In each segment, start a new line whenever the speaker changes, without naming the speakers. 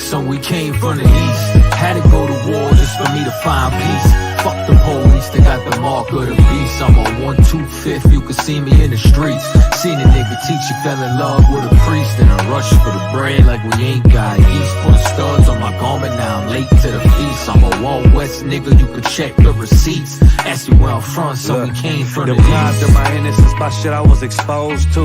So we came from the east, had to go to war just for me to find peace. Fuck the police, they got the mark of the beast. I'm on 125th, you can see me in the streets. Seen a nigga teacher fell in love with a priest, and a rush for the bread like we ain't got yeast. Put studs on my garment, now I'm late to the feast. I'm a Wild West nigga, you can check the receipts. Ask me where I'm from, so we came from the
deprived
east.
of my innocence by shit I was exposed to.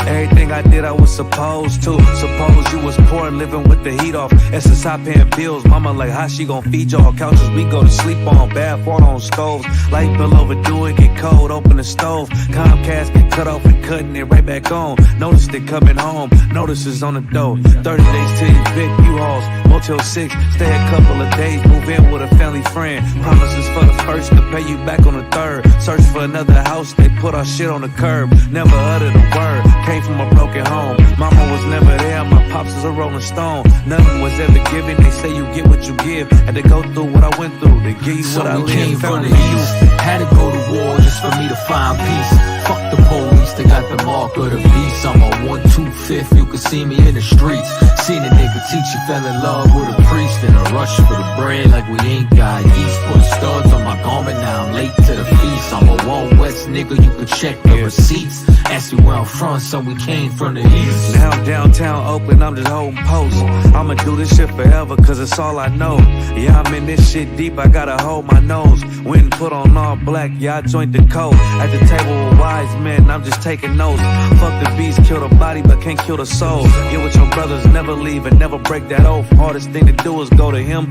Everything I did I was supposed to. Suppose you was poor and living with the heat off. SSI paying bills, mama like how she gon' feed y'all? Couches we go to sleep on, bad water on stoves. Light bill overdue, it get cold, open the stove. Comcast get cut off and cutting it right back on. Notice they coming home, notices on the door. 30 days till you Vic U-Hauls, Motel 6. Stay a couple of days, move in with a family friend. Promises for the first to pay you back on the third. Search for another house, they put our shit on the curb. Never uttered a word, came from a broken home. Mama was never there, my pops was a rolling stone. Nothing was ever given, they say you get what you give. Had to go through what I went through to give you what I lived.
Came from the east, had to go to war just for me to find peace. Fuck the police, they got the mark of the beast. I'm on 125th, you can see me in the streets. Seen a nigga teacher fell in love with a priest, and a rush for the bread like we ain't got yeast. Put studs on my garment, now I'm late to the feast. I'm a Wild West nigga, you can check the receipts. Ask me where I'm from, so we came from the east.
Now I'm downtown Oakland, I'm just holding posts. I'ma do this shit forever, cause it's all I know. Yeah, I'm in this shit deep, I gotta hold my nose. Went and put on all black, yeah, I joined the code. At the table with wise men, I'm just taking notes. Fuck the beast, kill the body, but can't kill the soul. Get with your brothers, never leave and never break that oath. Hardest thing to do is go to him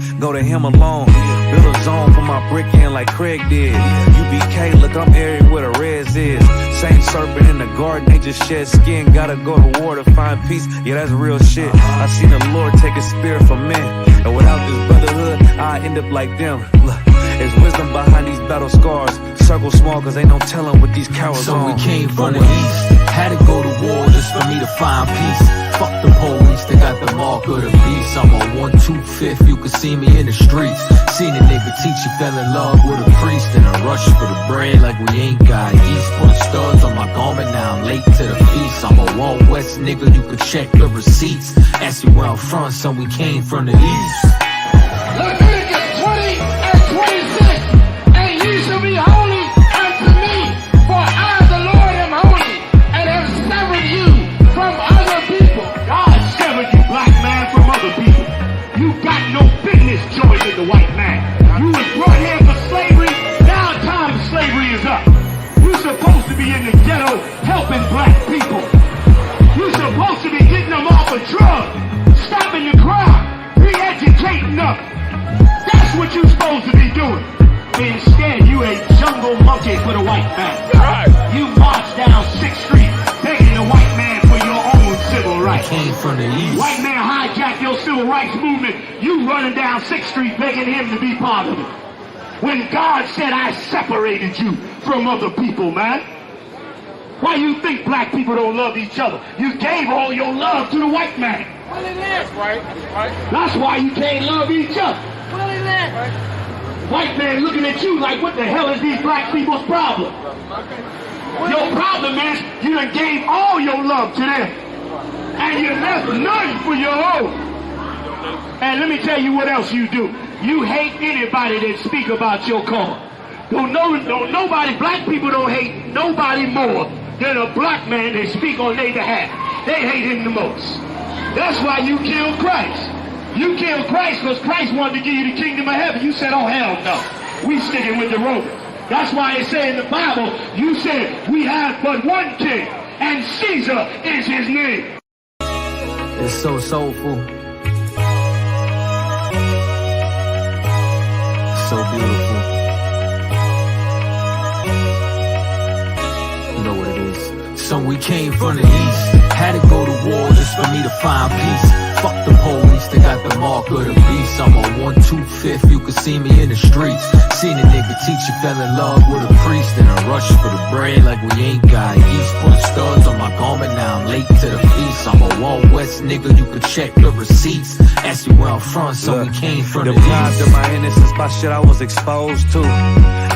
alone. Build a zone for my brick in like Craig did. UBK, look, I'm airy where the reds is. Same serpent in the garden, they just shed skin. Gotta go to war to find peace, yeah, that's real shit. I seen the Lord take a spirit from men, and without this brotherhood, I end up like them. Look, there's wisdom behind these battle scars. Circle small, cause ain't no telling what these cowards
So
on.
we came from the east, had to go to war just for me to find peace. Fuck the police, they got the mark of the beast. I'm on 125th, you can see me in the streets. Seen a nigga teacher fell in love with a priest, and a rush for the bread like we ain't got yeast. Put studs on my garment, now I'm late to the feast. I'm a Wild West nigga, you can check the receipts. Ask me where I'm from, so we came from the east.
Leviticus 20 and 26, and ye shall be holy unto me, for I, the Lord, am holy, and have severed you from other people. God severed you, black man, from other people. You got no business joining the white man. You was brought here for slavery, now time of slavery is up. You're supposed to be in the ghetto helping black people. You're supposed to be getting them off of drugs, stopping the crime, re-educating them. That's what you're supposed to be doing. Instead, you a jungle monkey for the white man. Right. You march down 6th Street begging the white man for your own civil rights.
Came from the east.
White man hijacked your civil rights movement. You running down 6th Street begging him to be part of it. When God said, I separated you from other people, man. Why you think black people don't love each other? You gave all your love to the white man.
Well, it is, right?
That's why you can't love each other.
Well, it is.
White man looking at you like, what the hell is these black people's problem? Your problem is you done gave all your love to them, and you left none for your own. And let me tell you what else you do. You hate anybody that speak about your cause. Nobody, black people don't hate nobody more than a black man that speak on their behalf. They hate him the most. That's why you killed Christ. You killed Christ because Christ wanted to give you the kingdom of heaven. You said, oh, hell no. We sticking with the Romans. That's why it said in the Bible, you said, we have but one king, and Caesar is his name.
It's so soulful, so beautiful. You know what it is. So we came from the east, had to go to war just for me to find peace. Fuck the police, they got the mark of the beast. I'm on 125th, you can see me in the streets. Seen a nigga teacher fell in love with a priest, and a rush for the bread like we ain't got yeast. Put studs on my garment, now I'm late to the feast. I'm a Wild West nigga, you can check the receipts. Ask me where I'm from, so we came from the
deprived
east.
of my innocence by shit I was exposed to.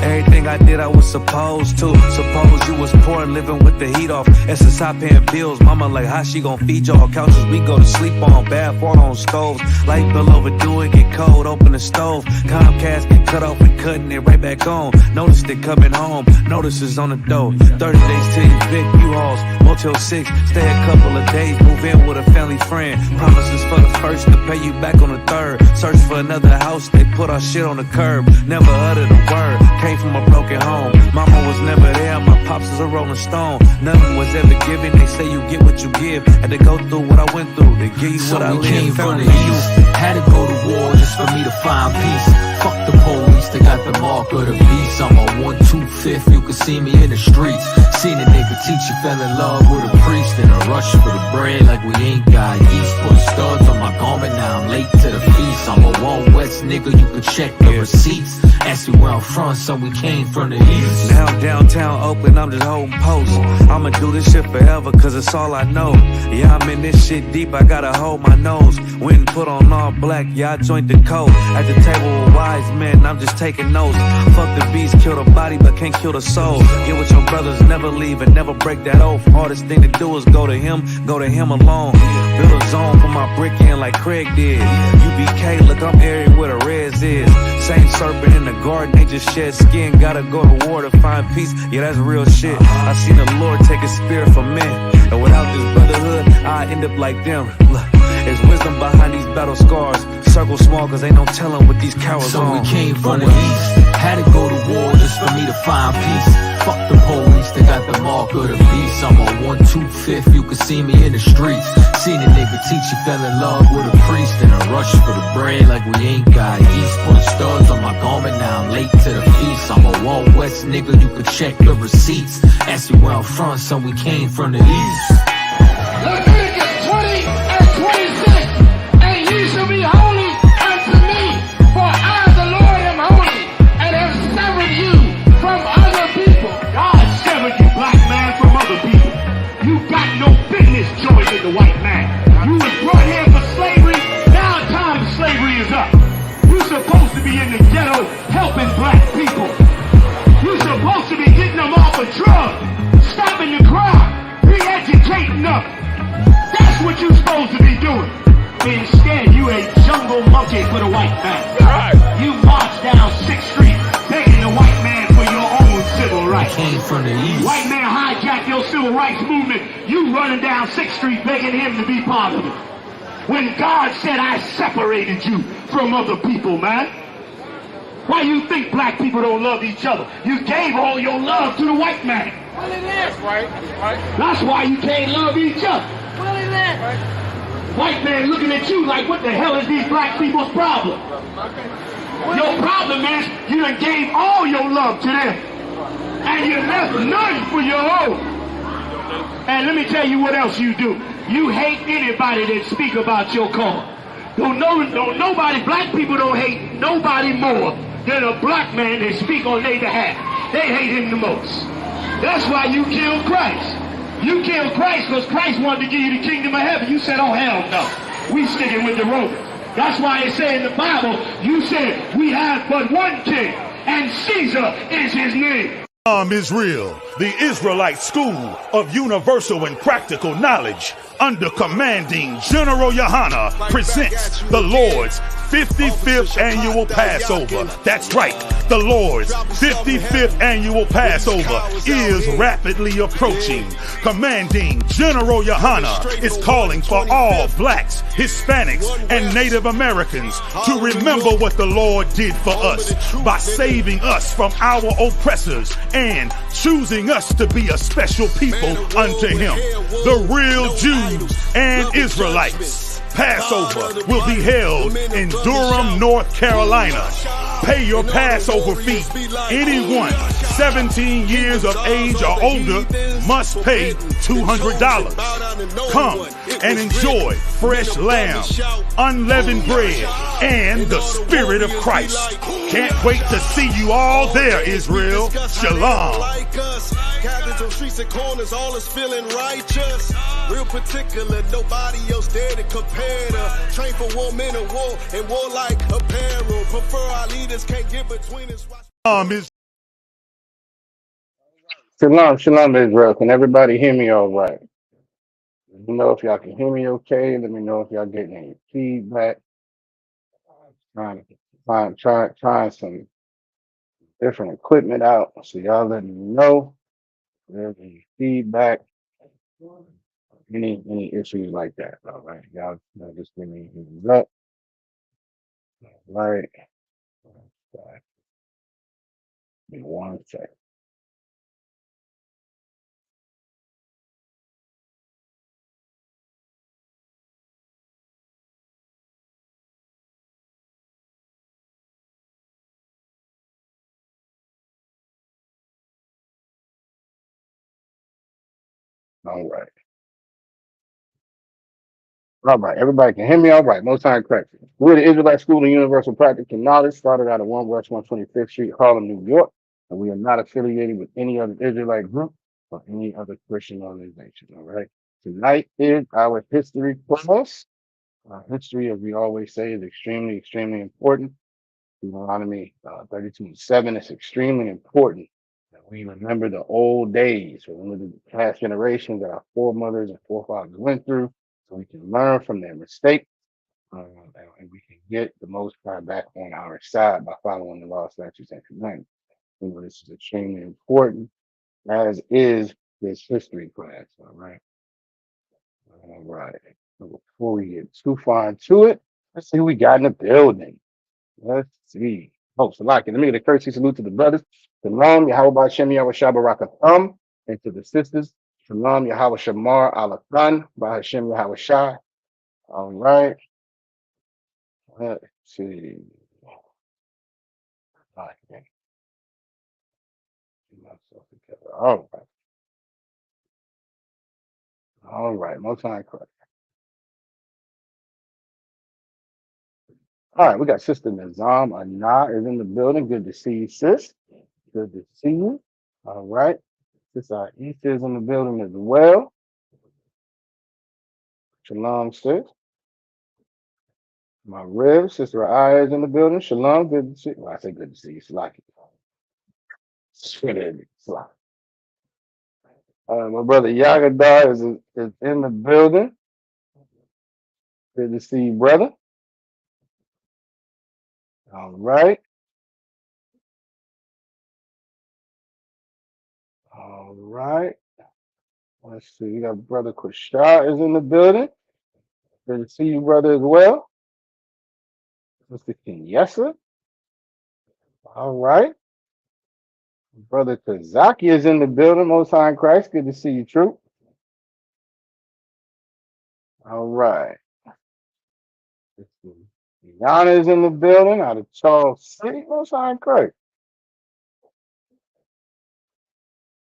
Everything I did I was supposed to. Suppose you was poor and living with the heat off. SSI paying bills, mama like how she gon' feed y'all? Couches we go to sleep on, bad water on stoves. Light bill overdue, it get cold, open the stove. Comcast get cut off, we cutting it right back on. Noticed it coming home, notices on the door. 30 days till you pick U-Hauls, Motel 6, stay a couple of days, move in with a family friend. Promises for the first to pay you back on the third. Search for another house, they put our shit on the curb. Never uttered a word, came from a broken home. Mama was never there, my pops is a rolling stone. Nothing was ever given, they say you get what you give. Had to go through what I went through, they give you what I
So we
lived.
came from the east, had to go to war just for me to find peace. Fuck the police, they got the mark of the beast. I'm on 125th, you can see me in the streets. Seen a nigga teach you, fell in love with a priest. In a rush for the bread like we ain't got yeast. Put studs on my garment, now I'm late to the feast. I'm a One West nigga, you can check the receipts. Ask me where I'm from, so we came from the east.
Now downtown Oakland, I'm just holding posts. I'ma do this shit forever, cause it's all I know. Yeah, I'm in this shit deep, I gotta hold my nose. Went and put on all black, yeah, I joined the code. At the table with wise men, I'm just taking notes. Fuck the beast, kill the body, but can't kill the soul. Get with your brothers, never leave and never break that oath. Hardest thing to do is go to him alone. Build a zone for my brick in like Craig did. UBK, look, I'm airy where the reds is. Same serpent in the garden, they just shed skin. Gotta go to war to find peace, yeah, that's real shit. I seen the Lord take a spirit from men, and without this brotherhood, I end up like them. Look, there's wisdom behind these battle scars. Circle small, cause ain't no telling what these cowards
So
on.
we came from the east, had to go to war just for me to find peace. Fuck the police, they got the mark of the beast. I'm on 125th, you can see me in the streets. Seen a nigga teach you, fell in love with a priest. In a rush for the bread like we ain't got yeast. Put studs on my garment, now I'm late to the feast. I'm a One West nigga, you can check the receipts. Ask me where I'm from, so we came from the east.
Leviticus 20 and 26. And ye shall be holy unto me, for I, the Lord, am holy, and have severed you from other people. God severed you, black man, from other people. You got no business joining the white man. You was brought here for slavery. Now time of slavery is up. You're supposed to be in the ghetto helping black people. You're supposed to be getting them off of drugs, stopping the crime, re-educating them. That's what you're supposed to be doing. Instead, you a jungle monkey for the white man. Right. You march down 6th Street begging the white man for your own civil rights.
Came from the east.
White man hijacked your civil rights movement. You running down 6th Street begging him to be part of it. When God said, I separated you from other people, man. Why you think black people don't love each other? You gave all your love to the white man.
Well, it is, right?
That's why you can't love each other.
Well, it is.
White man looking at you like, what the hell is these black people's problem? Your problem is you done gave all your love to them. And you left none for your own. And let me tell you what else you do. You hate anybody that speak about your cause. Don't nobody, black people don't hate nobody more than a black man that speak on their behalf. They hate him the most. That's why you killed Christ. You killed Christ because Christ wanted to give you the kingdom of heaven. You said, oh, hell no. We sticking with the Romans. That's why it said in the Bible, you said, we have but one king, and Caesar is his name.
Israel, the Israelite School of Universal and Practical Knowledge, under commanding General Yohana, presents the Lord's 55th Annual Passover. That's right, the Lord's 55th Annual Passover is rapidly approaching. Commanding General Yohana is calling for all blacks, Hispanics, and Native Americans to remember what the Lord did for us by saving us from our oppressors and choosing us to be a special people unto Him, the real Jews and Israelites. Passover will be held in Durham, North Carolina. Pay your Passover fee. Anyone 17 years of age or older must pay $200. Come and enjoy fresh lamb, unleavened bread, and the Spirit of Christ. Can't wait to see you all there, Israel. Shalom.
Cabins on streets and corners, all is feeling righteous. Real particular, nobody else there to compare to. Train for war, men of war, and warlike apparel. Prefer our leaders, can't get between us.
Is
Shalom, shalom, Israel. Can everybody hear me all right? Let me know if y'all can hear me okay. Let me know if y'all getting any feedback. Trying to trying some different equipment out. So y'all let me know if there's any feedback, any issues like that. All right. Y'all just give me a thumbs up. All right. Give me 1 second. All right. All right, everybody can hear me all right. Most time correct. We're the Israelite School of Universal Practical Knowledge, started out at 1 West 125th Street, Harlem, New York. And we are not affiliated with any other Israelite group or any other Christian organization. All right. Tonight is our history class. History, as we always say, is extremely, extremely important. Deuteronomy 32:7 is extremely important that we remember the old days, remember the past generations that our foremothers and forefathers went through, so we can learn from their mistakes, and we can get the Most High back on our side by following the law, statutes, and commandments. This is extremely important, as is this history class. All right. All right. So before we get too far into it, let's see who we got in the building. Let's see. Oh, Salaki. Let me get a courtesy salute to the brothers. Shalom, Yahweh Shem Yahweh Shabbarakatham. And to the sisters, Shalom, Yahweh Shamar Alathan, Bahashem Yahweh Shai. All right. Let's see. All right. Get myself together. All right. All right. More time correct. All right. We got Sister Nizam Anah is in the building. Good to see you, sis. Good to see you. All right. Sister Aisha is in the building as well. Shalom, sis. My Rev, Sister Aya is in the building. Shalom, good to see you. Well, I say good to see you. Salaki. Salaki. My brother Yagadar is in the building. Good to see you, brother. All right. All right. Let's see. We got brother Kushar is in the building. Good to see you, brother, as well. Mr. Kenyessa. All right. Brother Kazaki is in the building. Most High in Christ. Good to see you, troop. All right. Yana is in the building out of Charles City. Most High in Christ.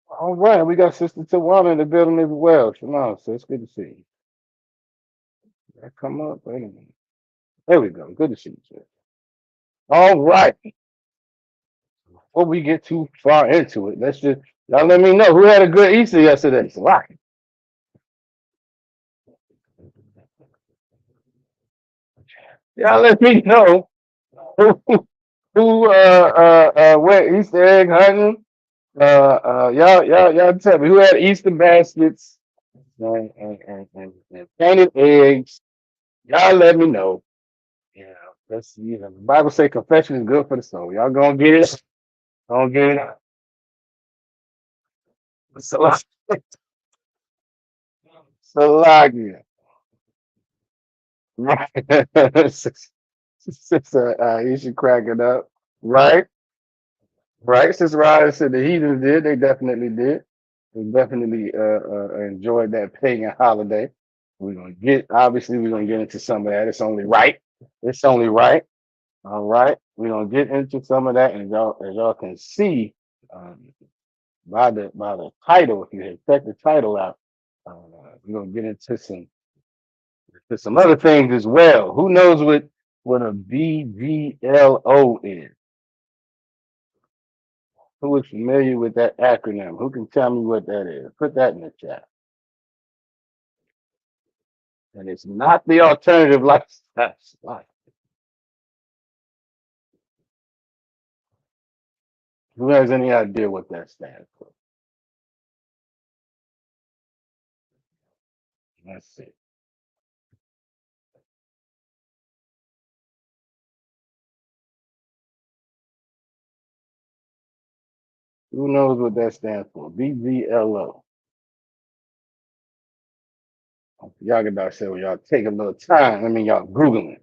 All right. We got Sister Tawana in the building as well. Shalom, sis. Good to see you. Did that come up? Wait a minute. There we go. Good to see you, sis. All right. Before we get too far into it, let's just y'all let me know who had a good Easter yesterday. So y'all let me know who went Easter egg hunting. Y'all tell me who had Easter baskets and painted eggs. Y'all let me know. Yeah, let's see. The Bible say confession is good for the soul. Y'all gonna get it? Gonna get it? Salagia. Right. Sister you should crack it up. Right? Right. Sister Ryder said the heathens did. They definitely did. They definitely enjoyed that pagan holiday. Obviously we're gonna get into some of that. It's only right. It's only right. All right. We're gonna get into some of that, and y'all can see by the title, if you had checked the title out, we're gonna get into some other things as well. Who knows what a BGLO is? Who is familiar with that acronym? Who can tell me what that is? Put that in the chat. And it's not the alternative lifestyle. Who has any idea what that stands for? Let's see. Who knows what that stands for? BGLO. Y'all get that say, well, y'all take a little time. I mean, y'all Googling.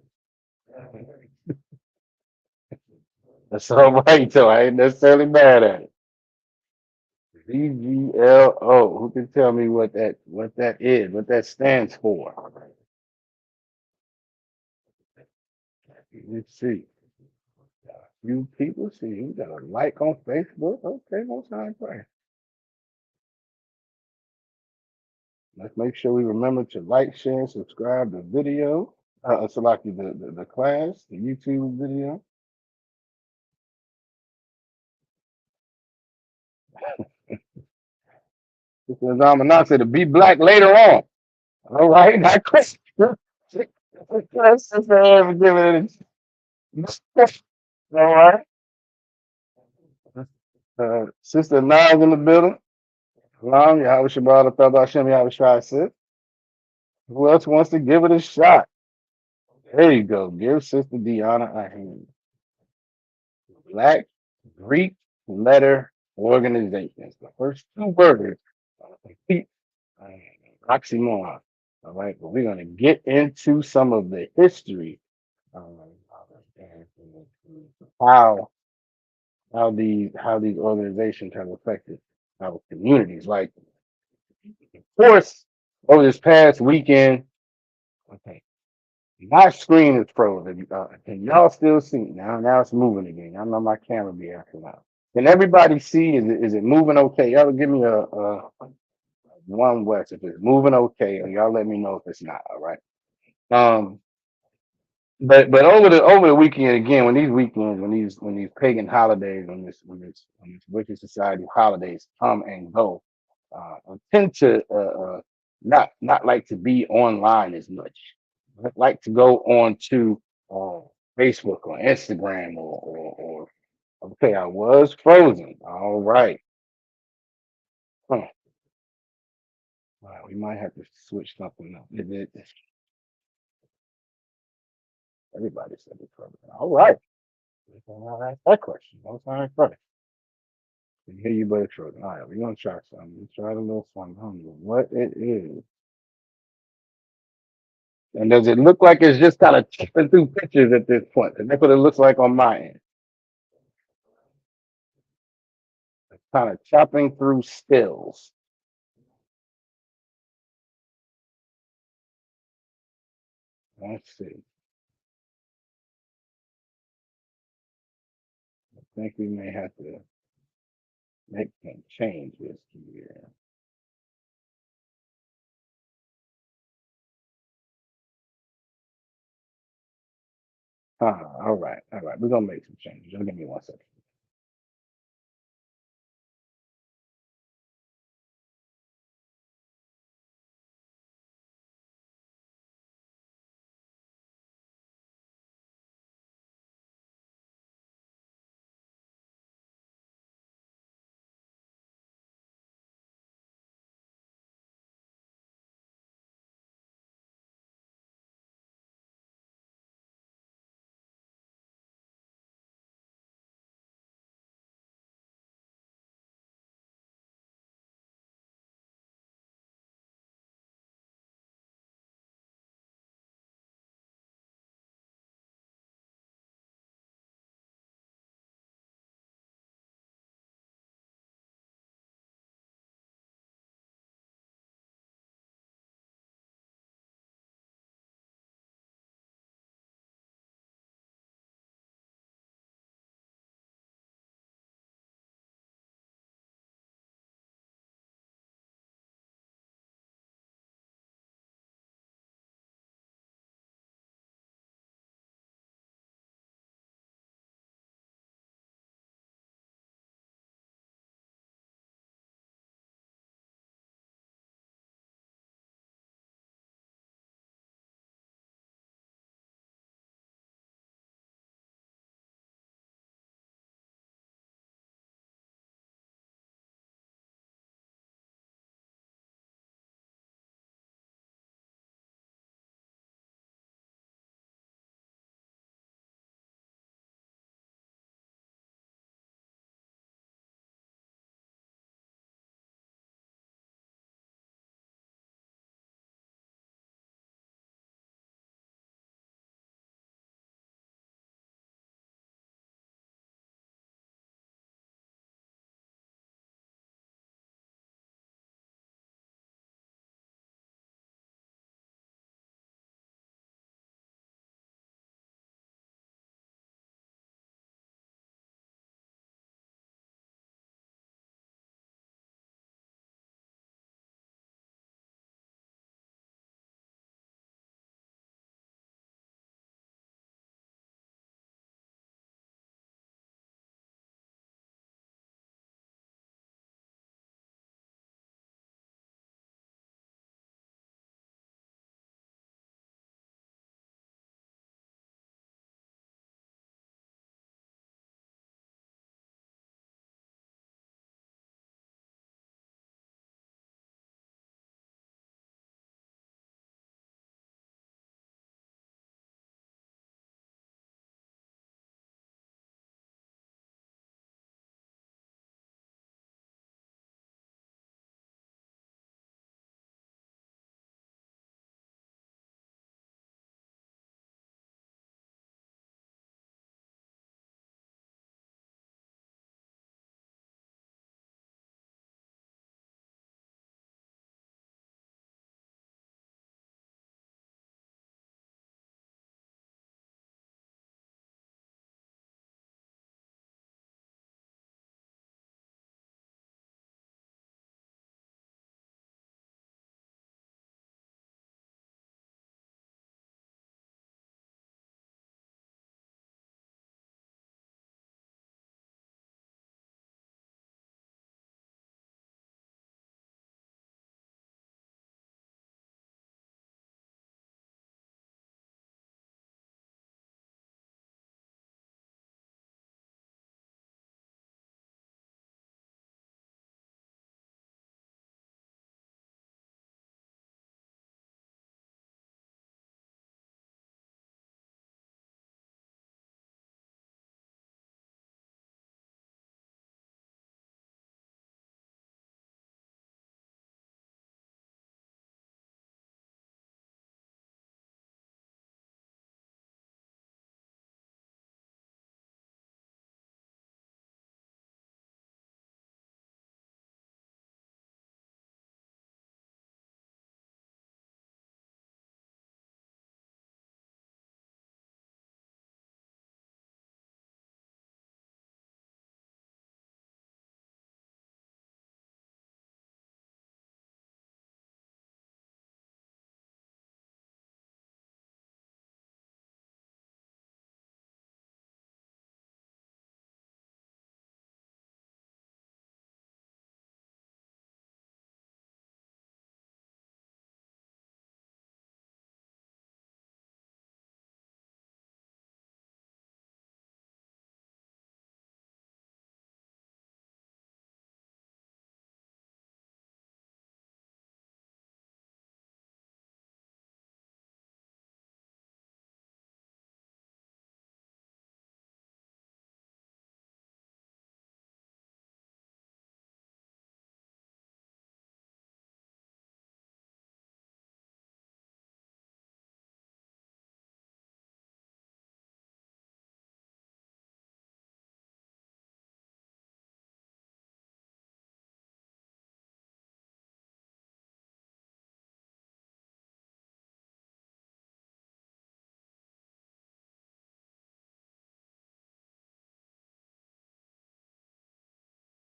That's all right, though. I ain't necessarily mad at it. BGLO. Who can tell me what that is, what that stands for? Let's see. You people see, you got a like on Facebook. Okay, most time pray. Let's make sure we remember to like, share, and subscribe to the video. Select the class, the YouTube video. This is Amanase to be black later on. All right, not Chris. All right. Sister Nas in the building. Lam, Yahweh Shabbat, Abba Hashem, Yahweh Shai Sit. Who else wants to give it a shot? There you go. Give Sister Deanna a hand. Black Greek letter organizations. The first two words are a complete oxymoron. All right, but we're going to get into some of the history and how these organizations have affected our communities. Like, of course, over this past weekend, okay, my screen is frozen. Can y'all still see me? Now it's moving again. I know my camera be acting out. Can everybody see? Is it moving okay? Y'all give me a one west if it's moving okay, or y'all let me know if it's not. All right. Um, but over the weekend again, when these pagan holidays, when this wicked society holidays come and go, I tend to not like to be online as much. I like to go on to Facebook or Instagram or okay, I was frozen. All right. Huh. Wow, we might have to switch something up. Everybody said it's frozen. All right. I'll ask that question. No time first. Can hear you, but it's frozen. All right, we're gonna try something. Let's try a little something. I don't know what it is. And does it look like it's just kind of chipping through pictures at this point? 'Cause that's what it looks like on my end. It's kind of chopping through stills. Let's see. I think we may have to make some changes here. All right. We're gonna make some changes. Just give me 1 second.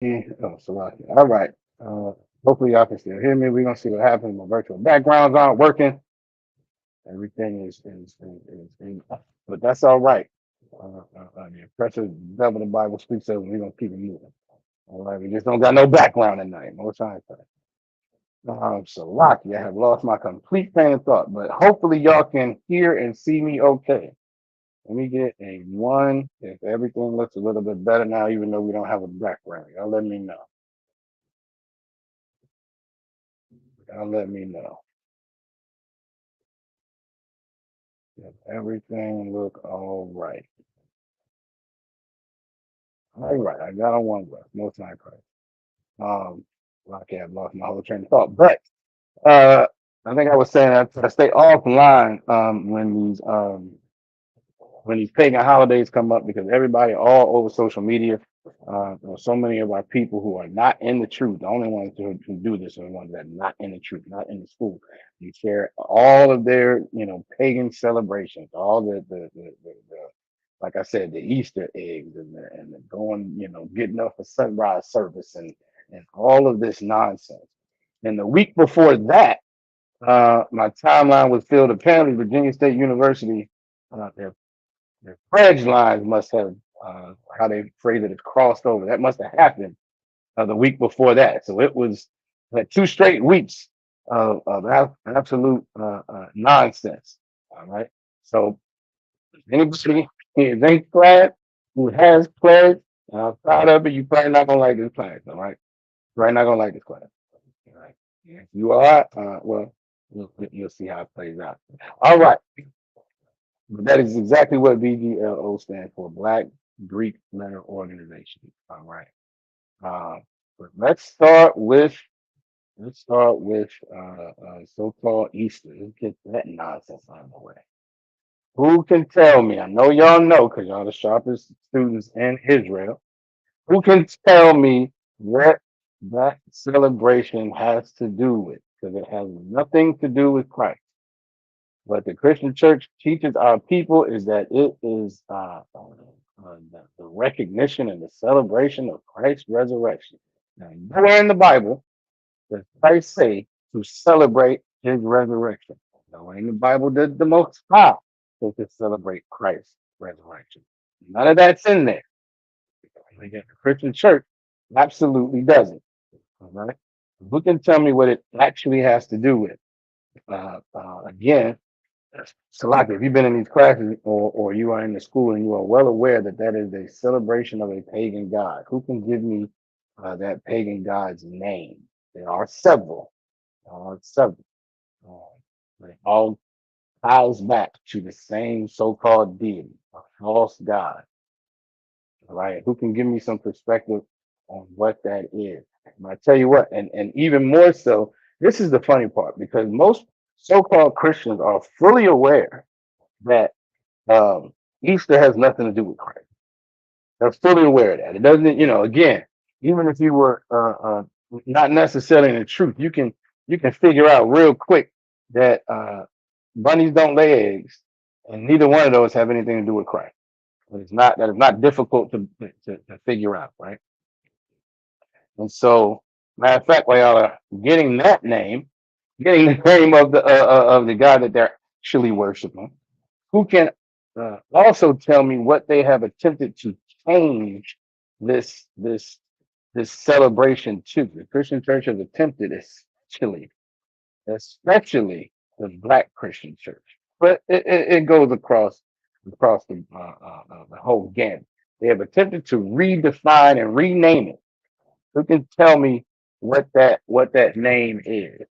Oh, Salaki. All right. Hopefully y'all can still hear me. We're gonna see what happens. My virtual backgrounds aren't working. Everything but that's all right. The pressure devil the Bible speaks of, we're gonna keep it moving. All right, we just don't got no background tonight. No time for that. So lucky, I have lost my complete train of thought, but hopefully y'all can hear and see me okay. Let me get a one. If everything looks a little bit better now, even though we don't have a background, y'all let me know. Y'all let me know. If everything look all right. All right, I got a one left. No time credit. Lucky I've lost my whole train of thought. But I think I was saying I stay offline when these pagan holidays come up because everybody all over social media, there's so many of our people who are not in the truth. The only ones who do this are the ones that are not in the truth, not in the school. You share all of their, pagan celebrations, all the like I said, the Easter eggs and the going, getting up for sunrise service and all of this nonsense. And the week before that, my timeline was filled. Apparently, Virginia State University, their pledge lines must have, how they phrase it, crossed over. That must have happened the week before that. So it was like 2 straight weeks of absolute nonsense. All right. So anybody is ain't class who has pledged outside of it, you probably not gonna like this class. All right. You're probably not gonna like this class. All right. If you are, well, you'll see how it plays out. All right. But that is exactly what BGLO stands for, Black Greek Letter Organization. All right. But let's start with so-called Easter. Let's get that nonsense out of the way. Who can tell me? I know y'all know because y'all the sharpest students in Israel. Who can tell me what that celebration has to do with? Because it has nothing to do with Christ. What the Christian church teaches our people is that it is the recognition and the celebration of Christ's resurrection. Now, nowhere in the Bible does Christ say to celebrate his resurrection. Nowhere in the Bible does the Most High say to celebrate Christ's resurrection. None of that's in there. And yet the Christian church absolutely doesn't. All right. Who can tell me what it actually has to do with? Again, Salaki, if you've been in these classes or you are in the school and you are well aware that that is a celebration of a pagan god, who can give me that pagan god's name? There are several. Uh, they all ties back to the same so-called deity, a false god. All right, who can give me some perspective on what that is? And I tell you what, and even more so, this is the funny part because most so-called Christians are fully aware that Easter has nothing to do with Christ. They're fully aware of that. It doesn't, again, even if you were not necessarily in the truth, you can figure out real quick that bunnies don't lay eggs, and neither one of those have anything to do with Christ. That is not difficult to figure out, right? And so, matter of fact, while y'all are getting that name, getting the name of the God that they're actually worshiping, who can also tell me what they have attempted to change this celebration to? The Christian church has attempted, especially the Black Christian church, but it goes across the whole gamut. They have attempted to redefine and rename it. Who can tell me what that name is?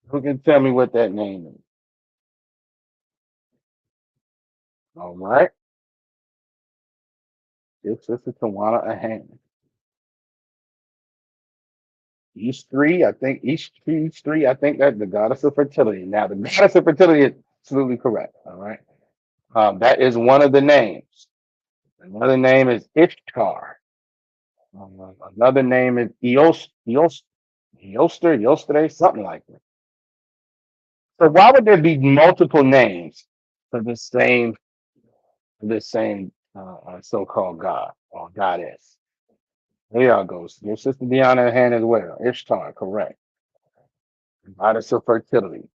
Who can tell me what that name is? All right. Give Sister Tawana a hand. Each three, I think that's the goddess of fertility. Now, the goddess of fertility is absolutely correct. All right. That is one of the names. Another name is Ishtar. Another name is Eostre, something like that. So why would there be multiple names for this same so-called god or goddess? There y'all goes. Your sister Deanna in hand as well. Ishtar, correct. Goddess of fertility.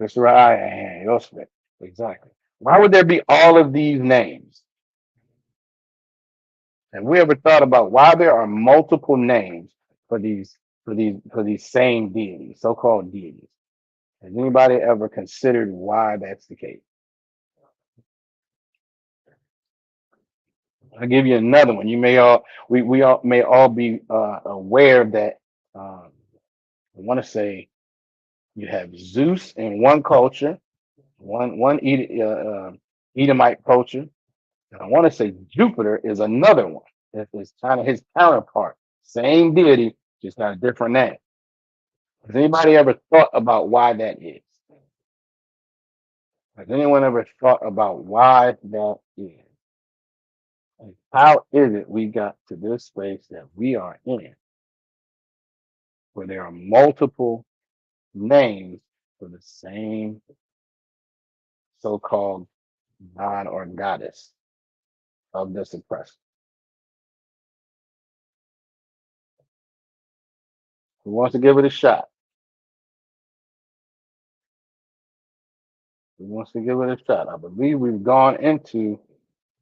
Sister Raya in hand. Yoshua. Exactly. Why would there be all of these names? Have we ever thought about why there are multiple names for these same deities, so-called deities? Has anybody ever considered why that's the case? I'll give you another one. You may all we all may all be aware that I want to say you have Zeus in one culture, Edomite culture, and I want to say Jupiter is another one. It's kind of his counterpart, same deity, just got a different name. Has anybody ever thought about why that is? Has anyone ever thought about why that is? And how is it we got to this space that we are in, where there are multiple names for the same so-called god or goddess of this oppression? Who wants to give it a shot? Who wants to give it a shot? I believe we've gone into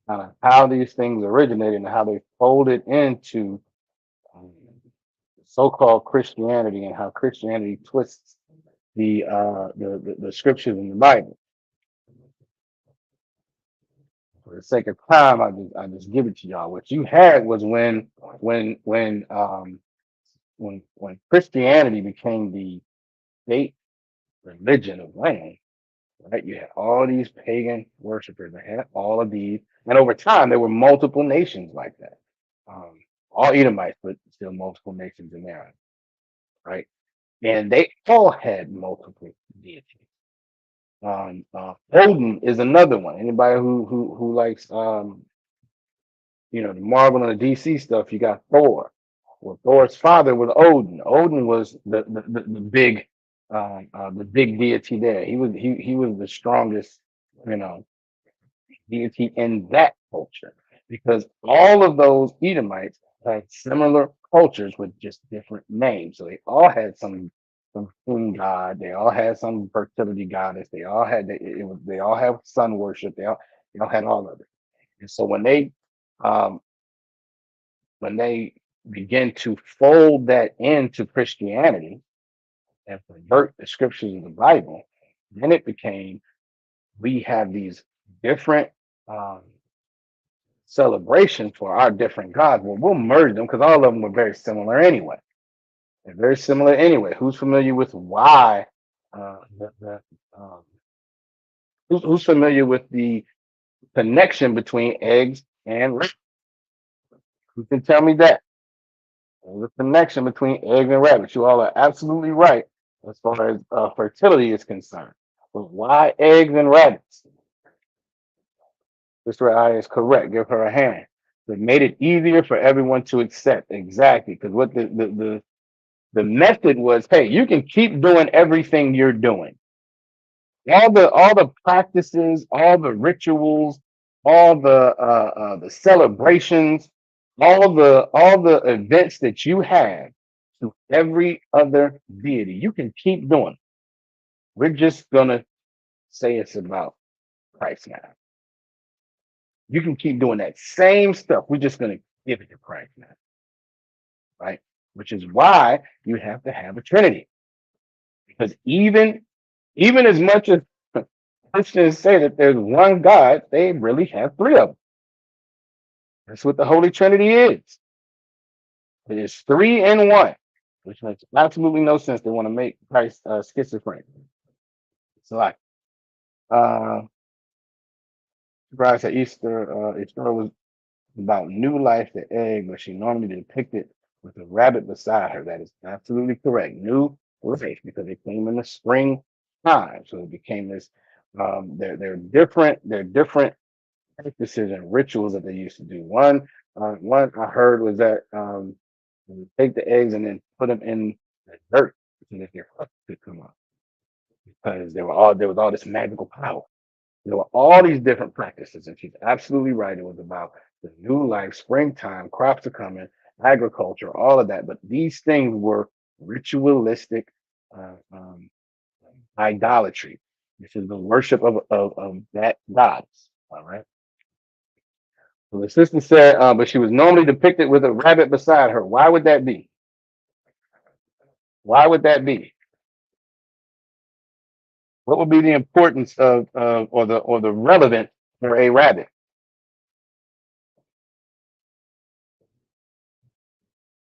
kind of how these things originated and how they folded into um, so-called Christianity and how Christianity twists the scriptures in the Bible. For the sake of time, I just give it to y'all. What you had was when Christianity became the state religion of land, right? You had all these pagan worshipers. They had all of these, and over time there were multiple nations like that. All Edomites, but still multiple nations in there, right? And they all had multiple deities. Odin is another one. Anybody who likes the Marvel and the DC stuff, you got Thor. Well, Thor's father was Odin. Odin was the big deity there. He was the strongest, you know, deity in that culture because all of those Edomites had similar cultures with just different names. So they all had some moon god. They all had some fertility goddess. They all had they all have sun worship. They all had all of it. And so um, when they begin to fold that into Christianity and pervert the scriptures of the Bible, then it became we have these different um, celebrations for our different gods. Well, we'll merge them because all of them were very similar anyway. They're very similar anyway. Who's familiar with why? Um, who's familiar with the connection between eggs and rabbits? Who can tell me that? There's a connection between eggs and rabbits. You all are absolutely right as far as fertility is concerned. But why eggs and rabbits? Mr. I is correct. Give her a hand. It made it easier for everyone to accept. Exactly. Because what the method was, hey, you can keep doing everything you're doing. All the practices, all the rituals, all the celebrations, all the events that you have to every other deity, you can keep doing. We're just gonna say it's about Christ now. You can keep doing that same stuff. We're just gonna give it to Christ now, right? Which is why you have to have a Trinity, because even as much as Christians say that there's one God, they really have three of them. That's what the Holy Trinity is. It is three in one, which makes absolutely no sense. They want to make Christ schizophrenic. So like, uh, surprise at Easter, Easter was about new life, the egg, but she normally depicted with a rabbit beside her. That is absolutely correct. New life because it came in the spring time, so it became this. They're different practices and rituals that they used to do. One I heard was that you take the eggs and then put them in the dirt so that their pups could come up because there was all this magical power. There were all these different practices, and she's absolutely right. It was about the new life, springtime, crops are coming, agriculture, all of that. But these things were ritualistic idolatry. This is the worship of that goddess. All right. So the sister said, but she was normally depicted with a rabbit beside her. Why would that be? Why would that be? What would be the importance of or the relevance for a rabbit?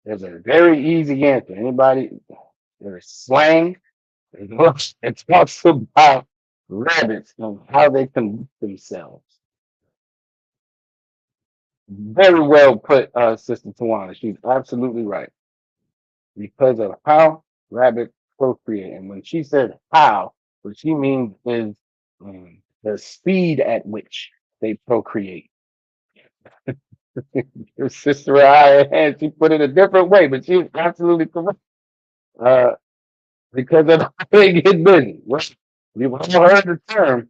There's a very easy answer. Anybody? There's slang. It talks about rabbits and how they conduct themselves. Very well put, Sister Tawana. She's absolutely right. Because of how rabbits procreate. And when she says how, what she means is the speed at which they procreate. Your sister and she put it a different way, but she was absolutely correct. Because of how they get busy. Right? We've all heard the term,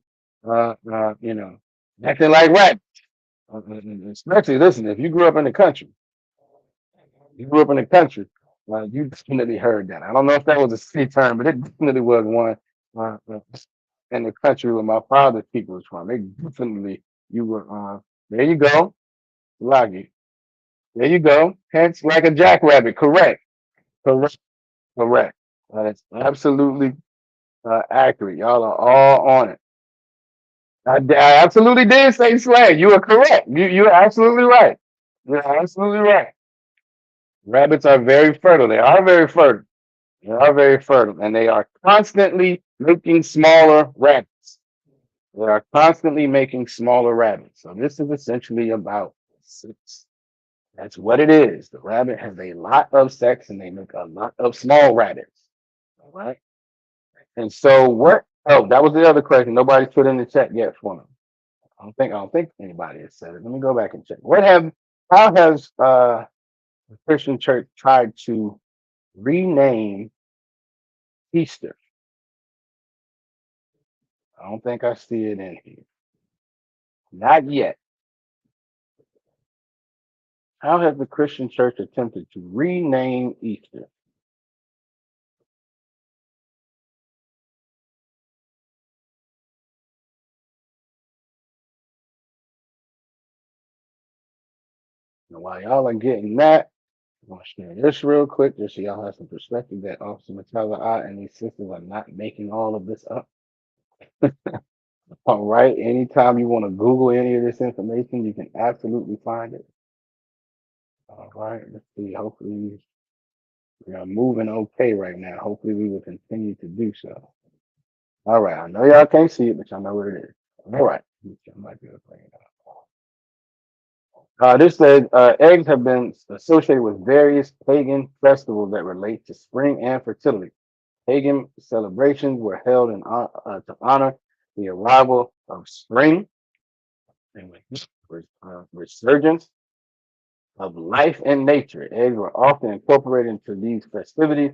acting like rabbits. Especially, listen, if you grew up in the country, you definitely heard that. I don't know if that was a city term, but it definitely was one in the country where my father's people was from. They definitely, you were, there you go, Loggy. There you go. Hence, like a jackrabbit. Correct. Correct. Correct. That's absolutely accurate. Y'all are all on it. I absolutely did say slang. You are correct. You're absolutely right. You're absolutely right. Rabbits are very fertile. They are very fertile. They are very fertile, and they are constantly making smaller rabbits. They are constantly making smaller rabbits. So this is essentially about sex. That's what it is. The rabbit has a lot of sex, and they make a lot of small rabbits. All right. And so what? Oh, that was the other question. Nobody put in the chat yet for me. I don't think anybody has said it. Let me go back and check. How has the Christian church tried to rename Easter? I don't think I see it in here. Not yet. How has the Christian church attempted to rename Easter? And while y'all are getting that, I'm going to share this real quick just so y'all have some perspective that Officer Matala and these sisters are not making all of this up. All right. Anytime you want to Google any of this information, you can absolutely find it. All right. Let's see. Hopefully, we are moving okay right now. Hopefully, we will continue to do so. All right. I know y'all can't see it, but y'all know what it is. All right. I might be able to bring it up. This says eggs have been associated with various pagan festivals that relate to spring and fertility. Pagan celebrations were held to honor the arrival of spring and resurgence of life and nature. Eggs were often incorporated into these festivities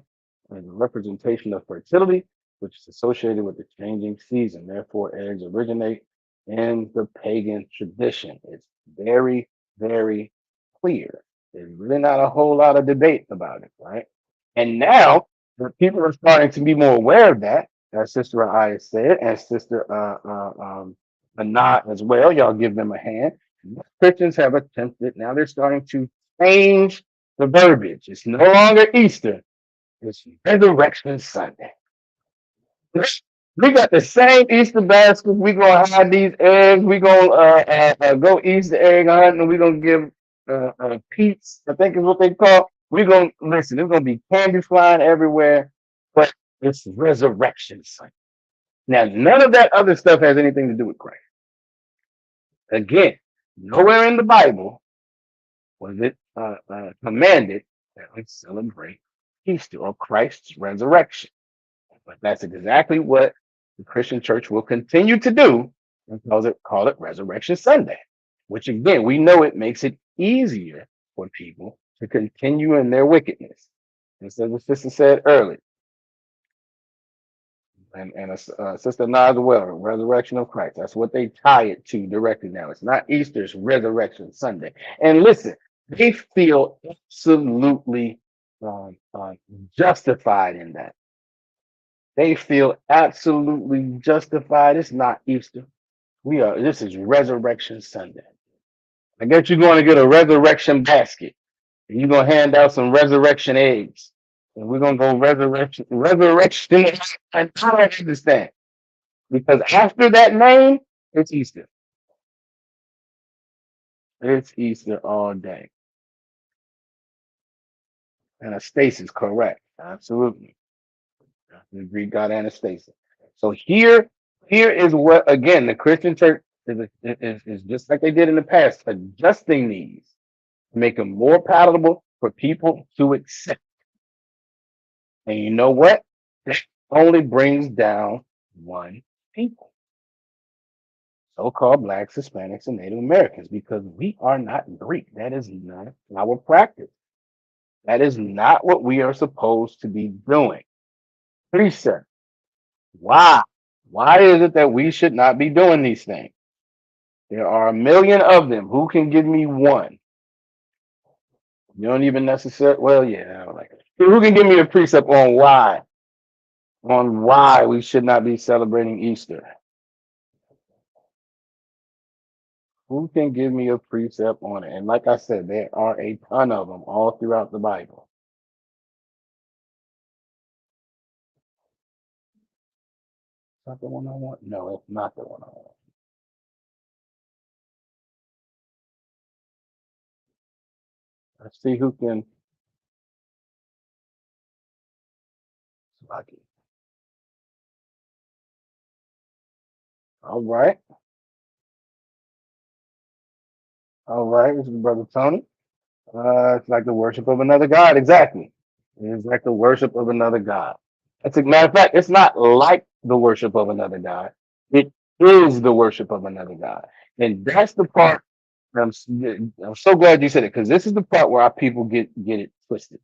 as a representation of fertility, which is associated with the changing season. Therefore, eggs originate in the pagan tradition. It's very, very clear. There's really not a whole lot of debate about it, right? And now that people are starting to be more aware of that, as Sister Aya said, and Sister Anat as well, y'all give them a hand. Christians have attempted, now they're starting to change the verbiage. It's no longer Easter, it's Resurrection Sunday. We got the same Easter baskets. We gonna hide these eggs. We gonna go Easter egg hunting. We gonna give Pete's, I think is what they call. We gonna listen. There's gonna be candy flying everywhere, but it's Resurrection Sunday. Now, none of that other stuff has anything to do with Christ. Again, nowhere in the Bible was it commanded that we celebrate Easter or Christ's resurrection. But that's exactly what the Christian church will continue to do and call it Resurrection Sunday, which again, we know it makes it easier for people to continue in their wickedness. And so the sister said earlier, And Sister Nas well, resurrection of Christ. That's what they tie it to directly now. It's not Easter, it's Resurrection Sunday. And listen, they feel absolutely justified in that. They feel absolutely justified. It's not Easter. This is Resurrection Sunday. I guess you're going to get a resurrection basket. And you're going to hand out some resurrection eggs. And we're going to go resurrection. I don't understand. Because after that name, it's Easter. It's Easter all day. Anastasis, correct. Absolutely. The Greek god Anastasis. So here is what, again, the Christian church is just like they did in the past, adjusting these to make them more palatable for people to accept. And you know what? That only brings down one people, so-called blacks, Hispanics, and Native Americans, because we are not Greek. That is not our practice. That is not what we are supposed to be doing. Precept. Why? Why is it that we should not be doing these things? There are a million of them. Who can give me one? You don't even necessarily, well, yeah, I don't like it. Who can give me a precept on why? On why we should not be celebrating Easter? Who can give me a precept on it? And like I said, there are a ton of them all throughout the Bible. Is that the one I want? No, it's not the one I want. Let's see who can. Lucky. All right. All right. This is Brother Tony. It's like the worship of another God. Exactly. It's like the worship of another God. As a matter of fact, it's not like the worship of another God. It is the worship of another God. And that's the part. I'm so glad you said it, because this is the part where our people get it twisted.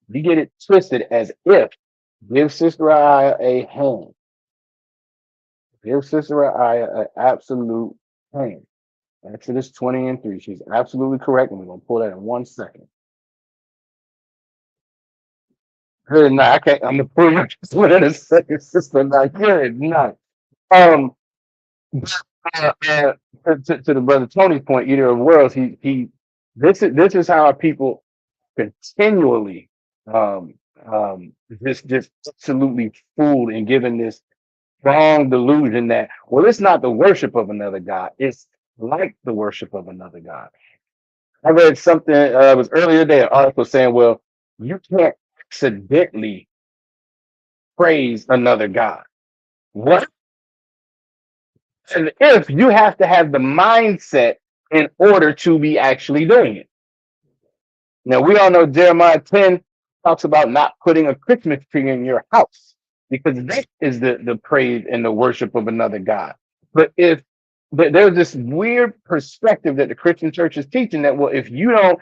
You get it twisted as if give Sister Aya a hand. Give Sister Aya an absolute hand. Exodus 20:3. She's absolutely correct, and we're gonna pull that in 1 second. Good night. I can't. I'm gonna pull that in a second, sister. Not good night. Um, uh, uh, to the brother Tony's point, eater of worlds. This is how our people continually um just absolutely fooled and given this wrong delusion that, well, it's not the worship of another God, it's like the worship of another God. I read something, it was earlier today, an article saying, well, you can't accidentally praise another God. What? And if you have to have the mindset in order to be actually doing it. Now, we all know Jeremiah 10 talks about not putting a Christmas tree in your house, because that is the praise and the worship of another God. But there's this weird perspective that the Christian church is teaching that, well, if you're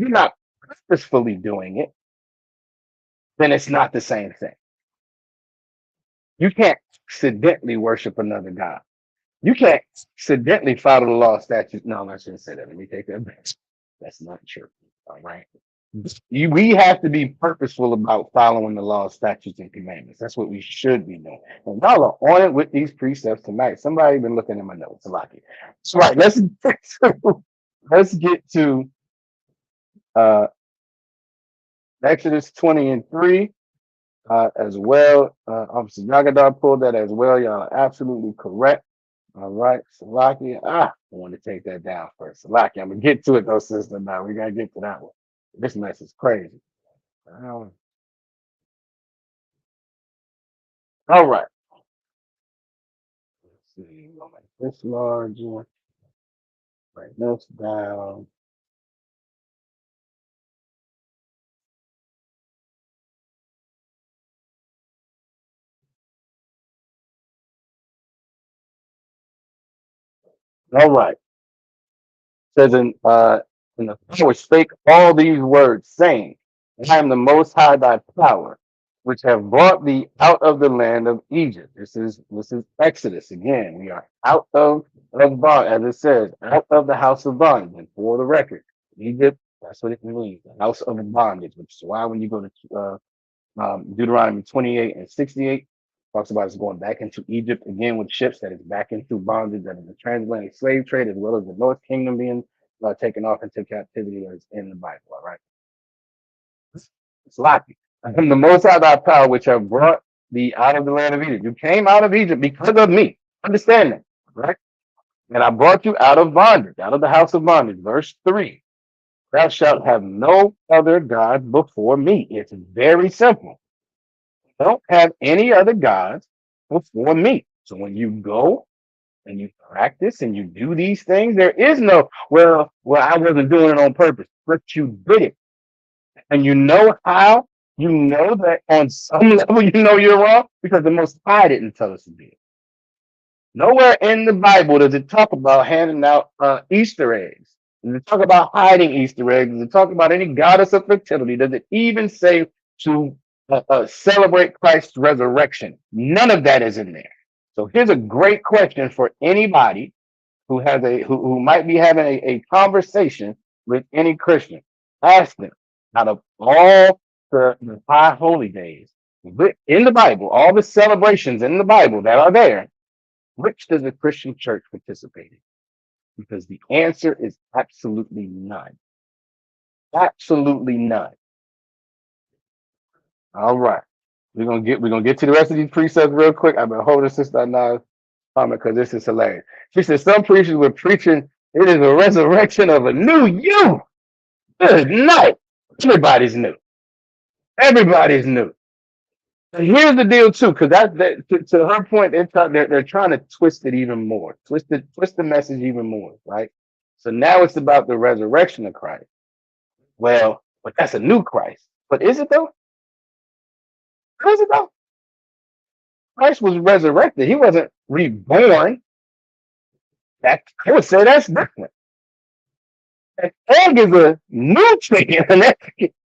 not purposefully doing it, then it's not the same thing. You can't accidentally worship another God. You can't accidentally follow the law, statutes. No, I shouldn't say that. Let me take that back. That's not true. All right. We have to be purposeful about following the law, statutes, and commandments. That's what we should be doing. And y'all are on it with these precepts tonight. Somebody been looking at my notes. Lucky. That's right. Let's get to Exodus 20:3 as well. Officer Yagadar pulled that as well. Y'all are absolutely correct. All right, Salaki. I want to take that down first. Salaki, I'm gonna get to it though, sister. Now we gotta get to that one. This mess is crazy. All right. Let's see. I'll make this larger. Write this down. All right. Says in the power spake all these words, saying, I am the most high thy power. which have brought thee out of the land of Egypt. This is Exodus again. We are out of bond, as it says, out of the house of bondage. And for the record, Egypt, that's what it means, the house of bondage, which is why when you go to Deuteronomy 28 and 68, talks about us going back into Egypt again with ships that is back into bondage, that is the transatlantic slave trade, as well as the North Kingdom being taken off into captivity as in the Bible, all right? It's lucky. I'm the most high thy power, which have brought thee out of the land of Egypt. You came out of Egypt because of me. Understand that, right? And I brought you out of bondage, out of the house of bondage. Verse 3. Thou shalt have no other God before me. It's very simple. Don't have any other gods before me. So when you go and you practice and you do these things, there is no, well, I wasn't doing it on purpose, but you did it. And you know how? You know that on some level you know you're wrong because the Most High didn't tell us to do it. Nowhere in the Bible does it talk about handing out Easter eggs. Does it talk about hiding Easter eggs? Does it talk about any goddess of fertility? Does it even say to celebrate Christ's resurrection? None of that is in there. So here's a great question for anybody who has who might be having a conversation with any Christian. Ask them, out of all the 5 holy days in the Bible, all the celebrations in the Bible that are there, which does the Christian church participate in? Because the answer is absolutely none. Absolutely none. All right. We're gonna get to the rest of these precepts real quick. I've been holding Sister Nana's comment because this is hilarious. She said some preachers were preaching it is a resurrection of a new you. Good night. Everybody's new. Everybody's new. And here's the deal too, because to her point, they're trying to twist it even more, twist the message even more, right? So now it's about the resurrection of Christ. Well, but that's a new Christ. But is it though? Is it though? Christ was resurrected. He wasn't reborn. I would say that's different. An egg is a new chicken.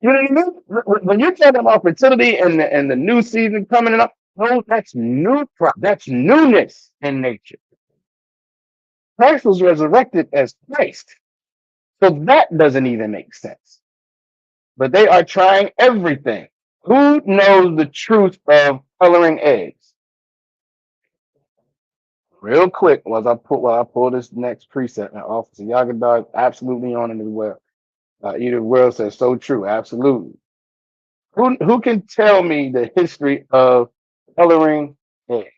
You know what I mean? When you're talking about fertility and the new season coming up, no, that's new. That's newness in nature. Christ was resurrected as Christ, so that doesn't even make sense. But they are trying everything. Who knows the truth of coloring eggs? Real quick, while I pull this next precept, and Officer Yagadar absolutely on it as well. Edith World says so true, absolutely. Who can tell me the history of coloring eggs?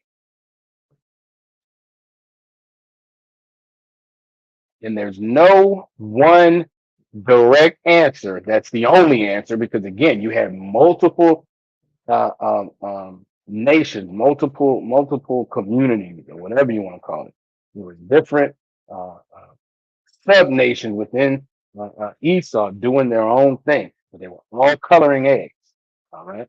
And there's no one direct answer. That's the only answer because again, you have multiple nations, multiple communities, or whatever you want to call it. There was different sub nations within Esau doing their own thing, but they were all coloring eggs. All right.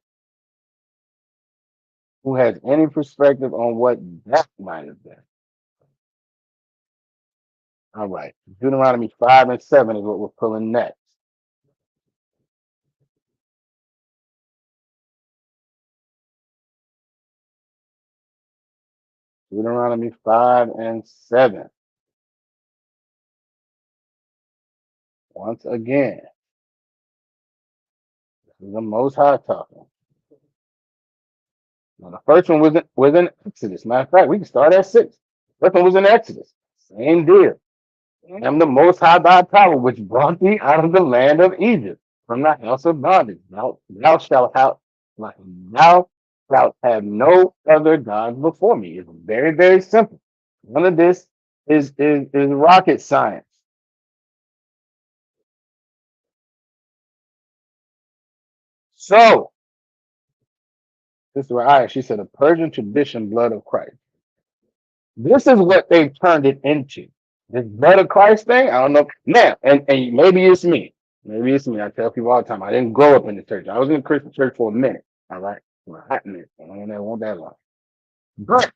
Who has any perspective on what that might have been? All right. Deuteronomy 5 and 7 is what we're pulling next. Deuteronomy 5 and 7. Once again, this is the Most High talking. Now, the first one was in Exodus. Matter of fact, we can start at 6. First one was in Exodus. Same deal. I am the Most High thy power, which brought thee out of the land of Egypt, from the house of bondage. Thou shalt have no other gods before me. It's very, very simple. None of this is rocket science. So, Sister Aya, she said, a Persian tradition, blood of Christ. This is what they've turned it into. This blood of Christ thing, I don't know. Now, and maybe it's me. Maybe it's me. I tell people all the time, I didn't grow up in the church. I was in the Christian church for a minute. All right. For a hot minute. I don't want that long. But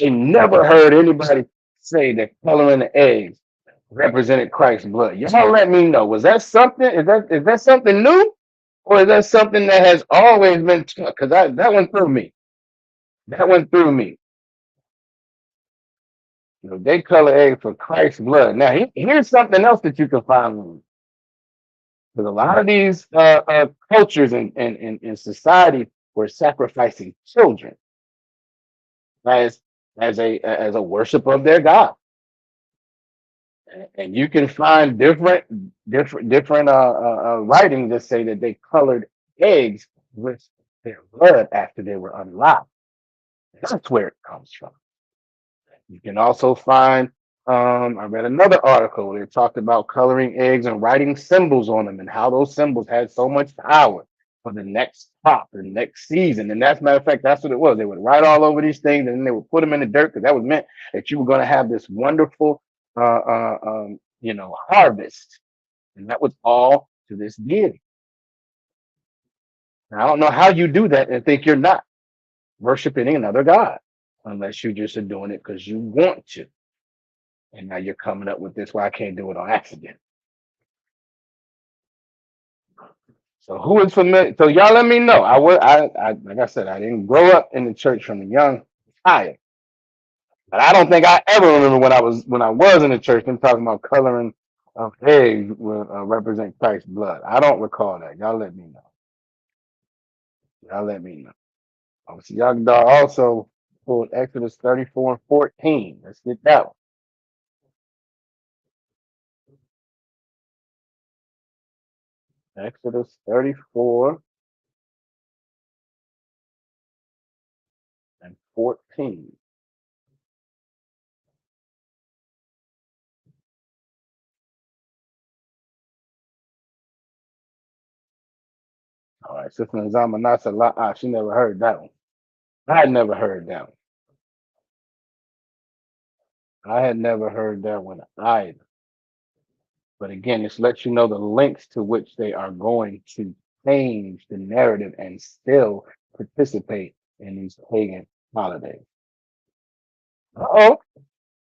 I never heard anybody say that coloring the eggs represented Christ's blood. Y'all let me know. Was that something? Is that something new? Or is that something that has always been taught? Because that went through me. That went through me. You know, they color eggs for Christ's blood. Now, here's something else that you can find. Because a lot of these cultures and society were sacrificing children as as a worship of their God. And you can find different writings that say that they colored eggs with their blood after they were unlocked. That's where it comes from. You can also find, I read another article where it talked about coloring eggs and writing symbols on them and how those symbols had so much power for the next crop, the next season. And that's matter of fact, that's what it was. They would write all over these things and then they would put them in the dirt because that was meant that you were going to have this wonderful, harvest. And that was all to this deity. Now, I don't know how you do that and think you're not worshiping another god unless you just are doing it because you want to. And now you're coming up with this. Well, I can't do it on accident. So who is familiar? So y'all let me know. I like I said, I didn't grow up in the church from a young child, but I don't think I ever remember when I was in the church and talking about coloring of eggs will represent Christ's blood. I don't recall that. Y'all let me know. Y'all let me know. Obviously, y'all also pulled Exodus 34 and 14. Let's get that one. Exodus 34 and 14. All right, Sister Nzama she never heard that one. I had never heard that one. I had never heard that one either. But again, this lets you know the lengths to which they are going to change the narrative and still participate in these pagan holidays. Uh-oh.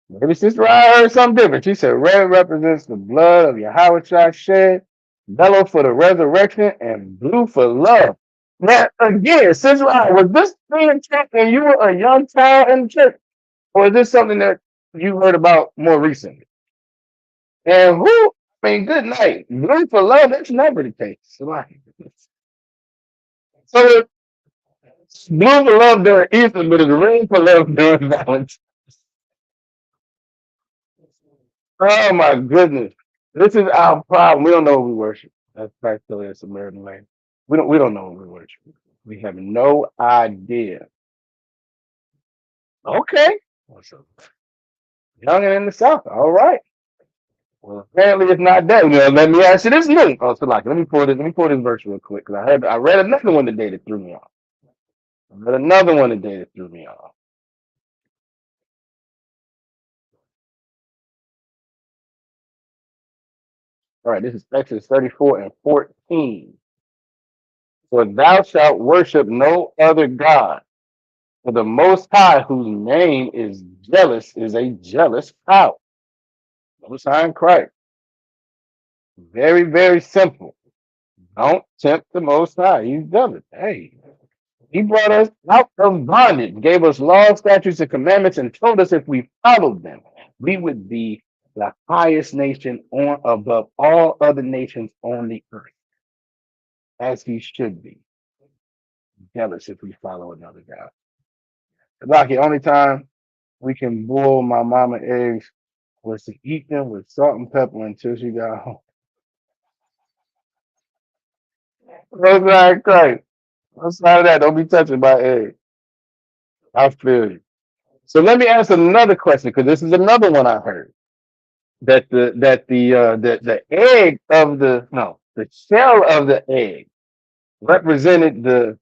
Maybe Sister I heard something different. She said red represents the blood of Yahweh shed, yellow for the resurrection, and blue for love. Now, again, Sister I, was this being taught when you were a young child in the church? Or is this something that you heard about more recently? And good night. Blue for love, that's never the case. So it's blue for love during Easter, but it's red for love during Valentine's. Oh my goodness. This is our problem. We don't know what we worship. That's practically a Samaritan land. We don't know what we worship. We have no idea. Okay. So, young and in the South. All right. Well, apparently it's not that. Let me ask you this new. Oh, so let me pull this verse real quick because I read another one today that threw me off. All right, this is Exodus 34 and 14. For thou shalt worship no other God. For the Most High, whose name is jealous, is a jealous power. Most High in Christ. Very, very simple. Don't tempt the Most High. He's jealous. Hey, He brought us out of bondage, gave us laws, statutes, and commandments, and told us if we followed them, we would be the highest nation on above all other nations on the earth, as He should be. Jealous if we follow another God. Like the only time we can boil my mama eggs was to eat them with salt and pepper until she got home. That's right, Christ. Outside of that, don't be touching my egg. I feel you. So let me ask another question because this is another one I heard that the egg of the shell of the egg represented the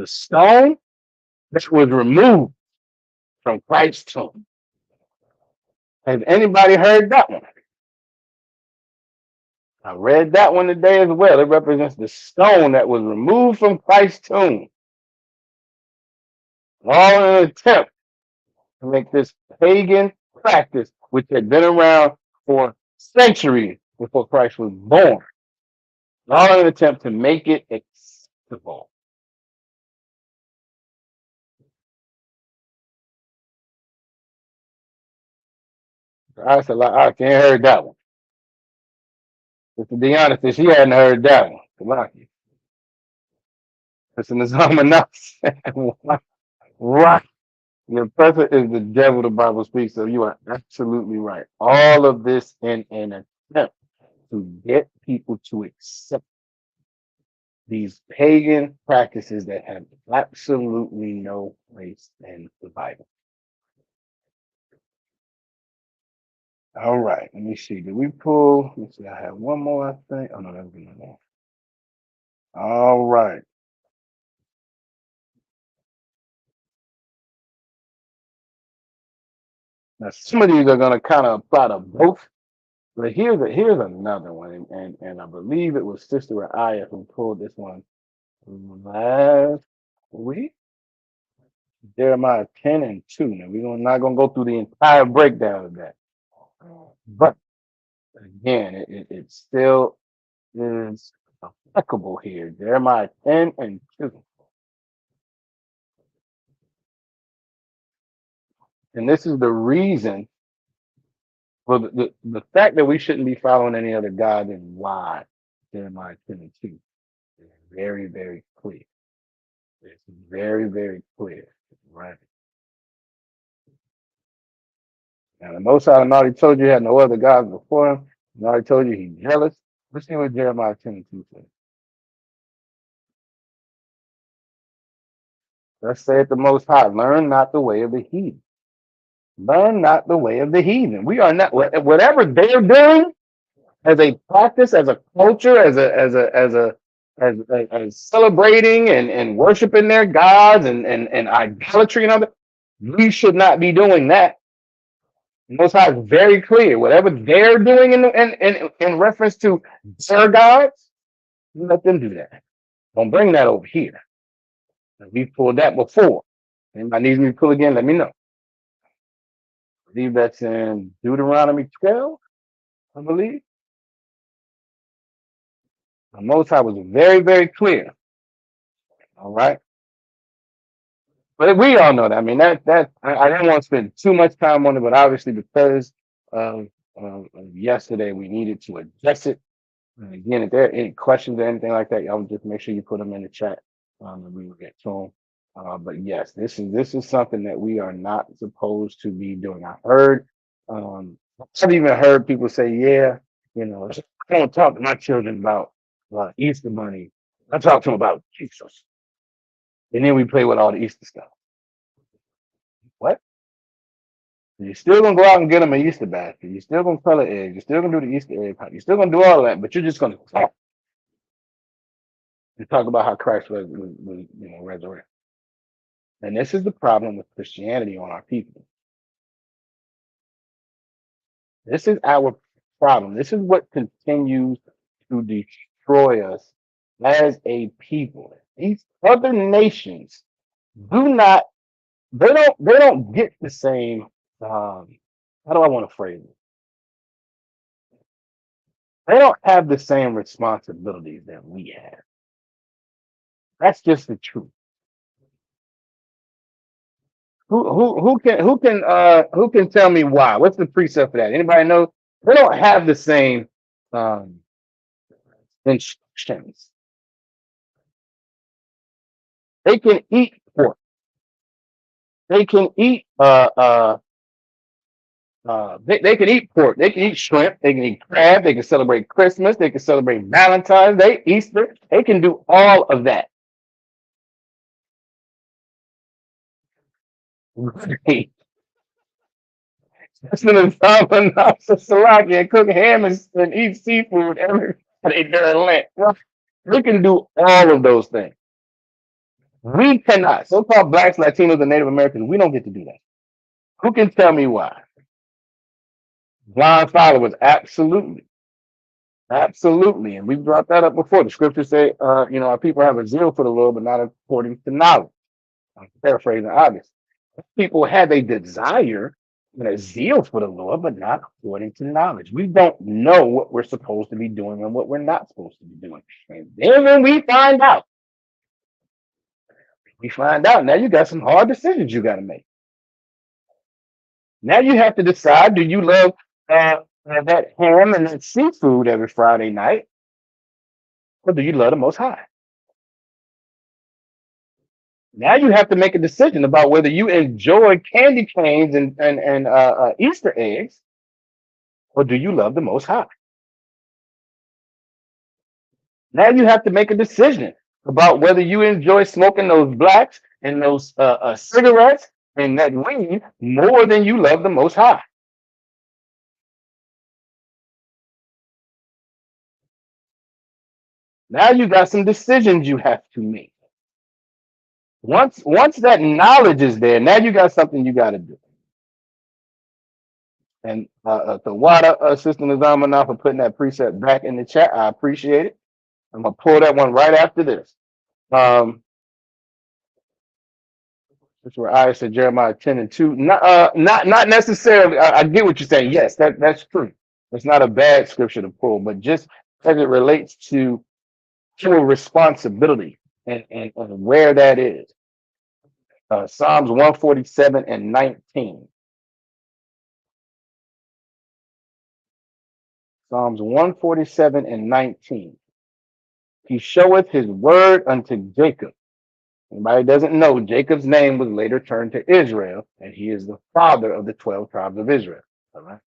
stone that was removed from Christ's tomb. Has anybody heard that one? I read that one today as well. It represents the stone that was removed from Christ's tomb. All in an attempt to make this pagan practice, which had been around for centuries before Christ was born, all in an attempt to make it acceptable. I said, I can't heard that one. But to be honest, if she hadn't heard that one, lucky. Listen to someone else. Right. Your person is the devil, the Bible speaks. So you are absolutely right. All of this in an attempt to get people to accept these pagan practices that have absolutely no place in the Bible. All right, let me see. Did we pull? Let's see. I have one more, I think. Oh no, that was another one. All right. Now some of these are going to kind of apply to both, but here's another one, and I believe it was Sister Aya who pulled this one last week. Jeremiah 10 and 2. Now we're not going to go through the entire breakdown of that, but again, it still is applicable here. Jeremiah 10 and 2. And this is the reason for the fact that we shouldn't be following any other God and why Jeremiah 10 and 2 is very, very clear. It's very, very clear, right? Now, the Most High already told you he had no other gods before him. He already told you he's jealous. Let's see what Jeremiah 10 and 2 says. Thus saith the Most High, learn not the way of the heathen. Learn not the way of the heathen. We are not, whatever they're doing as a practice, as a culture, as celebrating and worshiping their gods and idolatry and all that, we should not be doing that. Most High is very clear. Whatever they're doing in reference to their gods, let them do that. Don't bring that over here. We've pulled that before. Anybody needs me to pull again, let me know. I believe that's in Deuteronomy 12, I believe. The Most High was very, very clear. All right. But we all know that. I mean, I didn't want to spend too much time on it, but obviously because of yesterday, we needed to address it. And again, if there are any questions or anything like that, y'all just make sure you put them in the chat, and we will get to them. But yes, this is something that we are not supposed to be doing. I've even heard people say, yeah, I don't talk to my children about Easter money. I talk to them about Jesus. And then we play with all the Easter stuff. What? You're still gonna go out and get them an Easter basket. You're still gonna color eggs. You're still gonna do the Easter egg hunt. You're still gonna do all of that, but you're just gonna talk and talk about how Christ was resurrected. And this is the problem with Christianity on our people. This is our problem. This is what continues to destroy us as a people. These other nations do not, they don't get the same, how do I want to phrase it? They don't have the same responsibilities that we have. That's just the truth. Who can tell me why? What's the precept for that? Anybody know? They don't have the same instructions. They can eat pork. They can eat they can eat pork. They can eat shrimp. They can eat crab. They can celebrate Christmas. They can celebrate Valentine's Day, Easter. They can do all of that. Right. Listen to Solomon Salaki and cook ham and eat seafood every Friday during Lent. We can do all of those things. We cannot. So-called blacks, Latinos, and Native Americans, we don't get to do that. Who can tell me why? Blind followers, absolutely. Absolutely. And we brought that up before. The scriptures say, our people have a zeal for the Lord, but not according to knowledge. I'm paraphrasing, obviously. People have a desire and a zeal for the Lord, but not according to knowledge. We don't know what we're supposed to be doing and what we're not supposed to be doing. And then when we find out, now you got some hard decisions you got to make. Now you have to decide, do you love that ham and that seafood every Friday night, or do you love the Most High? Now you have to make a decision about whether you enjoy candy canes and Easter eggs, or do you love the Most High? Now you have to make a decision about whether you enjoy smoking those blacks and those cigarettes and that weed more than you love the Most High. Now you got some decisions you have to make. Once that knowledge is there, now you got something you got to do. And the water Sister Nizamana for putting that precept back in the chat. I appreciate it. I'm gonna pull that one right after this. That's where I said Jeremiah 10 and 2. Not necessarily. I get what you're saying. Yes, that's true. It's not a bad scripture to pull, but just as it relates to full responsibility and where that is. Psalms 147 and 19. Psalms 147 and 19. He showeth his word unto Jacob. Anybody doesn't know, Jacob's name was later turned to Israel, and he is the father of the 12 tribes of Israel. All right.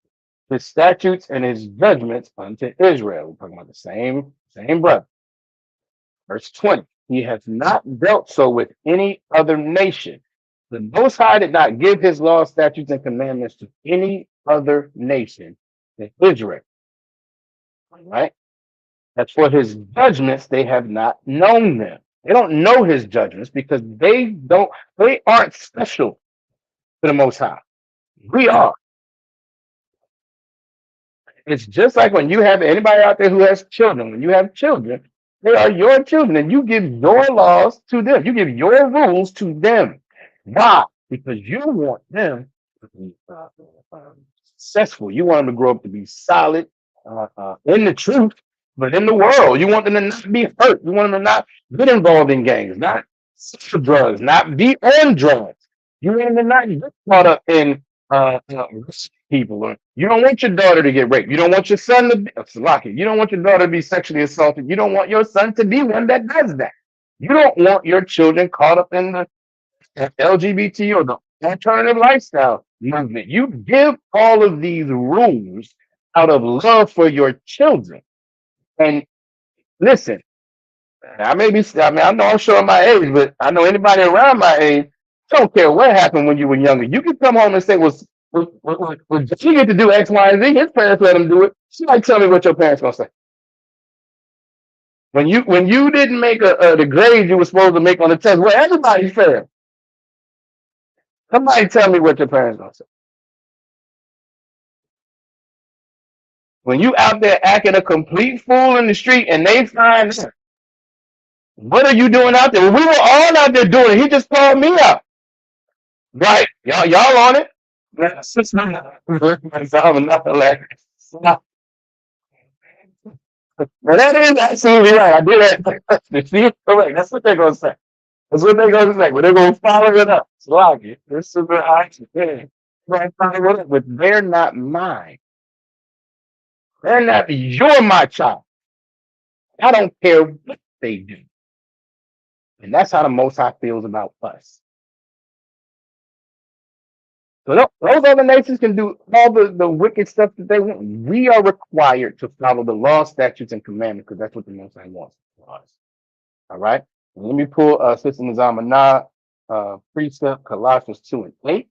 His statutes and his judgments unto Israel. We're talking about the same brother. Verse 20. He hath not dealt so with any other nation. The Most High did not give his laws, statutes, and commandments to any other nation than Israel. All right. As for his judgments, they have not known them. They don't know his judgments because they aren't special to the Most High. We are. It's just like when you have anybody out there who has children. When you have children, they are your children, and you give your laws to them. You give your rules to them. Why? Because you want them to be successful. You want them to grow up to be solid in the truth, but in the world. You want them to not be hurt. You want them to not get involved in gangs, not sell drugs, not be on drugs. You want them to not get caught up in people. Or you don't want your daughter to get raped. You don't want your son to be You don't want your daughter to be sexually assaulted. You don't want your son to be one that does that. You don't want your children caught up in the LGBT or the alternative lifestyle movement. You give all of these rules out of love for your children. And listen, I know I'm showing my age, but I know anybody around my age, don't care what happened when you were younger. You can come home and say, well, you get to do X, Y, and Z. His parents let him do it. Somebody tell me what your parents gonna say. When you didn't make the grade you were supposed to make on the test, well, everybody failed. Somebody tell me what your parents gonna say. When you out there acting a complete fool in the street and they find out, what are you doing out there? Well, we were all out there doing it. He just called me out. Right. Y'all on it? That's I'm not hilarious. But that is absolutely right. I did that. See, correct. That's what they're gonna say. That's what they're gonna say. But they're gonna follow it up. It's like it. This is the action. Right, follow it up. But they're not mine. They're not. You're my child. I don't care what they do. And that's how the Most High feels about us. So those other nations can do all the wicked stuff that they want. We are required to follow the law, statutes, and commandments because that's what the Most High wants for us. All right. And let me pull Sister Nizamana precept Colossians 2 and 8.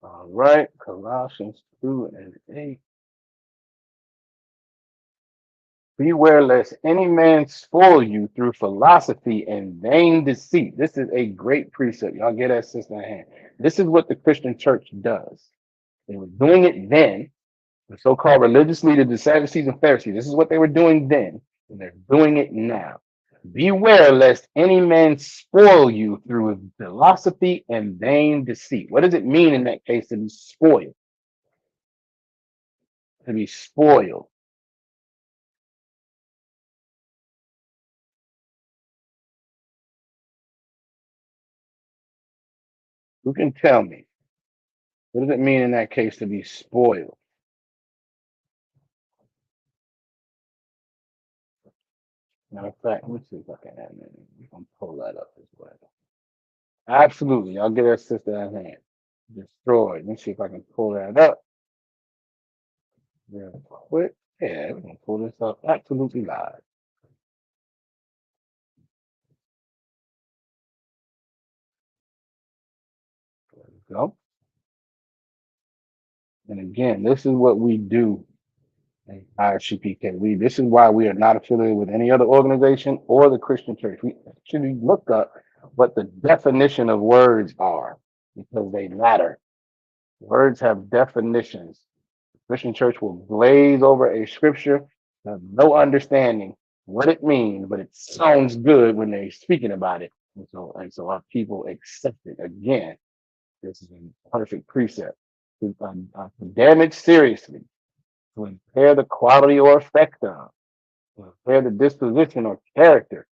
All right, Colossians 2 and 8. Beware lest any man spoil you through philosophy and vain deceit. This is a great precept. Y'all get that sister in hand. This is what the Christian church does. They were doing it then. The so-called religious leaders, the Sadducees and Pharisees, this is what they were doing then, and they're doing it now. Beware lest any man spoil you through philosophy and vain deceit. What does it mean in that case to be spoiled? To be spoiled. Who can tell me? What does it mean in that case to be spoiled? Matter of fact, let me see if I can add that. We can pull that up as well. Absolutely. I'll get that sister that hand. Destroyed. Let me see if I can pull that up. Real quick. Yeah, we're gonna pull this up absolutely live. There we go. And again, this is what we do in ISUPK. This is why we are not affiliated with any other organization or the Christian church. We actually look up what the definition of words are because they matter. Words have definitions. The Christian church will glaze over a scripture, have no understanding what it means, but it sounds good when they're speaking about it. And so our people accept it. Again, this is a perfect precept. To condemn it seriously, to impair the quality or effect of, to impair the disposition or character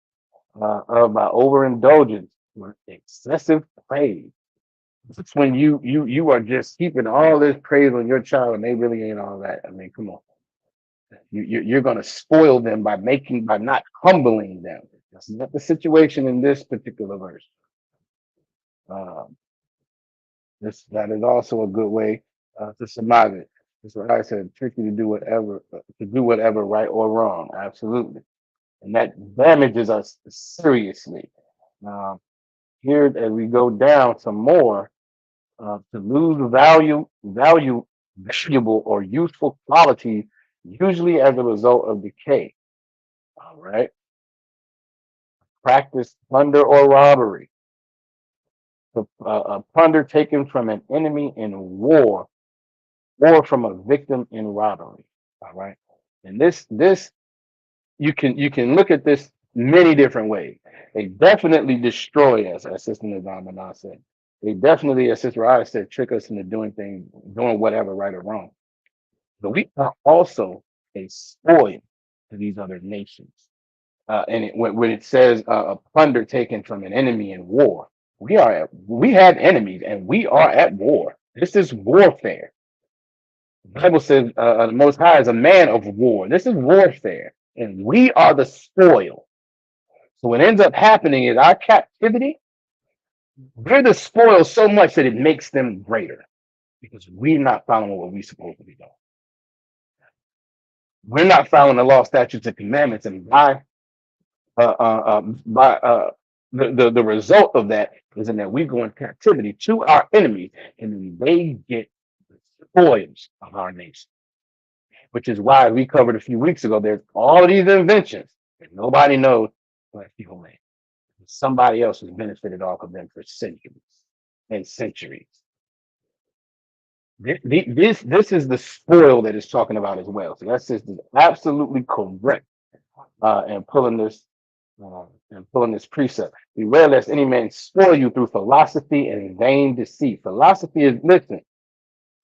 of by overindulgence or excessive praise. It's when you are just heaping all this praise on your child and they really ain't all that. I mean, come on. You're going to spoil them by not humbling them. That's not the situation in this particular verse. That is also a good way to surmise it. That's what I said. Tricky to do whatever right or wrong. Absolutely, and that damages us seriously. Here, as we go down some more, to lose valuable or useful qualities, usually as a result of decay. All right. Practice plunder or robbery. A plunder taken from an enemy in war or from a victim in robbery. All right. And this you can look at this many different ways. They definitely destroy us, as Sister Nizam said. They definitely, as Sister Raya said, trick us into doing whatever, right or wrong. But we are also a spoil to these other nations. And when it says a plunder taken from an enemy in war, we have enemies and we are at war. This is warfare. The Bible says the Most High is a man of war. This is warfare, and we are the spoil. So what ends up happening is our captivity, we're the spoil so much that it makes them greater because we're not following what we're supposed to be doing. We're not following the law, statutes, and commandments, and the result of that is in that we go in captivity to our enemies, and they get the spoils of our nation. Which is why we covered a few weeks ago. There's all of these inventions that nobody knows what people made. Somebody else has benefited off of them for centuries and centuries. This is the spoil that it's talking about as well. So that's just absolutely correct. And pulling this precept. Beware lest any man spoil you through philosophy and vain deceit. Philosophy is, listen,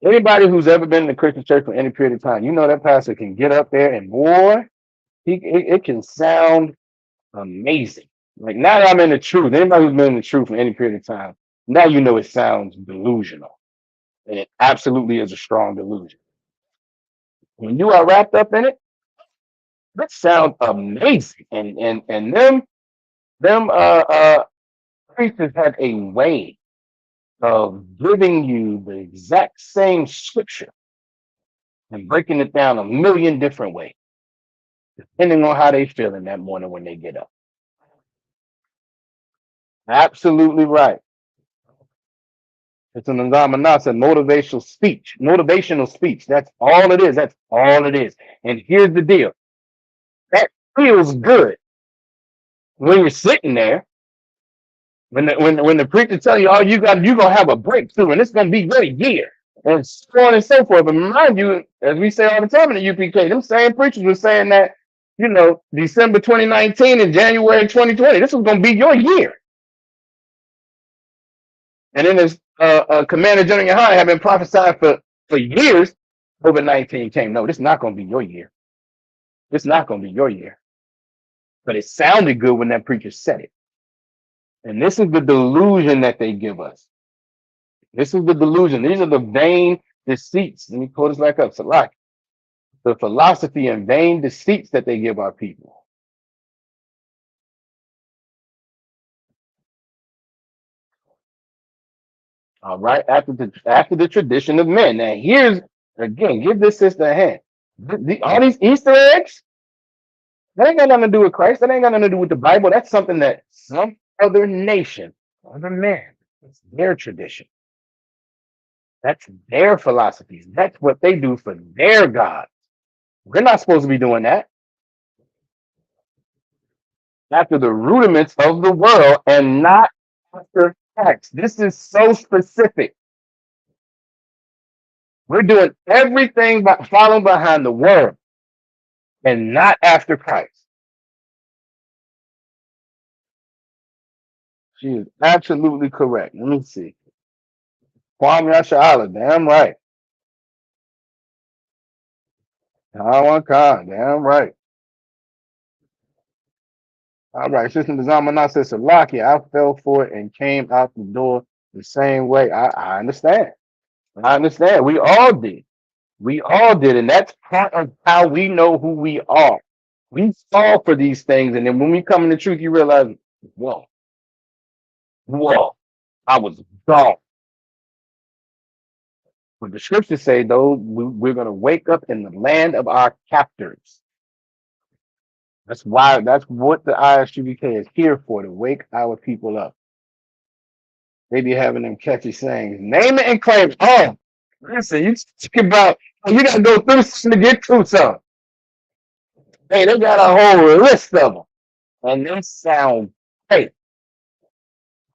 anybody who's ever been in the Christian church for any period of time, you know that pastor can get up there and boy, it can sound amazing. Like now that I'm in the truth, anybody who's been in the truth for any period of time, now you know it sounds delusional. And it absolutely is a strong delusion. When you are wrapped up in it, that sounds amazing. And them preachers have a way of giving you the exact same scripture and breaking it down a million different ways, depending on how they feeling that morning when they get up. Absolutely right. It's an Nzamana said motivational speech. Motivational speech. That's all it is. That's all it is. And here's the deal. That feels good when you're sitting there. When the preacher tell you, oh, you're gonna have a breakthrough and it's gonna be your year, and so on and so forth. But remind you, as we say all the time in the UPK, them same preachers were saying that, December 2019 and January 2020, this was gonna be your year. And then as Commander General Yohana had been prophesying for years, COVID-19 came. No, this is not gonna be your year. This is not gonna be your year. But it sounded good when that preacher said it. And this is the delusion that they give us. This is the delusion. These are the vain deceits. Let me pull this back up. Salak. The philosophy and vain deceits that they give our people. All right. After the tradition of men. Now here's again, give this sister a hand. All these Easter eggs, that ain't got nothing to do with Christ. That ain't got nothing to do with the Bible. That's something that some other nation, other man, it's their tradition. That's their philosophies. That's what they do for their God. We're not supposed to be doing that. After the rudiments of the world and not after text. This is so specific. We're doing everything by following behind the world and not after Christ. She is absolutely correct. Let me see. Kwame Ashala, damn right. Taiwan Khan, damn right. All right, Sister Zamana says, Salaki, I fell for it and came out the door the same way. I understand. I understand. We all did. We all did. And that's part of how we know who we are. We fall for these things. And then when we come in the truth, you realize, whoa, I was gone. But the scriptures say, though, we're going to wake up in the land of our captors. That's what the ISUPK is here for, to wake our people up. They be having them catchy sayings. Name it and claim it. Oh, listen, you talk about, you got to go through something to get to something. Hey, they got a whole list of them. And they sound great.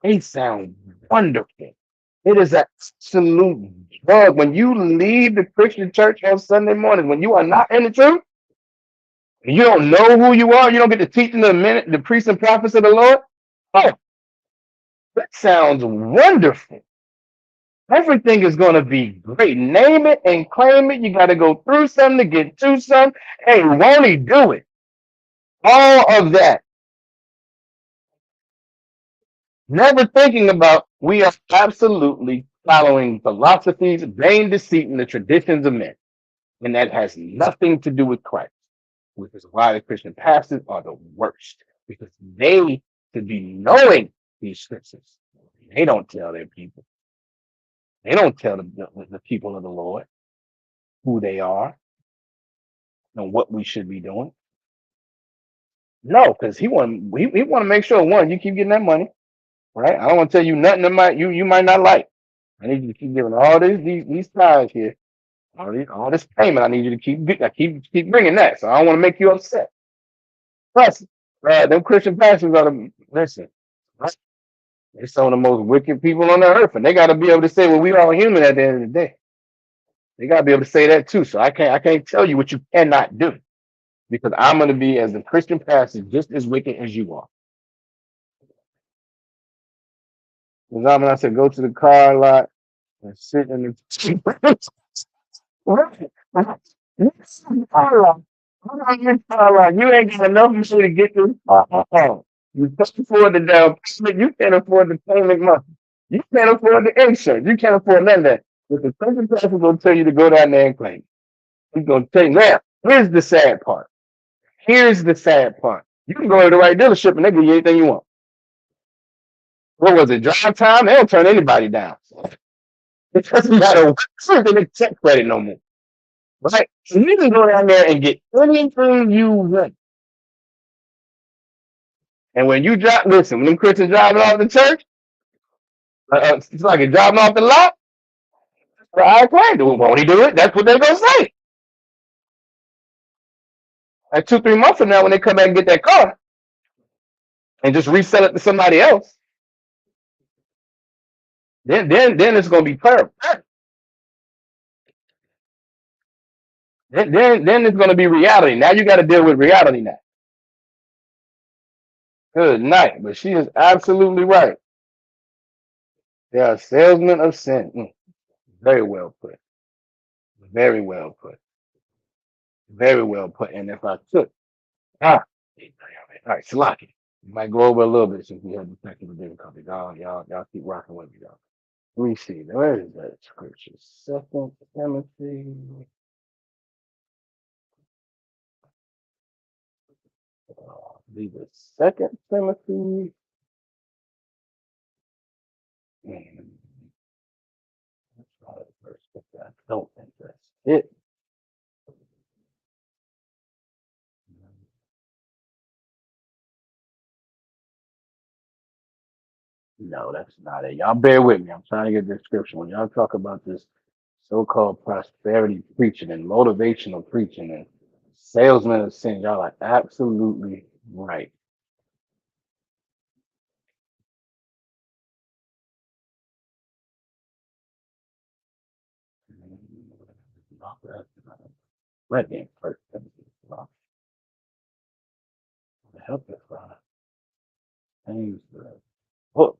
They sound wonderful. It is an absolute drug. When you leave the Christian church on Sunday morning, when you are not in the truth, you don't know who you are, you don't get to teach the priests and prophets of the Lord. Oh, that sounds wonderful. Everything is going to be great. Name it and claim it. You got to go through something to get to something. Hey, won't he do it? All of that. Never thinking about we are absolutely following philosophies, vain deceit, and the traditions of men. And that has nothing to do with Christ, which is why the Christian pastors are the worst, because they should be knowing these scriptures. They don't tell their people. They don't tell the people of the Lord who they are and what we should be doing. No, because he want to make sure, one, you keep getting that money, right? I don't want to tell you nothing that you might not like. I need you to keep giving all these tithes here, all this payment. I need you to keep bringing that. So I don't want to make you upset. Plus, them Christian pastors are listen. Right? They're some of the most wicked people on the earth, and they got to be able to say, "Well, we all human at the end of the day." They got to be able to say that too. So I can't tell you what you cannot do, because I'm going to be, as a Christian pastor, just as wicked as you are. When I said, go to the car lot and sit in the you ain't got enough money to get this. You can't afford the down payment. You can't afford the payment month. You can't afford the insurance. You can't afford none of that. But the Christian pastor is going to tell you to go down there and claim. He's going to tell you, now, here's the sad part. Here's the sad part. You can go to the right dealership and they give you anything you want. What was it? Drive time? They don't turn anybody down. It doesn't matter what they check credit no more. Right? So you can go down there and get anything you want. And when you drive, listen, when them Christians driving off the church, it's like a driving off the lot. I claim, won't he do it? That's what they're gonna say. Like 2, 3 months from now, when they come back and get that car and just resell it to somebody else, then it's gonna be terrible. Then it's gonna be reality. Now you got to deal with reality now. Good night. But she is absolutely right. They are salesmen of sin. Very well put. Very well put. Very well put. And if I took all right, Salaki. You might go over a little bit since we had the technical difficulty. Y'all keep rocking with me, y'all. Let me see. Where is that scripture? 2 Timothy. Leave it. 2 Timothy. That's not a verse, but I don't think that's it. No, that's not it. Y'all bear with me. I'm trying to get the description. When y'all talk about this so-called prosperity preaching and motivational preaching and salesmen of sin, y'all are absolutely right. Let me first. Help us, Father. Things book.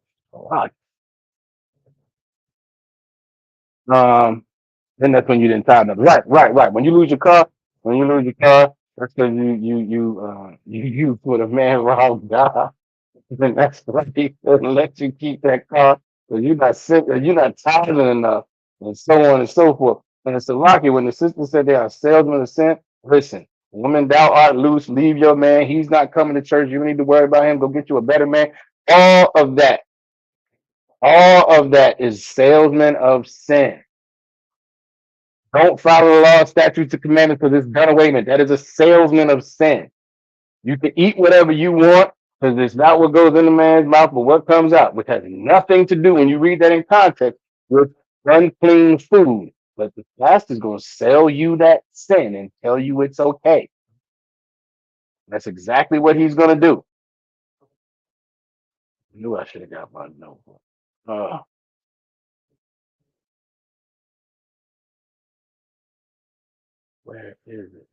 Then that's when you didn't tie them. Right. When you lose your car, that's because you put a man wrong job. Then that's why he doesn't let you keep that car because you're not sick or you're not tithing enough, and so on and so forth. And it's a lucky when the sister said they are salesmen of sin. Listen, woman, thou art loose. Leave your man. He's not coming to church. You don't need to worry about him. Go get you a better man. All of that is salesmen of sin. Don't follow the law, statutes, and commandments because it's done away with. That is a salesman of sin. You can eat whatever you want because it's not what goes in the man's mouth, but what comes out, which has nothing to do when you read that in context with unclean food. But the pastor's going to sell you that sin and tell you it's okay. That's exactly what he's going to do. I knew I should have got my notebook. Where is it?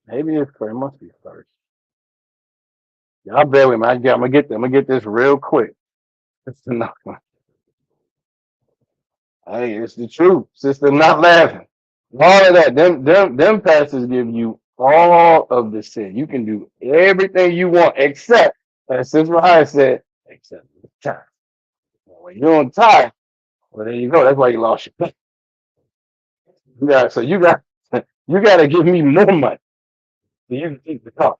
Maybe it's first. It must be first. Y'all bear with me. I'm gonna get this real quick. It's enough. Hey, it's the truth. Sister, not laughing. All of that. Them pastors give you all of the sin. You can do everything you want except, as Sister Ryan said, except the time. When you're on time, well, there you go. That's why you lost your pay. You got to give me more money so you can keep the car.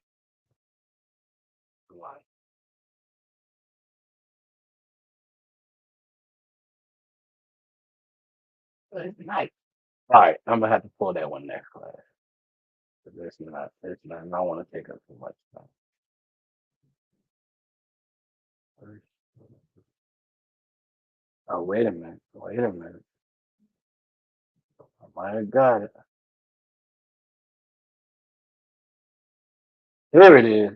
Nice. All right, I'm gonna have to pull that one next class. It's not. I don't want to take up too much time. Oh, wait a minute. I might have got it. Here it is.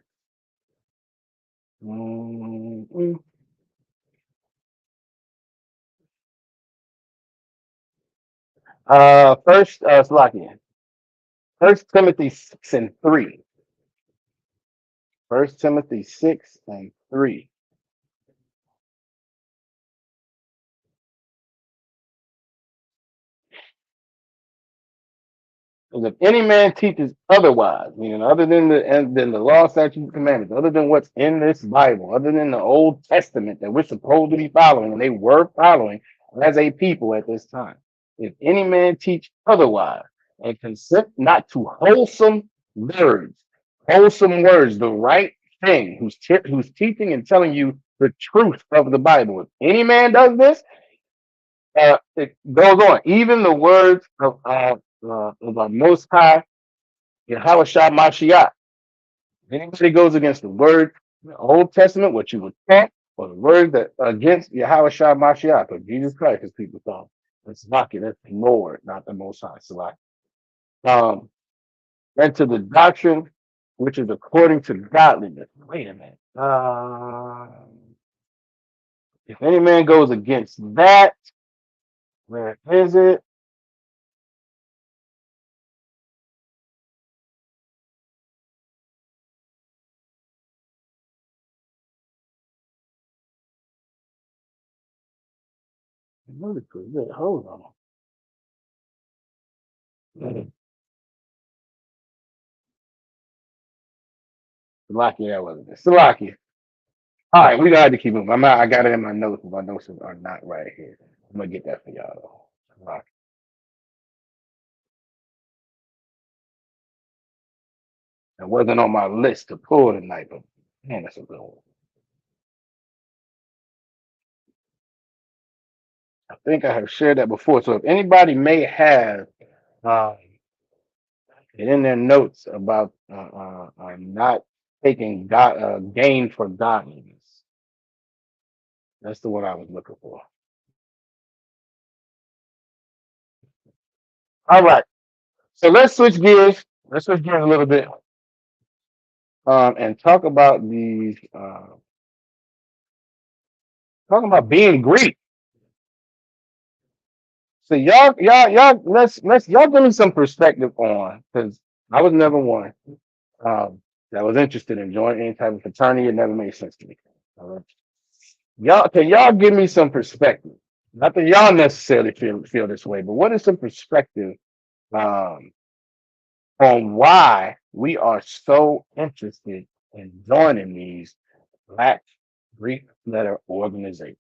First, Slovakia. 1 Timothy 6:3. 1 Timothy 6:3. Because if any man teaches otherwise, meaning other than the law, statutes, and commandments, other than what's in this Bible, other than the Old Testament that we're supposed to be following, and they were following as a people at this time. If any man teach otherwise and consent not to wholesome words, the right thing, who's teaching and telling you the truth of the Bible. If any man does this, it goes on. Even the words of our Most High, Yahweh Shah Mashiach. If anybody goes against the word, the Old Testament, what you would think, or the word that against Yahweh Shah Mashiach, or Jesus Christ, as people call him, It's Salaki, that's the Lord, not the Most High. Salaki. And to the doctrine which is according to godliness. Wait a minute. If any man goes against that, where is it? Really good. Hold on. Salaki, that wasn't it. Salaki. All right, we got to keep moving. I got it in my notes, but my notes are not right here. I'm gonna get that for y'all though. Salaki. It wasn't on my list to pull tonight, but man, that's a good one. I think I have shared that before. So if anybody may have uh, it in their notes about not taking gain for godliness, that's the one I was looking for. All right, so let's switch gears. Let's switch gears a little bit and talk about these. Talking about being Greek. So y'all give me some perspective on, because I was never one that was interested in joining any type of fraternity. It never made sense to me. All right. Y'all give me some perspective? Not that y'all necessarily feel this way, but what is some perspective um, on why we are so interested in joining these Black Greek letter organizations?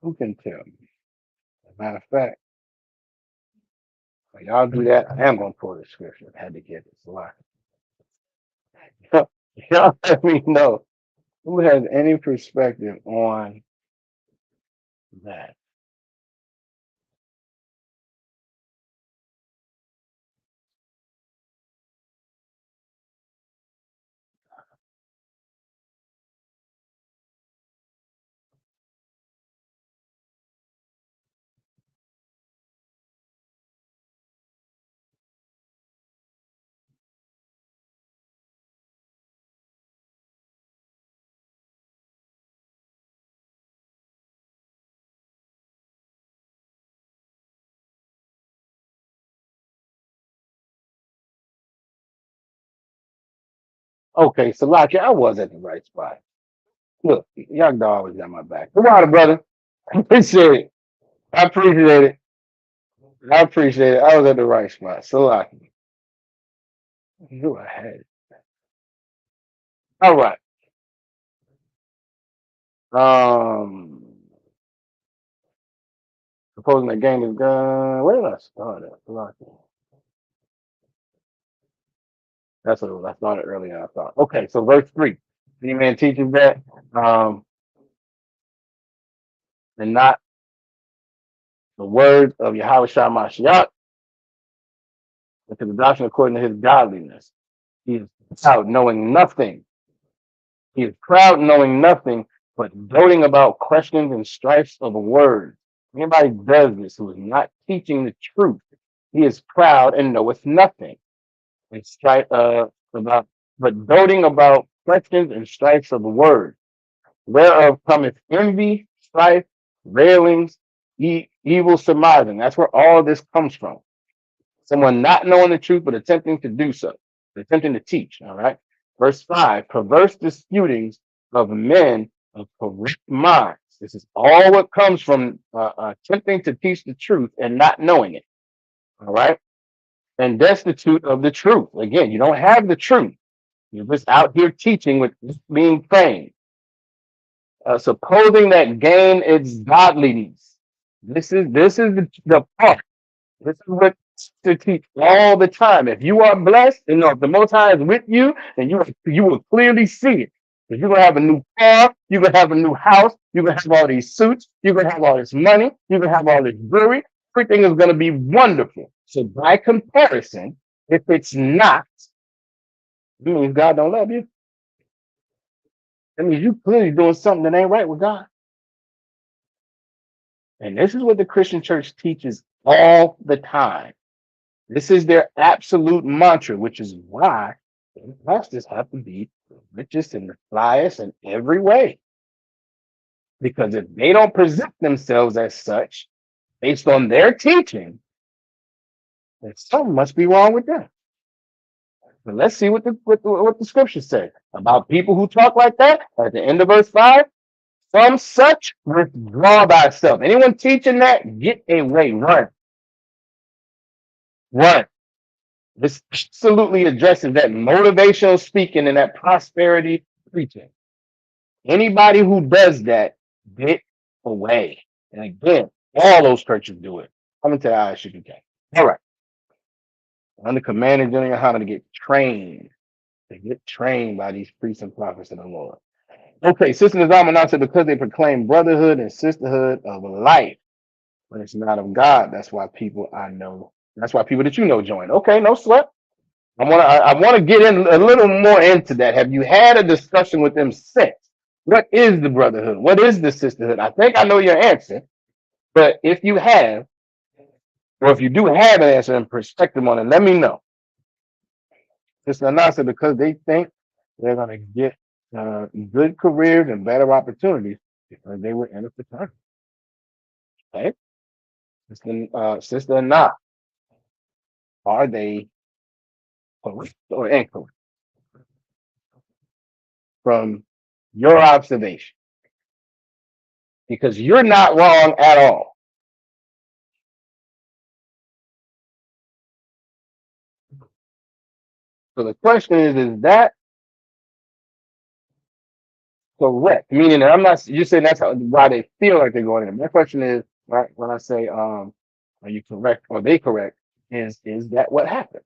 Who can tell me? As a matter of fact, when y'all do that, I am going to pull the scripture. I had to get this line. Y'all let me know who has any perspective on that. Okay, so Lockie, I was at the right spot. Look, y'all know I always got my back. Come on, brother. I appreciate it. I appreciate it. I appreciate it. I was at the right spot. So Lockie, you ahead. All right. Um, supposing the game is done. Where did I start at? Lockie. That's what it was. I started earlier than I thought. Okay, so verse 3. The man teaches that, and not the word of Yahweh Shah Mashiach, but to the doctrine according to his godliness. He is proud, knowing nothing. He is proud, knowing nothing, but doting about questions and strifes of words. Anybody does this who is not teaching the truth, he is proud and knoweth nothing. And about, but doting about questions and strifes of words, whereof cometh envy, strife, railings, evil surmising. That's where all this comes from. Someone not knowing the truth, but attempting to do so, attempting to teach. All right. Verse 5, perverse disputings of men of corrupt minds. This is all what comes from attempting to teach the truth and not knowing it. All right. And destitute of the truth. Again, you don't have the truth. You're just out here teaching with being feigned. Supposing that gain its godliness. This is the part. This is what to teach all the time. If you are blessed, and if the Most High is with you, then you will clearly see it. If you're gonna have a new car, you're gonna have a new house, you're gonna have all these suits, you're gonna have all this money, you're gonna have all this jewelry. Everything is gonna be wonderful. So by comparison, if it's not, That means God don't love you. That means you clearly doing something that ain't right with God. And this is what the Christian church teaches all the time. This is their absolute mantra, which is why the pastors have to be the richest and the flyest in every way. Because if they don't present themselves as such, based on their teaching, then something must be wrong with them. But let's see what the scriptures say about people who talk like that. At the end of verse 5, from such withdraw thyself. Anyone teaching that, get away, run, run. This absolutely addresses that motivational speaking and that prosperity preaching. Anybody who does that, get away. And again, all those churches do it. Coming to the ISUPK. All right. Under command and general how to get trained. To get trained by these priests and prophets of the Lord. Okay, Sister Nizam said because they proclaim brotherhood and sisterhood of life, but it's not of God. That's why people I know. That's why people that you know join. Okay, no sweat. I want to get in a little more into that. Have you had a discussion with them since? What is the brotherhood? What is the sisterhood? I think I know your answer, but if you have, or if you do have an answer and perspective on it, let me know. Sister Anasa, because they think they're going to get good careers and better opportunities because they were in a fraternity. Okay, Sister Anasa, are they correct or incorrect from your observation? Because you're not wrong at all. So the question is that correct? Meaning that I'm not, you're saying that's why they feel like they're going in. My question is, right, when I say, are you correct or they correct, is that what happens?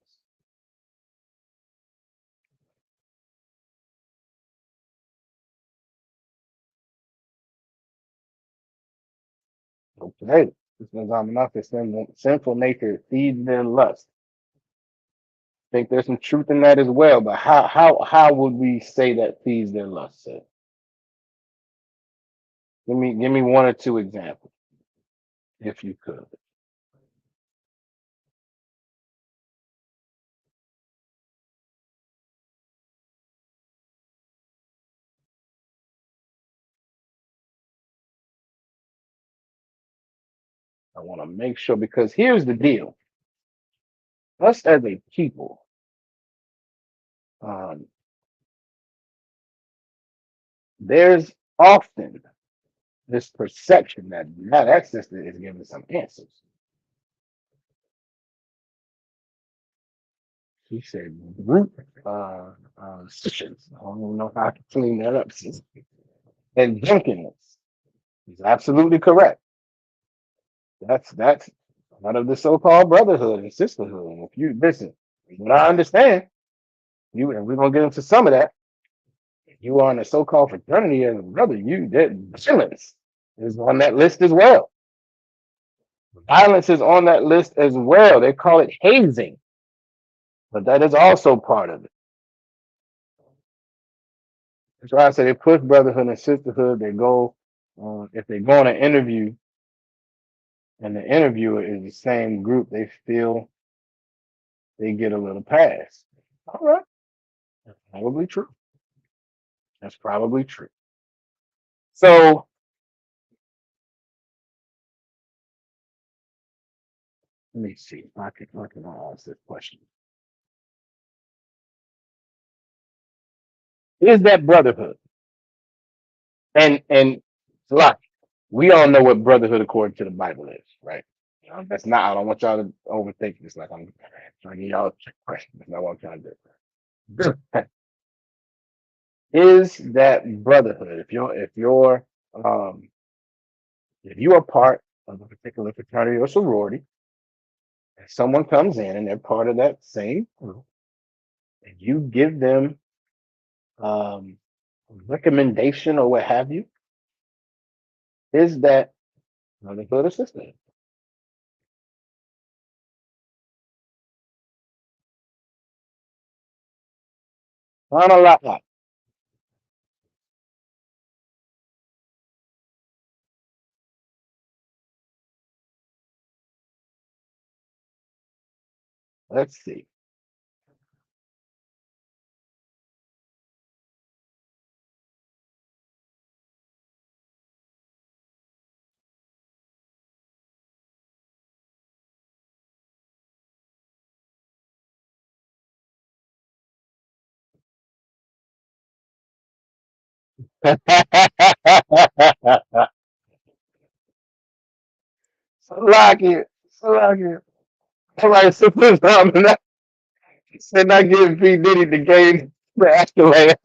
Okay. This means I'm not the sinful nature feeds their lust. I think there's some truth in that as well, but how would we say that feeds their lust? Sid? Give me one or two examples, if you could. I want to make sure because here's the deal. Us as a people, um, there's often this perception that now that sister is giving some answers. She said group sessions. I don't even know how to clean that up. Sis. And drunkenness. He's absolutely correct. That's one of the so-called brotherhood and sisterhood. And if you listen, what I understand, you and we're gonna get into some of that. You are in a so-called fraternity as a brother, you that violence is on that list as well. Violence is on that list as well. They call it hazing, but that is also part of it. That's why I say they push brotherhood and sisterhood. They go if they go on an interview and the interviewer is the same group, they feel they get a little pass. All right, that's probably true. That's probably true. So let me see if I can ask this question. Is that brotherhood? And like we all know what brotherhood according to the Bible is, right? That's not. I don't want y'all to overthink this. Like I'm trying to get y'all a trick question. That's not what I'm trying to do. Is that brotherhood? Um if you are part of a particular fraternity or sorority, and someone comes in and they're part of that same group, and you give them um a recommendation or what have you, is that brotherhood or sisterhood? Chronological. Let's see. Slocky. Slocky. All right, so this said not giving P. Diddy the game the accolade.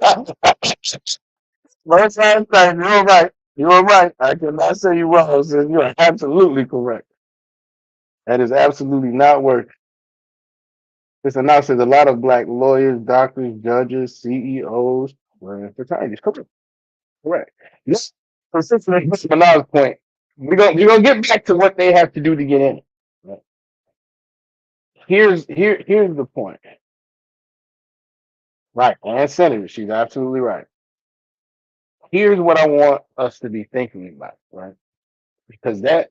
Most times, you're right. You're right. I cannot say you wrong, sis. You are absolutely correct. That is absolutely not working. This announces a lot of black lawyers, doctors, judges, CEOs were in fraternities. Correct. Correct. Yes. So since Mr. Manal's point, we're gonna get back to what they have to do to get in. Right. Here's the point. Right. And Senator, she's absolutely right. Here's what I want us to be thinking about, right? Because uh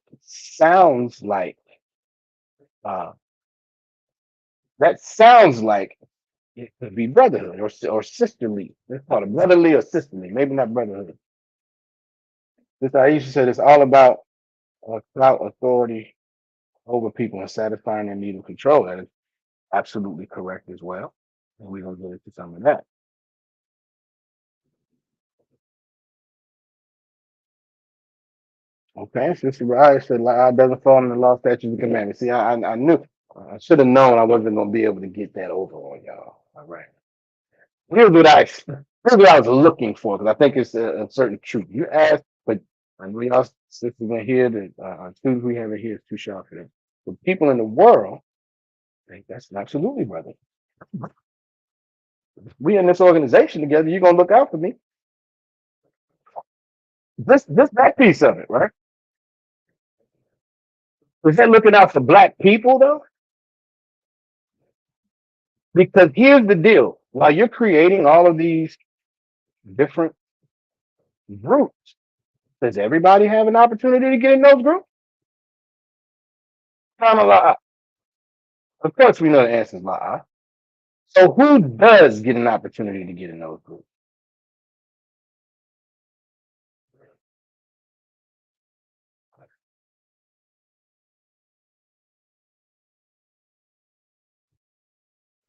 that sounds like it could be brotherhood or sisterly. Let's call it brotherly or sisterly, maybe not brotherhood. This Aisha said it's all about clout authority over people and satisfying their need of control. That is absolutely correct as well. And we're gonna get into some of that. Okay, Sister Ryan said law doesn't fall in the law, statutes, and commandments. See, I knew I should have known I wasn't gonna be able to get that over on y'all. All right. Here's what I was looking for because I think it's a certain truth. You asked, but I know y'all sisters in here that students we have in here is too sharp for them. But people in the world think that's absolutely brother. We in this organization together. You're gonna look out for me. This that piece of it, right? Is that looking out for black people though? Because here's the deal: while you're creating all of these different groups, does everybody have an opportunity to get in those groups? Kind of like, of course, we know the answer is la. So who does get an opportunity to get in those groups?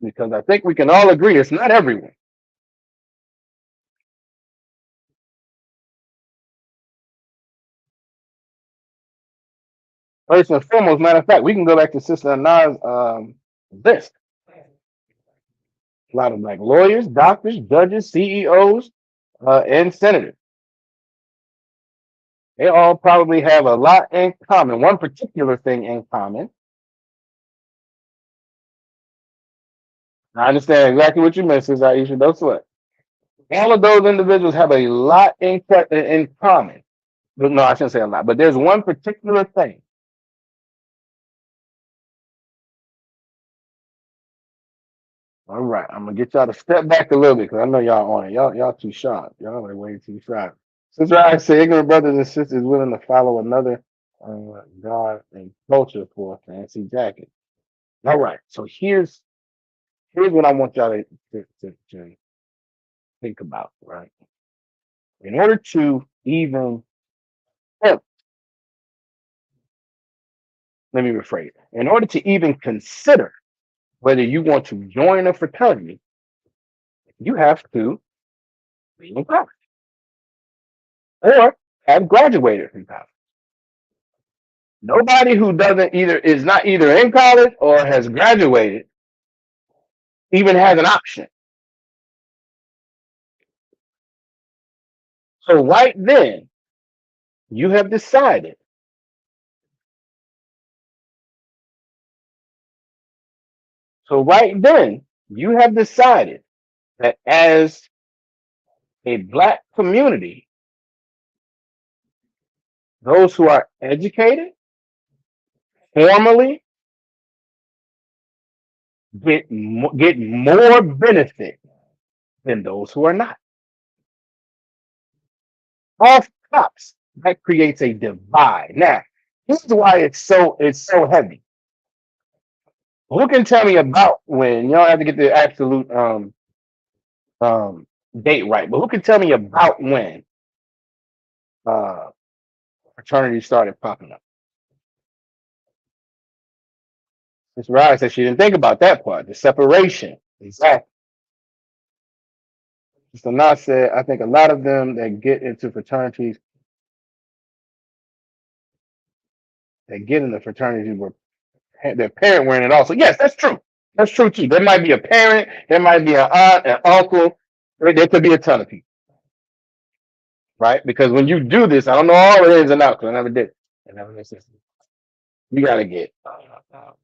Because I think we can all agree it's not everyone. First and foremost, matter of fact, we can go back to Sister Anand's list. A lot of like lawyers, doctors, judges, CEOs, and senators. They all probably have a lot in common. One particular thing in common. I understand exactly what you meant, Sister Aisha. Don't sweat. All of those individuals have a lot in common. But no, I shouldn't say a lot. But there's one particular thing. All right, I'm gonna get y'all to step back a little bit because I know y'all on it. Y'all too sharp. Y'all are way too sharp. Sister I say ignorant brothers and sisters willing to follow another God and culture for a fancy jacket. All right, so here's what I want y'all to think about, right? In order to even let me rephrase it. In order to even consider whether you want to join a fraternity, you have to be in college or have graduated from college. Nobody who doesn't either is not either in college or has graduated even has an option. So right then, you have decided. So right then, you have decided that as a black community, those who are educated, formally, get more benefit than those who are not. Off tops, that creates a divide. Now, here's why it's so heavy. Who can tell me about when you don't have to get the absolute um date right, but who can tell me about when uh fraternities started popping up? Miss Ryan said she didn't think about that part, the separation. Exactly. So now said, I think a lot of them that get into fraternities, that get in the fraternities were their parent wearing it also. Yes, that's true. That's true too. There might be a parent, there might be an aunt, an uncle, there could be a ton of people, right? Because when you do this, I don't know all the ins and outs, 'cause I never did it. I never did this. You got to get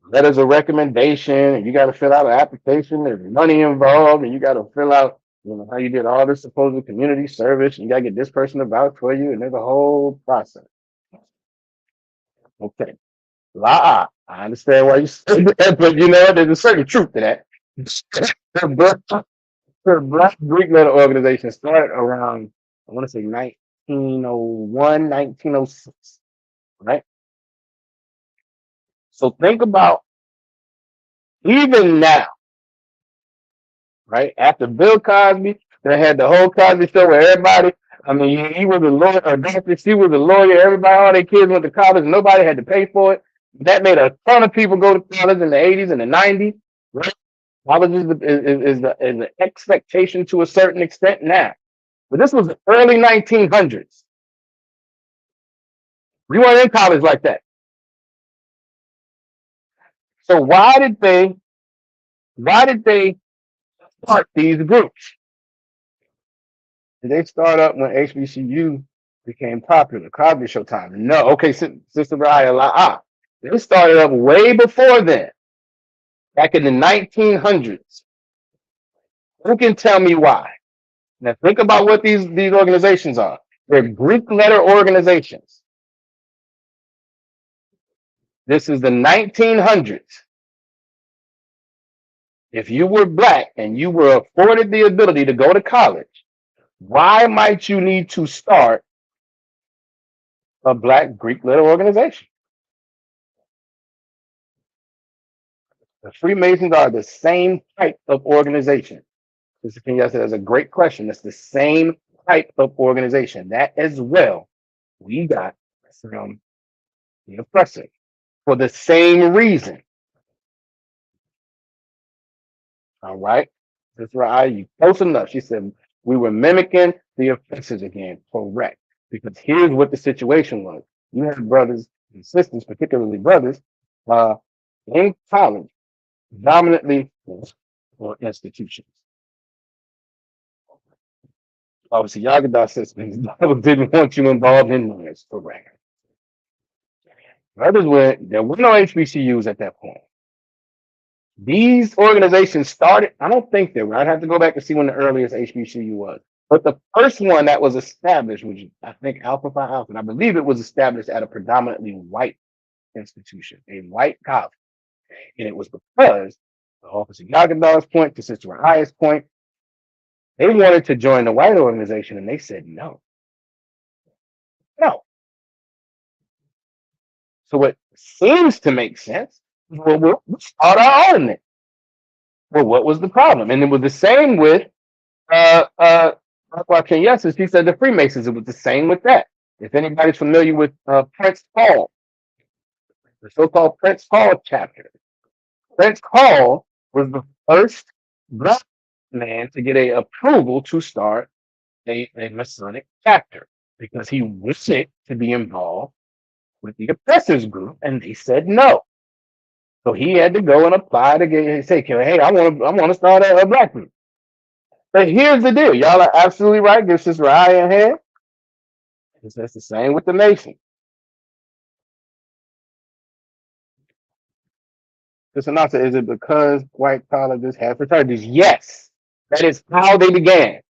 letters of recommendation, and you got to fill out an application. There's money involved, and you got to fill out, how you did all this supposed community service. And you got to get this person to vouch for you, and there's a whole process. Okay, I understand why you said that, but there's a certain truth to that. The Black Greek Letter Organization started around, I want to say 1901, 1906, right? So think about even now, right? After Bill Cosby, they had the whole Cosby show where everybody, I mean, he was a lawyer, or Dr. C was a lawyer, everybody, all their kids went to college, nobody had to pay for it. That made a ton of people go to college in the 80s and the 90s, right? College is the expectation to a certain extent now. But this was the early 1900s. We weren't in college like that. So why did they start these groups? Did they start up when HBCU became popular? Cosby Show time? No. Okay, Sister Raya, they started up way before then, back in the 1900s. Who can tell me why? Now think about what these organizations are. They're Greek letter organizations. This is the 1900s. If you were Black and you were afforded the ability to go to college, why might you need to start a Black Greek letter organization? The Freemasons are the same type of organization. Mr. King said that's a great question. It's the same type of organization. That as well, we got from the oppressor for the same reason. All right. That's right. You close enough. She said we were mimicking the oppressors again. Correct. Because here's what the situation was. You had brothers and sisters, particularly brothers, in college, dominantly for institutions. Obviously, Yagadah systems didn't want you involved in noise. Correct. There were no HBCUs at that point. These organizations started, I don't think they were. I'd have to go back and see when the earliest HBCU was. But the first one that was established, which I think Alpha Phi Alpha, and I believe it was established at a predominantly white institution, a white college. And it was because, the Officer Yagadah's point, to Sister Rahaya's point, they wanted to join the white organization and they said no. No. So what seems to make sense, well, we'll start our own then. Well, what was the problem? And it was the same with yes, she said the Freemasons, it was the same with that. If anybody's familiar with Prince Hall, the so-called Prince Hall chapter. Prince Hall was the first Black man to get a approval to start a Masonic chapter because he wanted to be involved with the oppressors group, and they said no. So he had to go and apply to say, hey, I want to start a Black group. But here's the deal. Y'all are absolutely right. This is Ryan here. That's the same with the Masons. This announcement, is it because white colleges have fraternities? Yes. That is how they began.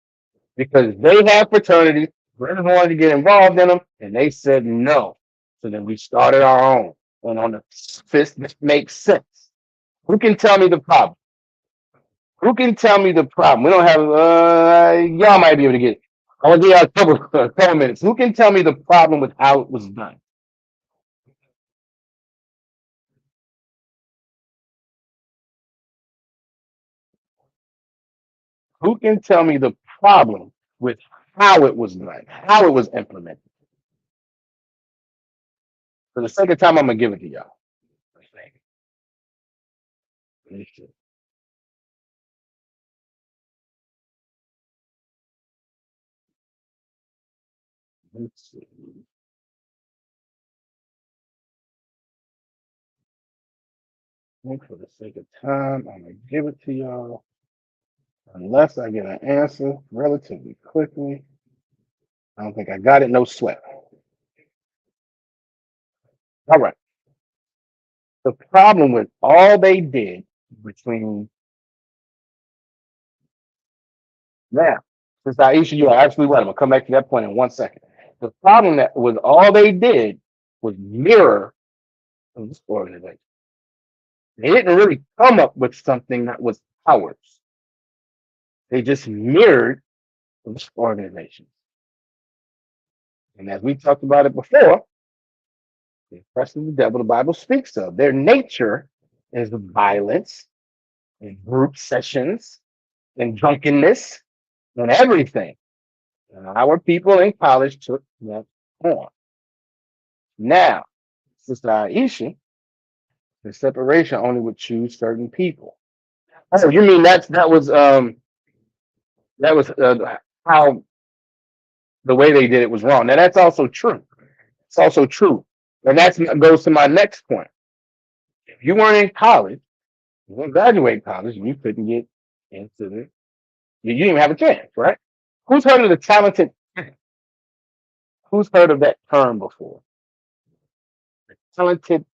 Because they have fraternities, brothers wanted to get involved in them, and they said no. So then we started our own. And on the surface, this makes sense. Who can tell me the problem? Who can tell me the problem? We don't have, y'all might be able to get it. I want to give y'all a couple minutes. Who can tell me the problem with how it was done? Who can tell me the problem with how it was done, how it was implemented? For the sake of time, I'm going to give it to y'all. Let's see. For the sake of time, I'm going to give it to y'all. Unless I get an answer relatively quickly. I don't think I got it. No sweat. All right. The problem with all they did between now, since Aisha, you are absolutely right. I'm going to come back to that point in 1 second. The problem that was all they did was mirror this organization. They didn't really come up with something that was ours. They just mirrored this organization. And as we talked about it before, the oppression of the devil, the Bible speaks of. Their nature is violence and group sessions and drunkenness and everything. And our people in college took that on. Now, Sister Aisha, the separation only would choose certain people. Oh, you mean that was how the way they did it was wrong. Now that's also true. It's also true. And that goes to my next point. If you weren't in college, you didn't graduate college, and you couldn't get into you didn't even have a chance, right? Who's heard of the talented? Who's heard of that term before? The talented.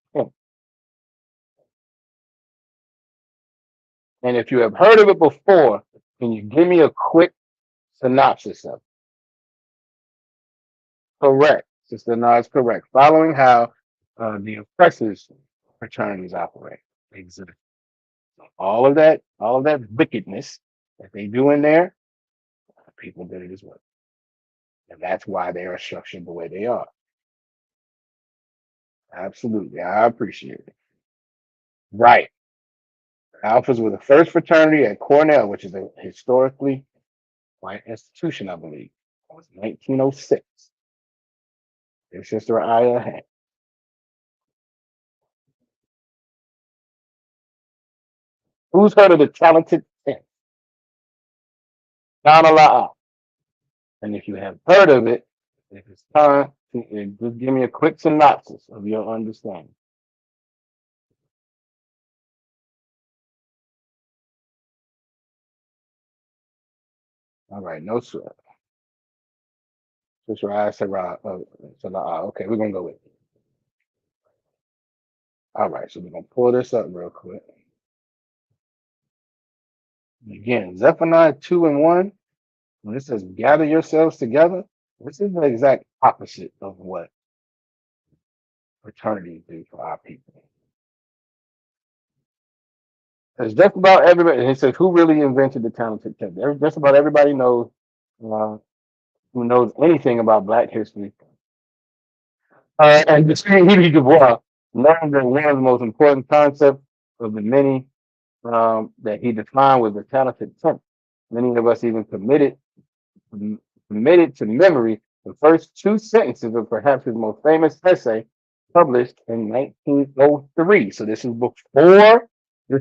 And if you have heard of it before, can you give me a quick synopsis of it? Correct. Sister Nas, correct. Following how the oppressors fraternities operate. Exactly. All of that wickedness that they do in there, people did it as well. And that's why they are structured the way they are. Absolutely. I appreciate it. Right. Alphas were the first fraternity at Cornell, which is a historically white institution, I believe. It was 1906. Their sister Aya had. Who's heard of the talented 10? Donna La'a. And if you have heard of it, if it's time, just give me a quick synopsis of your understanding. All right, no sweat. Sister Aya said, okay, we're going to go with it. All right, so we're going to pull this up real quick. Again, Zephaniah 2:1, when it says gather yourselves together, this is the exact opposite of what fraternities do for our people. It's just about everybody. And it says, who really invented the talented 10? Just about everybody knows who knows anything about Black history. And Henry Du Bois learned that one of the most important concepts of the many that he defined was the talented 10. Many of us even committed to memory the first two sentences of perhaps his most famous essay, published in 1903. So this is before the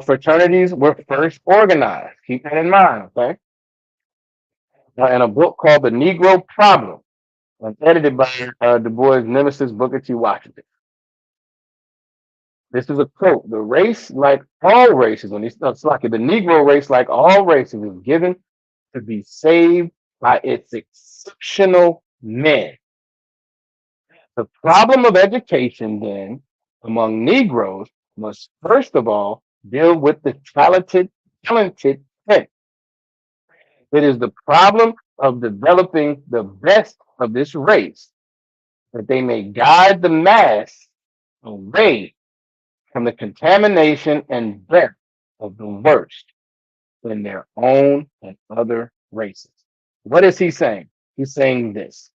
fraternities were first organized. Keep that in mind, okay? In a book called The Negro Problem, edited by Du Bois' nemesis Booker T. Washington. This is a quote: "The race, like all races, the Negro race, like all races, is given to be saved by its exceptional men. The problem of education, then, among Negroes must first of all deal with the talented 10. It is the problem of developing the best of this race, that they may guide the mass away from the contamination and death of the worst in their own and other races. What is he saying? He's saying this.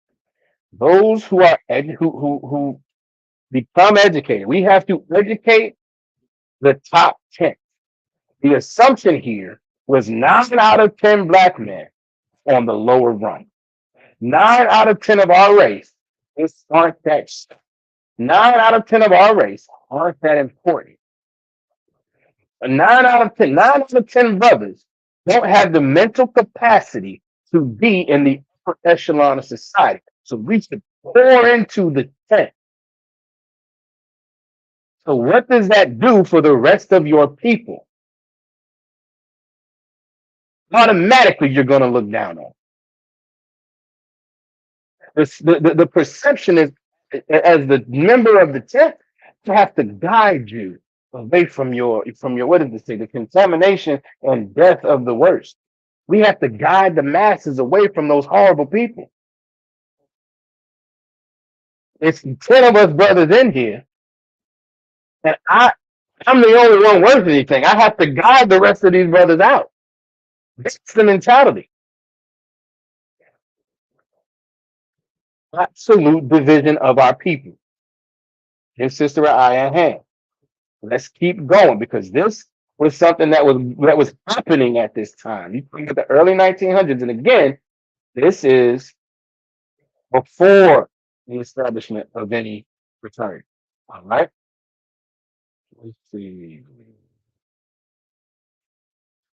Those who are who become educated, we have to educate the top 10. The assumption here was 9 out of 10 black men on the lower rung. 9 out of 10 of our race aren't that. 9 out of 10 of our race aren't that important. 9 out of 10 brothers don't have the mental capacity to be in the upper echelon of society. So we should pour into the 10. So what does that do for the rest of your people? Automatically, you're going to look down on. The perception is, as the member of the 10th, to have to guide you away from your what does it say? The contamination and death of the worst. We have to guide the masses away from those horrible people. It's 10 of us brothers in here, and I'm the only one worth anything. I have to guide the rest of these brothers out. That's the mentality. Absolute division of our people. Give Sister an eye and hand. Let's keep going, because this was something that was happening at this time. You think of the early 1900s, and again, this is before the establishment of any fraternity. All right. Let's see.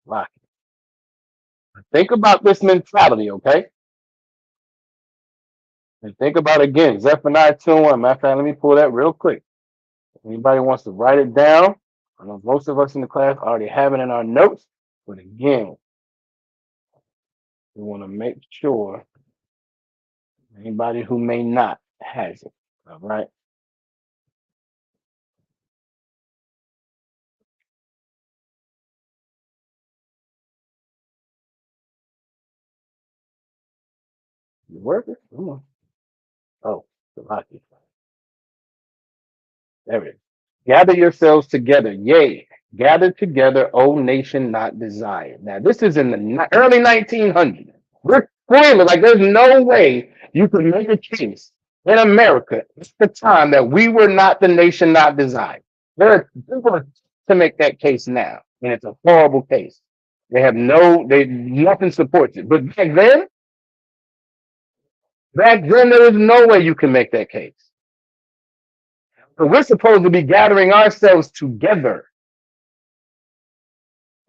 Lock it. Think about this mentality, okay? And think about, again, Zephaniah 2:1. Matter of fact, let me pull that real quick. Anybody wants to write it down? I know most of us in the class already have it in our notes, but again, we want to make sure anybody who may not has it. All right. You working? Come on. Oh, lucky. There it is. Gather yourselves together. Yea, gather together, O nation not desired. Now, this is in the early 1900s. We're screaming like there's no way you could make a case in America at the time that we were not the nation not desired. There are people to make that case now, and it's a horrible case. Nothing supports it. But back then there was no way you can make that case. So we're supposed to be gathering ourselves together.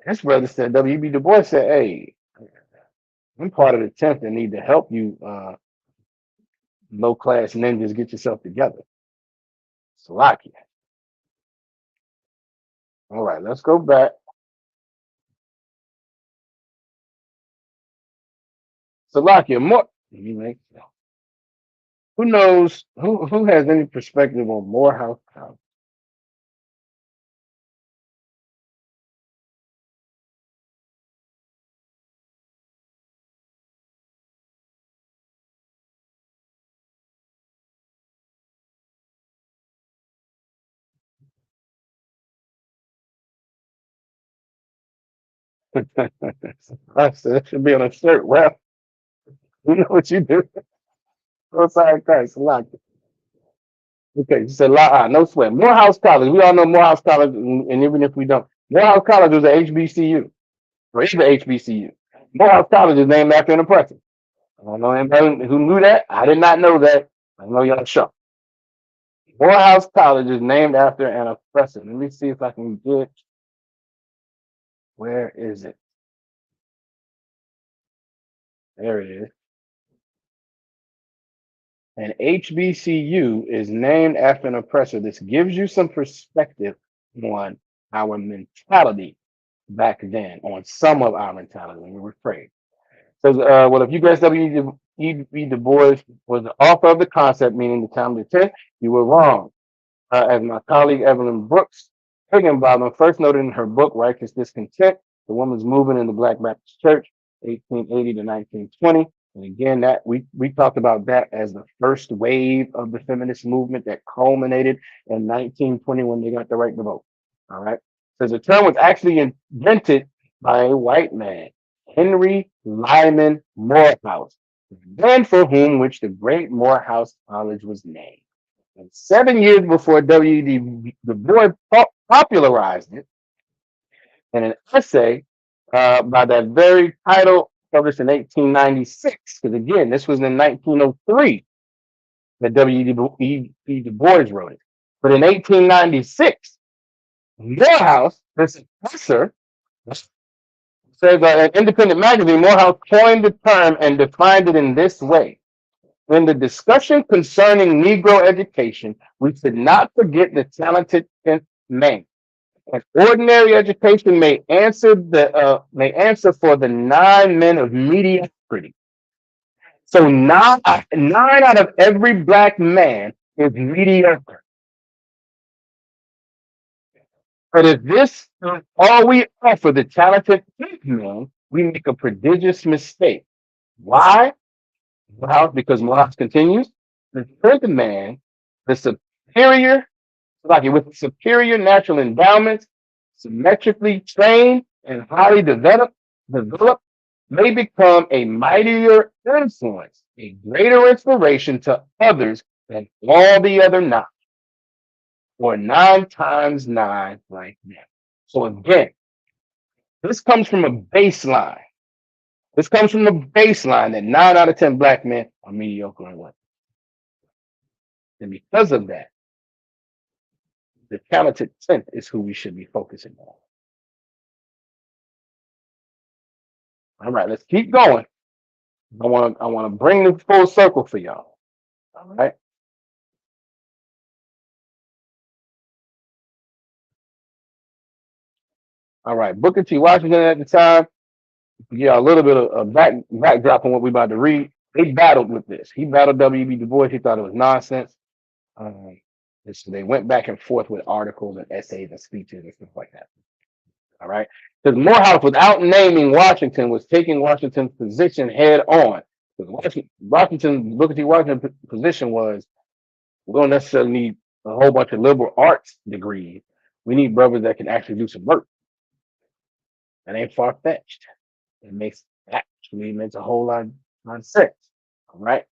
This brother said, W.B. Du Bois said, hey, I'm part of the 10th that need to help you low-class ninjas get yourself together. Salakia. All right, let's go back. Salakia, more. Who knows, who has any perspective on Morehouse College? I said, that should be on a shirt. Well, you know what you do. Go side Christ, Salakia. Okay, you said no sweat. Morehouse College. We all know Morehouse College, and even if we don't, Morehouse College was an HBCU. Or is the HBCU. Morehouse College is named after an oppressor. I don't know anybody who knew that. I did not know that. I know y'all shocked. Morehouse College is named after an oppressor. Let me see if I can get. Where is it? There it is. An HBCU is named after an oppressor. This gives you some perspective on our mentality back then, on some of our mentality when we were afraid. So, well, if you guys W.E.B. Du Bois was the author of the concept, meaning the time of the 10th, you were wrong. As my colleague Evelyn Brooks Higginbotham first noted in her book, Righteous Discontent, The Woman's Movement in the Black Baptist Church, 1880 to 1920, And again, that we talked about that as the first wave of the feminist movement that culminated in 1920 when they got the right to vote. All right. Says the term was actually invented by a white man, Henry Lyman Morehouse, then for whom which the great Morehouse College was named. And 7 years before W.D. Du Bois popularized it in an essay by that very title published in 1896, because again, this was in 1903 that W.E.B. Du Bois wrote it. But in 1896, Morehouse, this professor, says an independent magazine, Morehouse coined the term and defined it in this way. In the discussion concerning Negro education, we should not forget the talented 10th man. An ordinary education may answer for the 9 men of mediocrity. So nine out of every black man is mediocre. But if this is all we offer the talented 10th man, we make a prodigious mistake. Why? Well, because Morehouse continues, the 10th man, the superior, with superior natural endowments, symmetrically trained and highly developed, may become a mightier influence, a greater inspiration to others than all the other 9, or 9 times 9 like that. So again, this comes from a baseline. This comes from the baseline that 9 out of 10 black men are mediocre and white. And because of that, the talented 10th is who we should be focusing on. All right, let's keep going. I want to bring this full circle for y'all. All right. All right. Booker T. Washington at the time. Yeah, a little bit of backdrop on what we're about to read. They battled with this. He battled W.E.B. Du Bois. He thought it was nonsense. So they went back and forth with articles and essays and speeches and stuff like that. All right. Because Morehouse, without naming Washington, was taking Washington's position head on. Because Booker T. Washington's position was, we don't necessarily need a whole bunch of liberal arts degrees. We need brothers that can actually do some work. That ain't far-fetched. It makes a whole lot of sense. All right.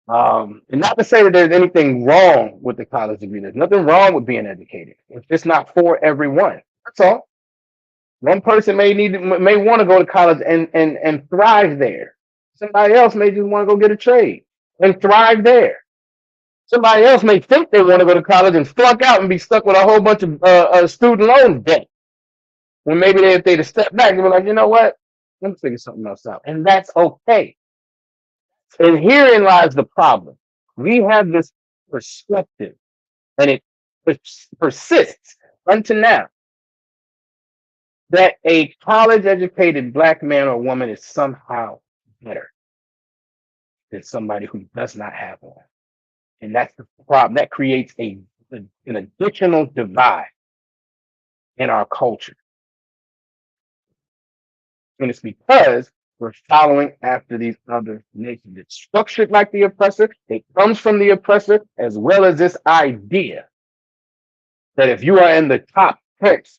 And not to say that there's anything wrong with the college degree. There's nothing wrong with being educated. It's just not for everyone. That's all. One person may want to go to college and thrive there. Somebody else may just want to go get a trade and thrive there. Somebody else may think they want to go to college and flunk out and be stuck with a whole bunch of student loan debt. When maybe if they'd have stepped back, they'd be like, you know what? Let me figure something else out. And that's okay. And herein lies the problem. We have this perspective, and it persists unto now, that a college-educated black man or woman is somehow better than somebody who does not have one. And that's the problem. That creates an additional divide in our culture. And it's because we're following after these other nations. It's structured like the oppressor. It comes from the oppressor, as well as this idea that if you are in the top picks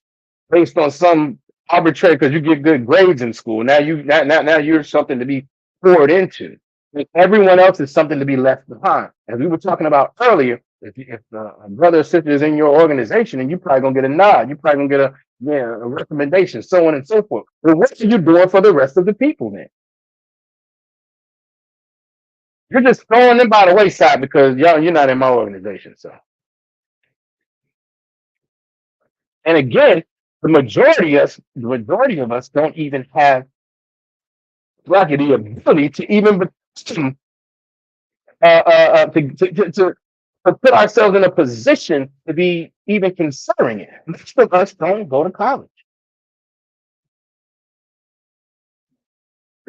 based on some arbitrary, because you get good grades in school, now you're something to be poured into. And everyone else is something to be left behind. As we were talking about earlier, if a brother or sister is in your organization, and you're probably gonna get a nod, you're probably gonna get a recommendation, so on and so forth. But what are you doing for the rest of the people then? You're just throwing them by the wayside because you're not in my organization. So, and again, the majority of us don't even have the ability to even to put ourselves in a position to be even considering it. Most of us don't go to college.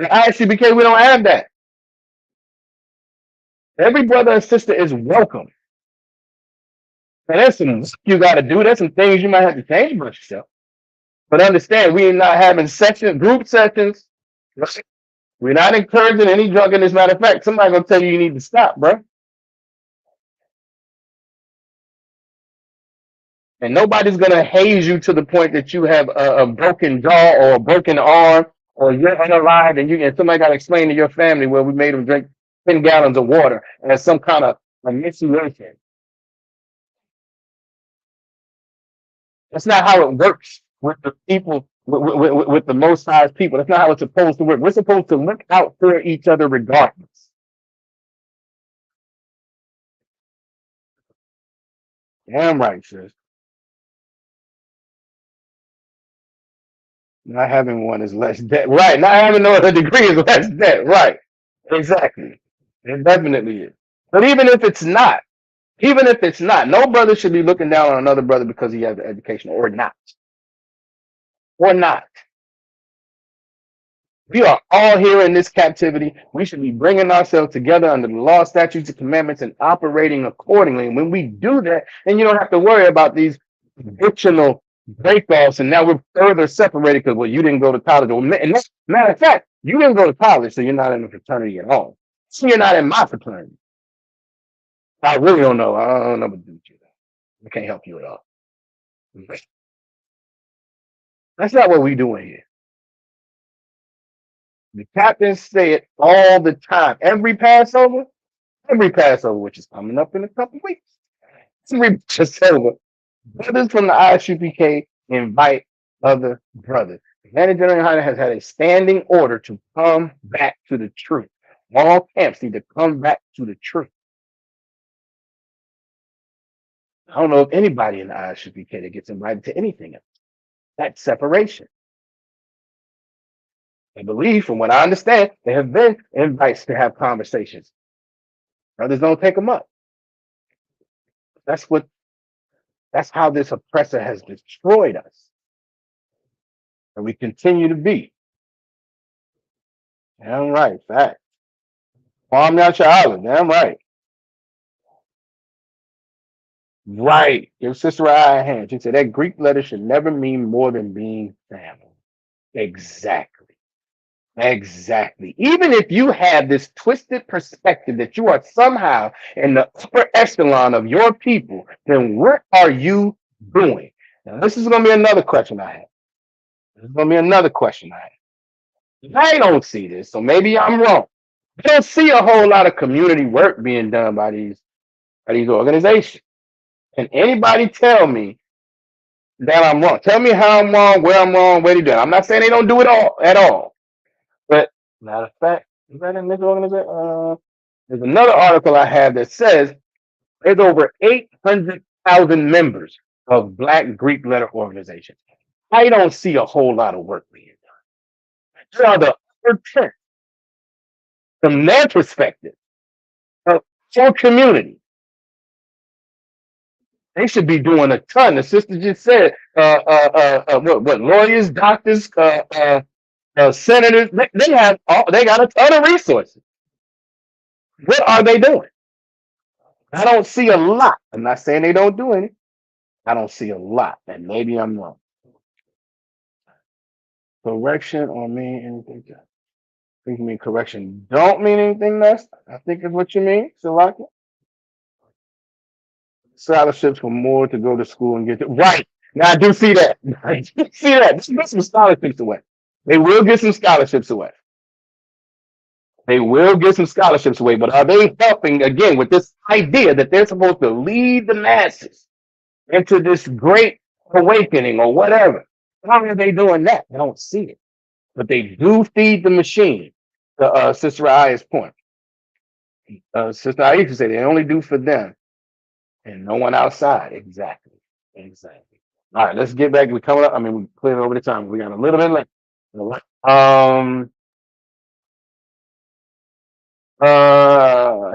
At ISUPK, we don't have that. Every brother and sister is welcome. And there's some work you got to do. There's some things you might have to change about yourself. But understand, we are not having group sessions. We're not encouraging any drunkenness. Matter of fact, somebody gonna tell you need to stop, bro. And nobody's gonna haze you to the point that you have a broken jaw or a broken arm or you're unalive and somebody gotta explain to your family where we made them drink 10 gallons of water as some kind of initiation. That's not how it works with the people, with the most sized people. That's not how it's supposed to work. We're supposed to look out for each other regardless. Damn right, sis. Not having one is less debt. Right. Not having no other degree is less debt. Right. Exactly. It definitely is. But even if it's not, no brother should be looking down on another brother because he has an education or not. Or not. We are all here in this captivity. We should be bringing ourselves together under the law, statutes, and commandments and operating accordingly. And when we do that, then you don't have to worry about these fictional break-offs. And now we're further separated because, well, you didn't go to college. And matter of fact, you didn't go to college, so you're not in a fraternity at all. So you're not in my fraternity. I really don't know. I don't know what to do with you. I can't help you at all. That's not what we're doing here. The captains say it all the time. Every Passover, which is coming up in a couple weeks, every Passover, brothers from the ISUPK invite other brothers. The Manager General Hunter has had a standing order to come back to the truth. All camps need to come back to the truth. I don't know if anybody in the ISUPK that gets invited to anything else. That's separation. I believe, from what I understand, there have been invites to have conversations. Brothers don't take them up. That's how this oppressor has destroyed us. And we continue to be. Damn right, fact. Palm out your island, damn right. Right. Give Sister Eye a hand. She said that Greek letter should never mean more than being family. Exactly. Exactly. Even if you have this twisted perspective that you are somehow in the upper echelon of your people, then what are you doing? Now, this is going to be another question I have. I don't see this, so maybe I'm wrong. I don't see a whole lot of community work being done by these organizations. Can anybody tell me that I'm wrong? Tell me how I'm wrong, where they do it. I'm not saying they don't do it all at all. But matter of fact, is that in this organization? There's another article I have that says there's over 800,000 members of Black Greek letter organizations. I don't see a whole lot of work being done. These are the upper 10 from their perspective of your community. They should be doing a ton. The sister just said, what lawyers, doctors, senators, they got a ton of resources. What are they doing? I don't see a lot. I'm not saying they don't do any. I don't see a lot, and maybe I'm wrong. Correction or mean anything? I think you mean correction. Don't mean anything less. I think is what you mean. Salaki. Scholarships for more to go to school and get to right. Now I do see that. I do see that. Let's get some scholarships away. They will get some scholarships away. But are they helping again with this idea that they're supposed to lead the masses into this great awakening or whatever? How are they doing that? I don't see it. But they do feed the machine. To Sister Aya's point. Sister Aya used to say they only do for them and no one outside. Exactly. All right, let's get back. We're coming up. I mean, we cleared over the time. We got a little bit left.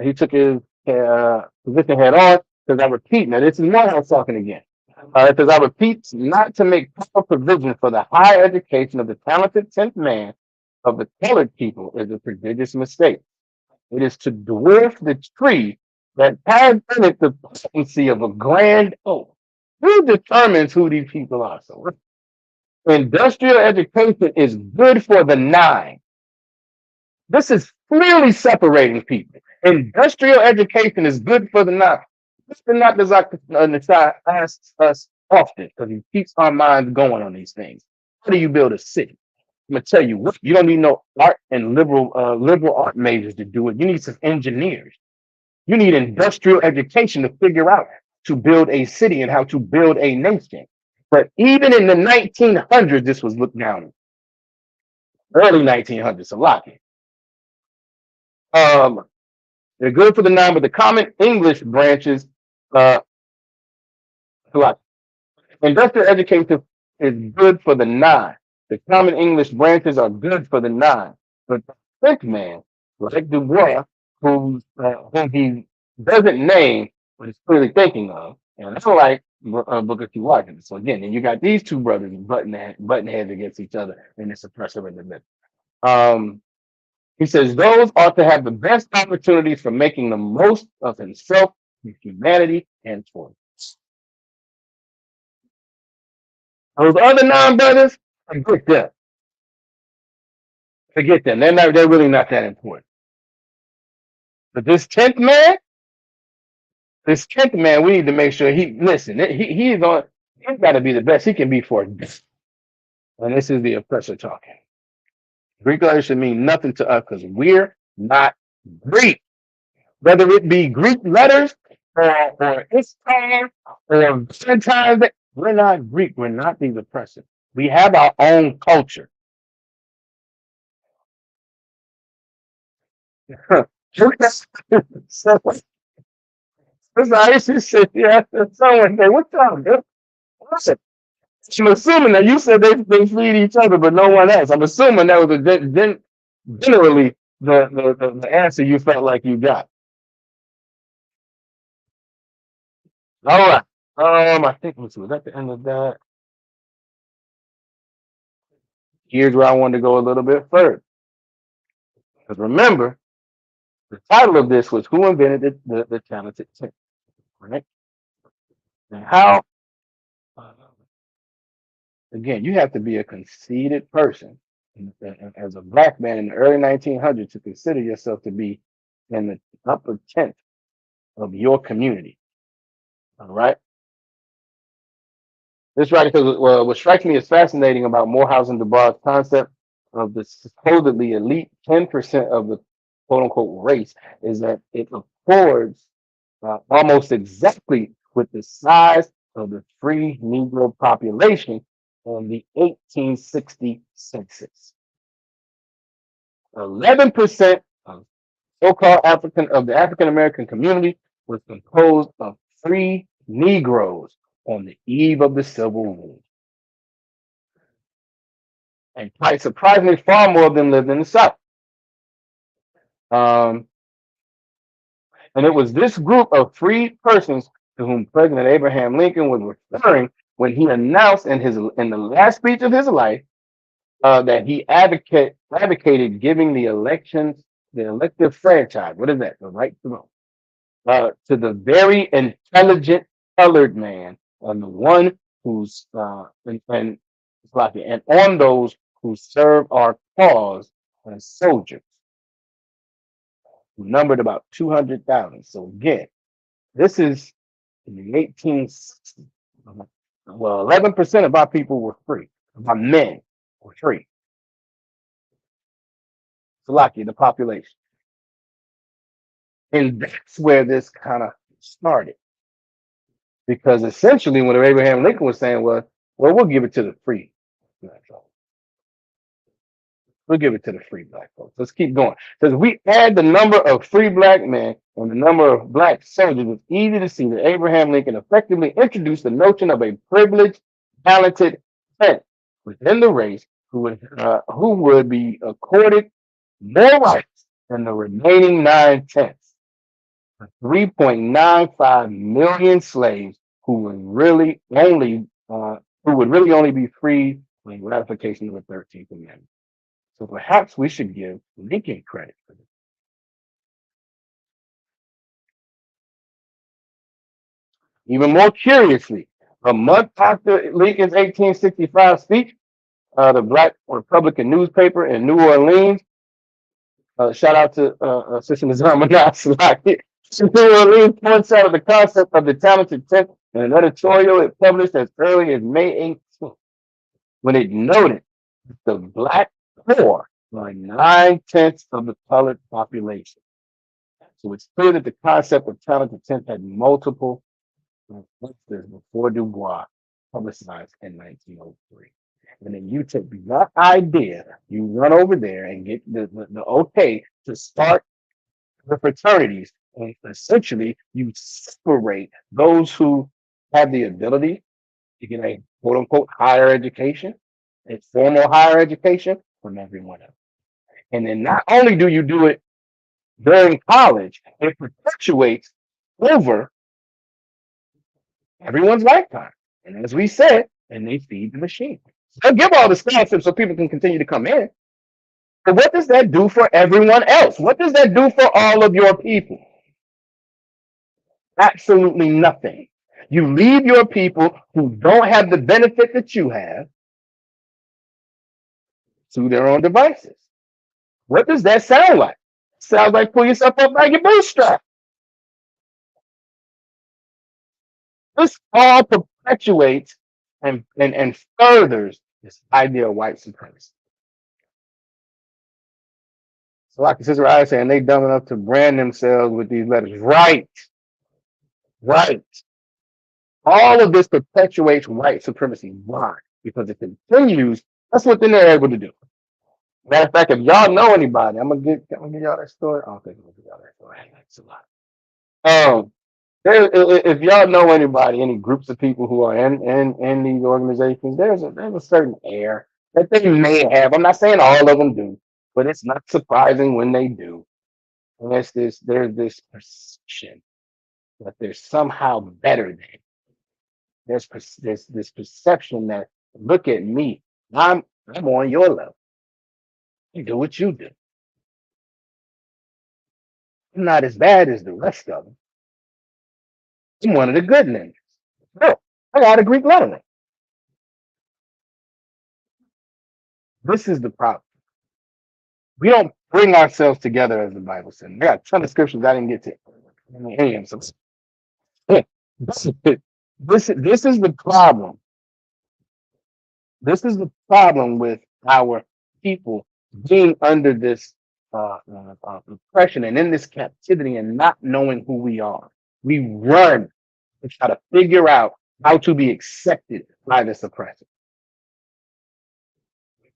He took his position head on because I repeat. Now, this is Morehouse talking again. Because I repeat, not to make proper provision for the higher education of the talented 10th man of the colored people is a prodigious mistake. It is to dwarf the tree that has in it the potency of a grand oak. Who determines who these people are? So, industrial education is good for the 9. This is clearly separating people. Industrial education is good for the non. Mr. Not Nasai asks us often because he keeps our minds going on these things. How do you build a city? I'm gonna tell you what. You don't need no art and liberal art majors to do it. You need some engineers. You need industrial education to figure out to build a city and how to build a nation. But even in the 1900s, this was looked down on. Early 1900s, so lock it. They're good for the non, but the common English branches, uh, lock it. Industrial education is good for the non. The common English branches are good for the non. But the French man, like Dubois, whom he doesn't name, but is clearly thinking of, and that's like Booker T. Washington. So again, and you got these two brothers butting heads against each other, and it's a pressure in the middle. He says those ought to have the best opportunities for making the most of himself, his humanity, and tolerance. Those other non-brothers, forget them. Forget them. They're really not that important. But this 10th man, we need to make sure he's got to be the best he can be for us. And this is the oppressor talking. Greek letters should mean nothing to us because we're not Greek. Whether it be Greek letters or Islam or sometimes we're not Greek. We're not these oppressors. We have our own culture. So, I just said, yeah, someone say, what's up, dude? Listen, I'm assuming that you said they feed each other, but no one else. I'm assuming that was generally the answer you felt like you got. All right. I think was at the end of that. Here's where I wanted to go a little bit further. Because remember, the title of this was Who Invented the Talented Ten? Right? And how, again, you have to be a conceited person as a black man in the early 1900s to consider yourself to be in the upper 10th of your community. All right? This right, because what strikes me as fascinating about Morehouse and Dubois' concept of the supposedly elite 10% of the quote unquote race is that it accords almost exactly with the size of the free Negro population on the 1860 census. 11% of so-called the African American community was composed of free Negroes on the eve of the Civil War. And quite surprisingly, far more of them lived in the South. And it was this group of free persons to whom President Abraham Lincoln was referring when he announced in the last speech of his life that he advocated giving the elective franchise. What is that? The right to vote to the very intelligent colored man, and the one who's and on those who serve our cause as soldiers, who numbered about 200,000. So again, this is in the 1860s. Well, 11% of our people were free. Our men were free. Salaki, the population. And that's where this kind of started. Because essentially what Abraham Lincoln was saying was, well, we'll give it to the free black folks. We'll give it to the free black folks. Let's keep going. Because we add the number of free black men and the number of black soldiers, it's easy to see that Abraham Lincoln effectively introduced the notion of a privileged, talented tenth within the race who would be accorded more rights than the remaining 9/10. 3.95 million slaves who would really only be free when ratification of the 13th Amendment. So perhaps we should give Lincoln credit for this. Even more curiously, a month after Lincoln's 1865 speech, the Black Republican newspaper in New Orleans Shout out to Sister Nazama Naslaki. She points out the concept of the talented tenth in an editorial it published as early as May 18th, when it noted the black poor are 9/10 of the colored population. So it's clear that the concept of talented tenth had multiple influences before Du Bois publicized in 1903. And then you take that idea, you run over there and get the okay to start the fraternities. And essentially, you separate those who have the ability to get a quote unquote higher education, a formal higher education from everyone else. And then not only do you do it during college, it perpetuates over everyone's lifetime. And as we said, and they feed the machine. They'll give all the scholarships so people can continue to come in. But what does that do for everyone else? What does that do for all of your people? Absolutely nothing. You leave your people who don't have the benefit that you have to their own devices. What does that sound like? Sounds like pull yourself up by your bootstrap. This all perpetuates and furthers this idea of white supremacy. So like the sister I was saying, they dumb enough to brand themselves with these letters. Right. Right. All of this perpetuates white supremacy. Why? Because it continues. That's what they're able to do. Matter of fact, if y'all know anybody, I'm gonna give y'all that story. I don't think I'm gonna give y'all that story. That's a lot. If y'all know anybody, any groups of people who are in these organizations, there's a certain air that they may have. I'm not saying all of them do, but it's not surprising when they do. And there's this perception that they're somehow better than. There's this perception that look at me, I'm on your level. You do what you do. I'm not as bad as the rest of them. I'm one of the good ninjas. Look, I got a Greek lettering. This is the problem. We don't bring ourselves together as the Bible says. I got a ton of scriptures I didn't get to. This is the problem. This is the problem with our people being under this oppression and in this captivity and not knowing who we are. We run to try to figure out how to be accepted by this oppressor.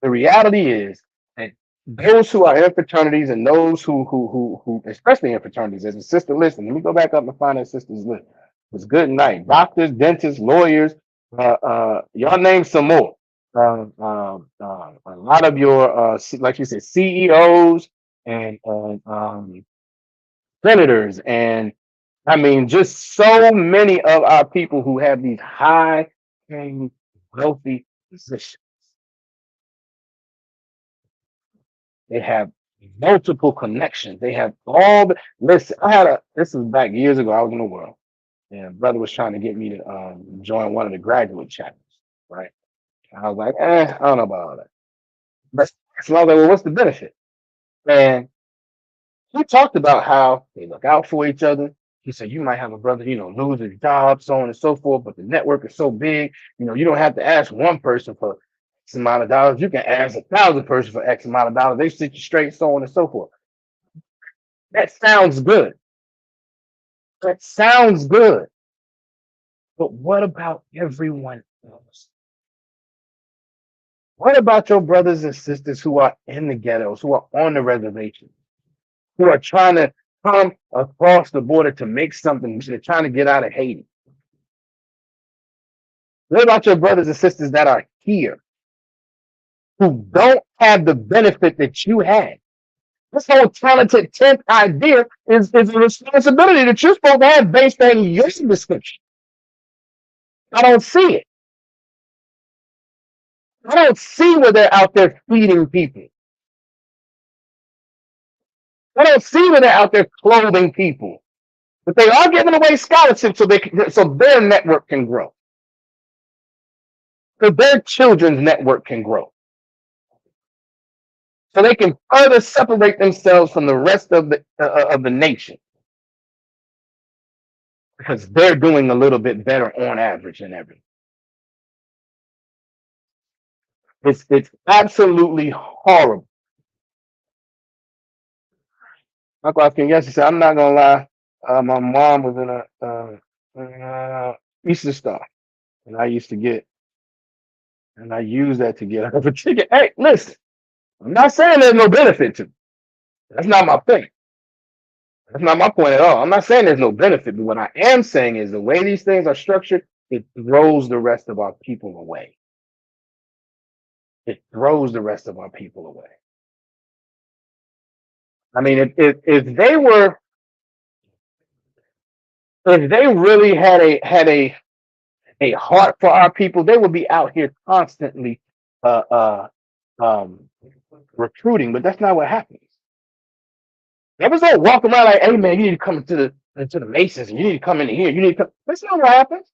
The reality is that those who are in fraternities and those who especially in fraternities, as a sister, listen, let me go back up and find that sister's list. It's good night. Doctors, dentists, lawyers, y'all name some more. A lot of your, like you said, CEOs and senators, and I mean, just so many of our people who have these high-paying, wealthy positions. They have multiple connections. They have all the. Listen, this was back years ago. I was in the world, and brother was trying to get me to join one of the graduate chapters, right? I was like, I don't know about all that. But so I was like, well, what's the benefit? And he talked about how they look out for each other. He said, you might have a brother, lose his job, so on and so forth, but the network is so big, you don't have to ask one person for X amount of dollars. You can ask 1,000 persons for X amount of dollars. They sit you straight, so on and so forth. That sounds good. That sounds good. But what about everyone else? What about your brothers and sisters who are in the ghettos, who are on the reservation, who are trying to come across the border to make something? They're trying to get out of Haiti. What about your brothers and sisters that are here who don't have the benefit that you had? This whole talented 10th idea is a responsibility that you're supposed to have based on your description. I don't see it. I don't see where they're out there feeding people. I don't see where they're out there clothing people. But they are giving away scholarships so their network can grow. So their children's network can grow. so they can further separate themselves from the rest of the nation because they're doing a little bit better on average than everyone. It's absolutely horrible. Uncle Oscar, yes, he said, I'm not gonna lie. My mom was in a Easter Star, and I used to get, and I used that to get her a ticket. Hey, listen, I'm not saying there's no benefit to me. That's not my thing. That's not my point at all. I'm not saying there's no benefit, but what I am saying is the way these things are structured, it throws the rest of our people away. It throws the rest of our people away. I mean, if they were, if they really had a heart for our people, they would be out here constantly uh, uh, um, recruiting. But that's not what happens. They just don't walk around like, "Hey man, you need to come into the Masons, and you need to come in here. You need to come." That's not what happens.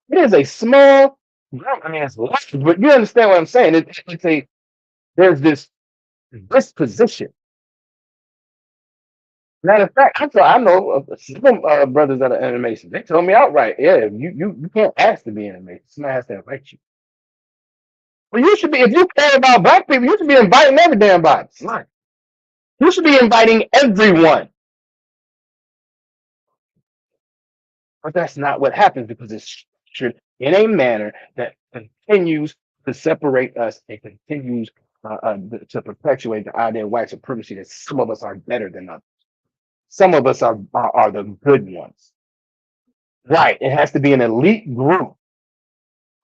It is a small. I mean, it's large, but you understand what I'm saying. There's this disposition. Matter of fact, I know of some brothers that are animation. They told me outright, yeah, you can't ask to be animation. Somebody has to invite you. Well, you should be, if you care about black people, you should be inviting every damn body. Right. You should be inviting everyone. But that's not what happens because it's structured in a manner that continues to separate us and continues to perpetuate the idea of white supremacy that some of us are better than others. Some of us are the good ones. Right. It has to be an elite group.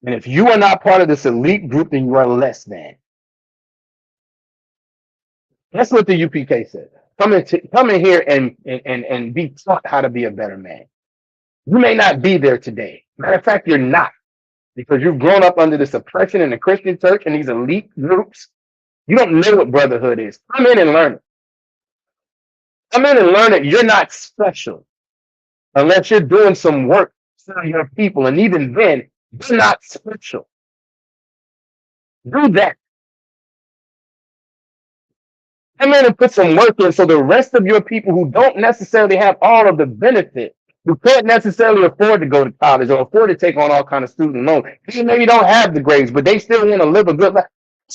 And if you are not part of this elite group, then you are less than. That's what the UPK said. Come in here and be taught how to be a better man. You may not be there today. Matter of fact, you're not, because you've grown up under this oppression in the Christian church and these elite groups. You don't know what brotherhood is. Come in and learn it. Come in and learn that you're not special unless you're doing some work for your people. And even then, you're not special. Do that. Come in and put some work in so the rest of your people who don't necessarily have all of the benefit, who can't necessarily afford to go to college or afford to take on all kind of student loans, they maybe don't have the grades, but they still want to live a good life.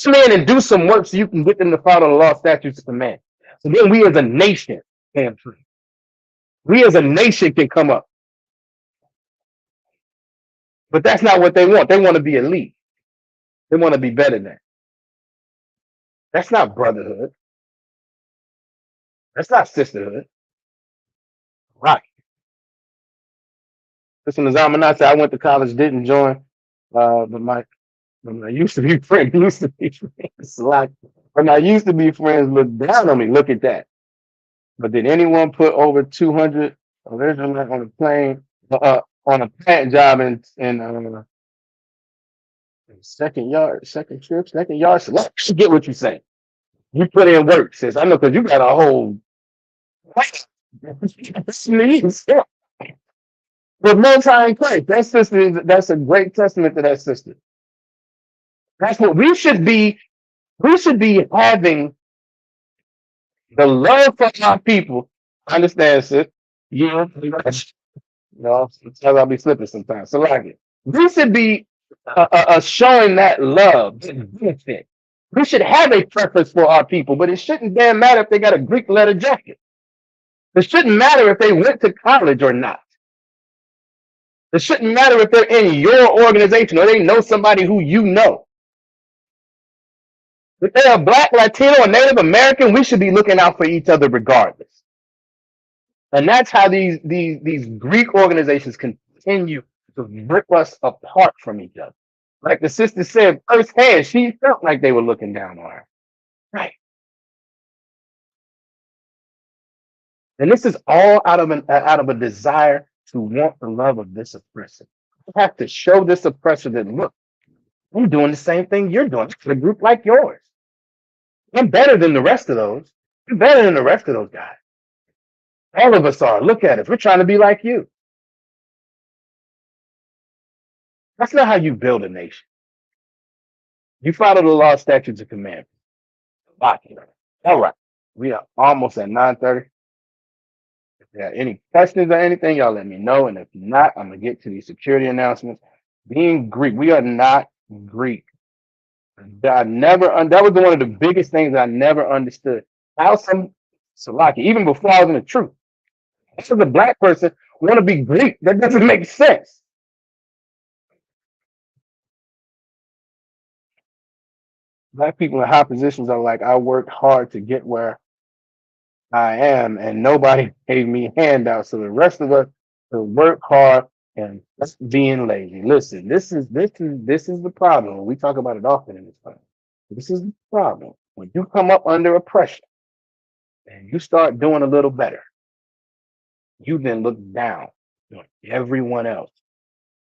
Come in and do some work so you can get them to follow the law, statutes, and command. So then we as a nation can free. We as a nation can come up. But that's not what they want. They want to be elite. They want to be better than. That's not brotherhood. That's not sisterhood. Right. Listen to Zamanat said, I went to college, didn't join, but my used to be friends, when I used to be friends, look down on me. Look at that. But did anyone put over 200 originally on a plane, on a plant job in second yard? So let's get what you say. You put in work, sis. I know because you got a whole. But Most High in Christ, that sister, that's a great testament to that sister. That's what we should be. We should be having the love for our people. Understand, sis? Yeah. No, sometimes I'll be slipping sometimes. So like it. We should be showing that love, that benefit. We should have a preference for our people, but it shouldn't damn matter if they got a Greek letter jacket. It shouldn't matter if they went to college or not. It shouldn't matter if they're in your organization or they know somebody who you know. If they're a Black, Latino, or Native American, we should be looking out for each other regardless. And that's how these Greek organizations continue to rip us apart from each other. Like the sister said firsthand, she felt like they were looking down on her. Right. And this is all out of a desire to want the love of this oppressor. You have to show this oppressor that, look, I'm doing the same thing you're doing. It's a group like yours. I'm better than the rest of those. I'm better than the rest of those guys. All of us are. Look at us. We're trying to be like you. That's not how you build a nation. You follow the law, statutes, and commandments. All right. We are almost at 9:30. If there are any questions or anything, y'all let me know. And if not, I'm gonna get to these security announcements. Being Greek, we are not Greek. That was one of the biggest things I never understood. How some Salaki, even before I was in the truth, as a black person, want to be Greek. That doesn't make sense. Black people in high positions are like, I worked hard to get where I am, and nobody gave me handouts. So the rest of us to work hard and that's being lazy. Listen, this is the problem. We talk about it often in this time. This is the problem. When you come up under oppression and you start doing a little better, you then look down on everyone else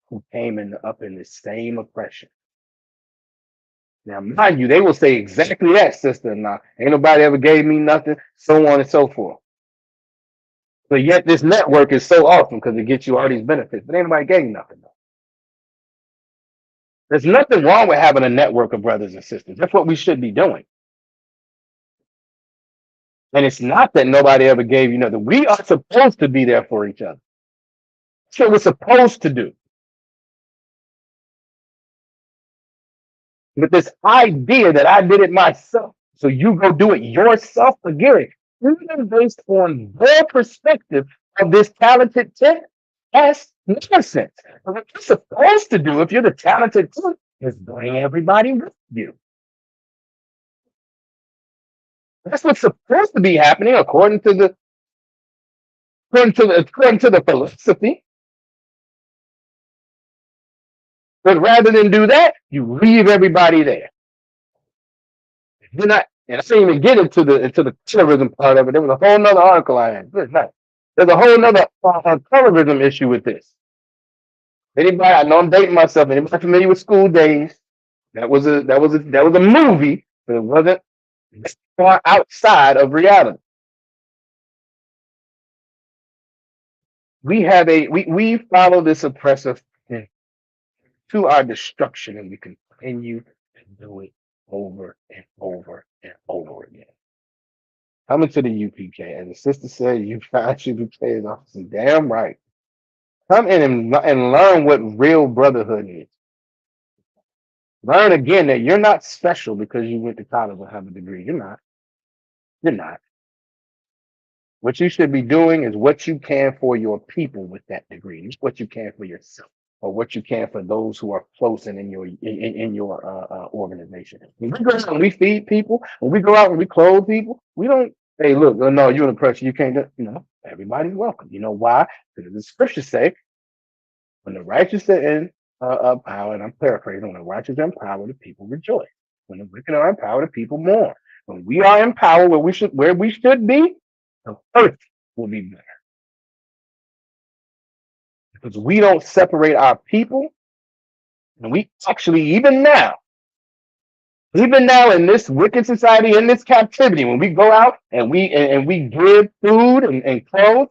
who came up in the same oppression. Now, mind you, they will say exactly that, sister. Now, ain't nobody ever gave me nothing, so on and so forth. But yet, this network is so awesome because it gets you all these benefits. But ain't nobody gave you nothing, though. There's nothing wrong with having a network of brothers and sisters. That's what we should be doing. And it's not that nobody ever gave you nothing. We are supposed to be there for each other. That's what we're supposed to do. But this idea that I did it myself, so you go do it yourself again, even based on their perspective of this talented tech, that's nonsense. But what you're supposed to do if you're the talented tech is bring everybody with you. That's what's supposed to be happening according to the philosophy. But rather than do that, you leave everybody there. You're not, and I didn't even get into the terrorism part of it. There was a whole nother article I had. Good night. There's a whole nother terrorism issue with this. Anybody, I know I'm dating myself. Anybody familiar with School Days? That was a movie, but it wasn't far outside of reality. We follow this oppressive thing to our destruction, and we continue to do it over and over and over again. Coming to the UPK, as the sister said, UPK is awesome. Damn right. Come in and learn what real brotherhood is. Learn again that you're not special because you went to college and have a degree. You're not. You're not. What you should be doing is what you can for your people with that degree, not what you can for yourself, or what you can for those who are close and in your organization. When we go out and we feed people, when we go out and we clothe people, we don't. Hey, look, oh, no, you're an oppressor. You can't do. Everybody's welcome. You know why? Because the scriptures say, when the righteous are in power, and I'm paraphrasing, when the righteous are in power, the people rejoice. When the wicked are in power, the people mourn. When we are in power, where we should be, the earth will be better. Because we don't separate our people, and we actually, even now in this wicked society, in this captivity, when we go out and we give food and clothes,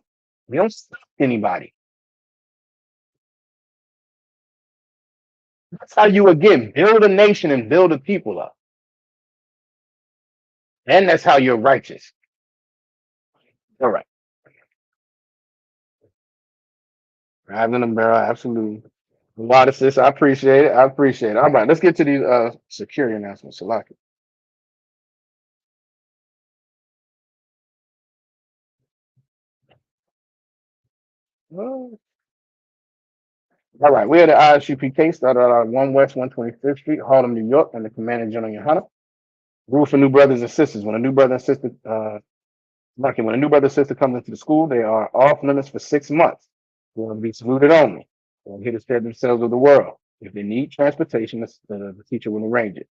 we don't stop anybody. That's how you again build a nation and build a people up. And that's how you're righteous. All right. Riding in the barrel, absolutely. A lot of sis, I appreciate it. All right, let's get to these security announcements. Salaki. All right, we had the ISUPK started out on 1 West 125th Street, Harlem, New York, and the Commander General Yohana. Rule for new brothers and sisters. When a new brother and sister comes into the school, they are off limits for 6 months. They will be saluted only. They will get to spread themselves with the world. If they need transportation, the teacher will arrange it.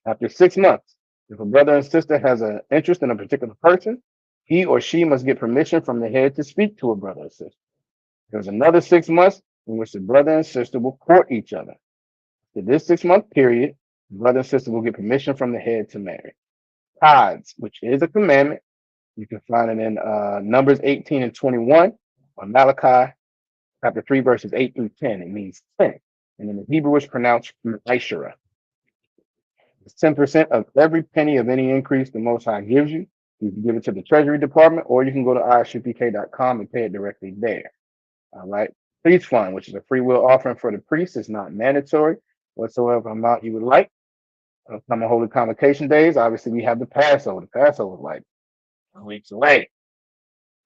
After 6 months, if a brother and sister has an interest in a particular person, he or she must get permission from the head to speak to a brother or sister. There's another 6 months in which the brother and sister will court each other. For this 6-month period, the brother and sister will get permission from the head to marry. Tithes, which is a commandment, you can find it in Numbers 18 and 21, or Malachi chapter 3, verses 8 through 10. It means 10. And in the Hebrew, it's pronounced Ishara. It's 10% of every penny of any increase the Most High gives you. You can give it to the Treasury Department, or you can go to ISUPK.com and pay it directly there. All right. Priest Fund, which is a free will offering for the priest, is not mandatory. Whatsoever amount you would like. Upcoming Holy Convocation days. Obviously, we have the Passover. The Passover is like 2 weeks away.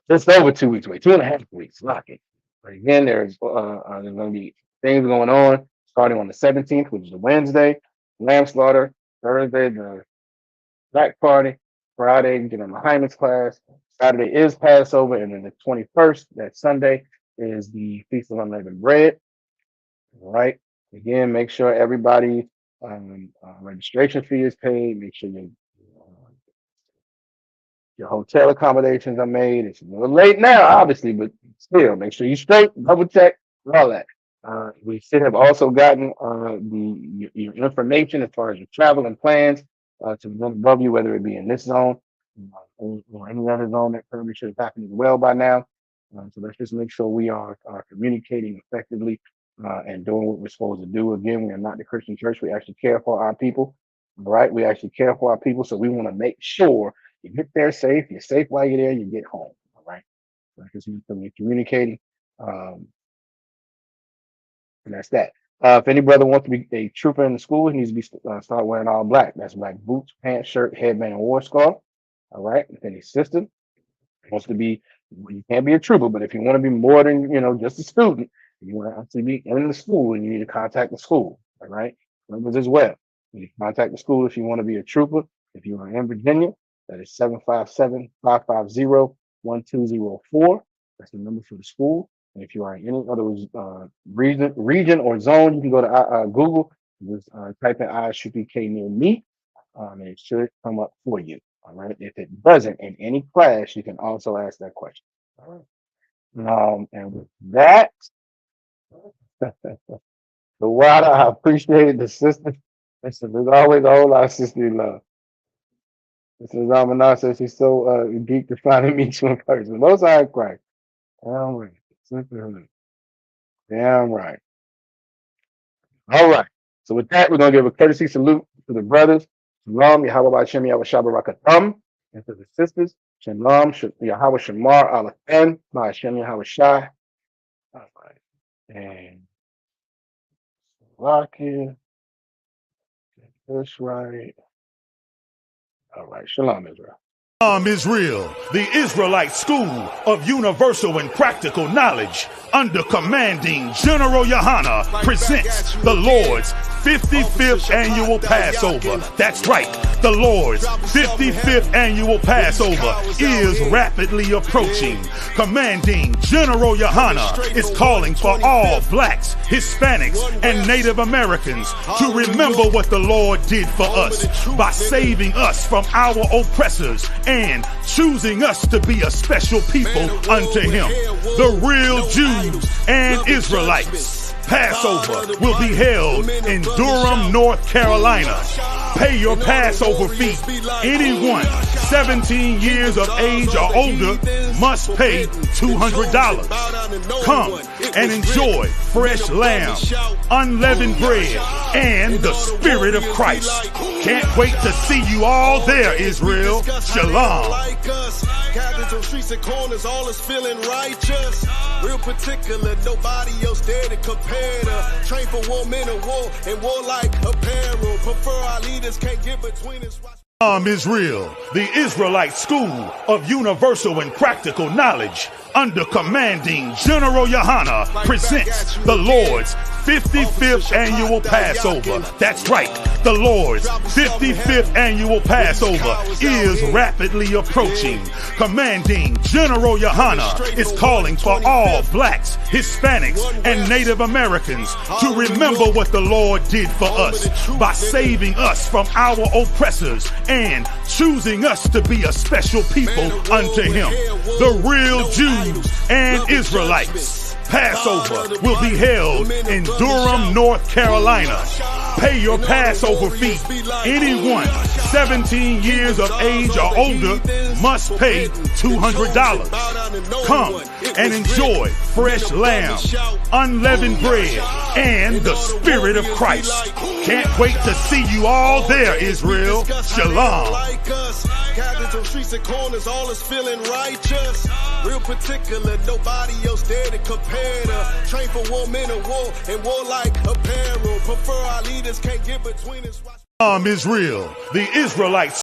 Just over 2 weeks away, 2.5 weeks. Lock it. But again, there's going to be things going on starting on the 17th, which is a Wednesday. Lamb slaughter. Thursday, the Black Party. Friday, you get on the Hyman's class. Saturday is Passover. And then the 21st, that Sunday, is the Feast of Unleavened Bread. All right. Again, make sure everybody registration fee is paid. Make sure your hotel accommodations are made. It's a little late now, obviously, but still, make sure you straight, double check, all that. We should have also gotten your information as far as your travel and plans to run above you, whether it be in this zone or any other zone that probably should have happened as well by now. So let's just make sure we are communicating effectively and doing what we're supposed to do. Again, we are not the Christian church. We actually care for our people, right? We actually care for our people. So we want to make sure you get there safe. You're safe while you're there. You get home, all right? So just we're communicating. And that's that. If any brother wants to be a trooper in the school, he needs to be start wearing all black. That's black boots, pants, shirt, headband, and war scarf. All right. If any sister wants to be, you can't be a trooper, but if you want to be more than just a student, you want to actually be in the school, and you need to contact the school. All right. Members as well. You need to contact the school if you want to be a trooper. If you are in Virginia, that is 757-550-1204. That's the number for the school. And if you are in any other region or zone, you can go to Google, just type in ISUPK near me, and it should come up for you. All right. If it doesn't in any class, you can also ask that question. All right. And with that, the water, I appreciated the sister. Listen, there's always a whole lot of sisterly love. Mrs. Zamanar says she's so deep to finally meet you in person. Most I Christ. Damn right. Damn right. All right. So with that, we're going to give a courtesy salute to the brothers. Shalom, Yahweh Ba'Shem, Yahweh Shabbarakatam. And to the sisters, Shalom, Yahweh Shamar, Alathan, Ba'Shem, Yahweh Shai. All right. And rock here. That's right. All right. Shalom, Israel.
Israel, the Israelite School of Universal and Practical Knowledge, under commanding General Yohana, presents the Lord's 55th Annual Passover. That's right, the Lord's 55th Annual Passover is rapidly approaching. Commanding General Yohana is calling for all blacks, Hispanics, and Native Americans to remember what the Lord did for us by saving us from our oppressors and choosing us to be a special people unto Him, the real Jews and Israelites. Passover will be held in Durham, North Carolina. Pay your Passover fee. Anyone 17 years of age or older must pay $200. Come and enjoy fresh lamb, unleavened bread, and the Spirit of Christ. Can't wait to see you all there, Israel. Shalom.
Cabins on streets and corners, all is feeling righteous. Real particular, nobody else there to compare to. Train for war, men of war, and warlike apparel. Prefer our leaders, can't get between us.
Israel, the Israelite School of Universal and Practical Knowledge, under commanding General Yohana, presents the Lord's 55th Annual Passover. That's right, the Lord's 55th Annual Passover is rapidly approaching. Commanding General Yohana is calling for all blacks, Hispanics, and Native Americans to remember what the Lord did for us by saving us from our oppressors and choosing us to be a special people unto Him, the real Jews and Israelites. Passover will be held in Durham, North Carolina. Pay your Passover fee. Anyone 17 years of age or older must pay $200. Come and enjoy fresh lamb, unleavened bread, and the Spirit of Christ. Can't wait to see you all there, Israel. Shalom.
Cabins on streets and corners, all is feeling righteous. Real particular, nobody else there to compare to. Train for war, men of war, and warlike apparel. Prefer our leaders, can't get between us.
Israel, the Israelites.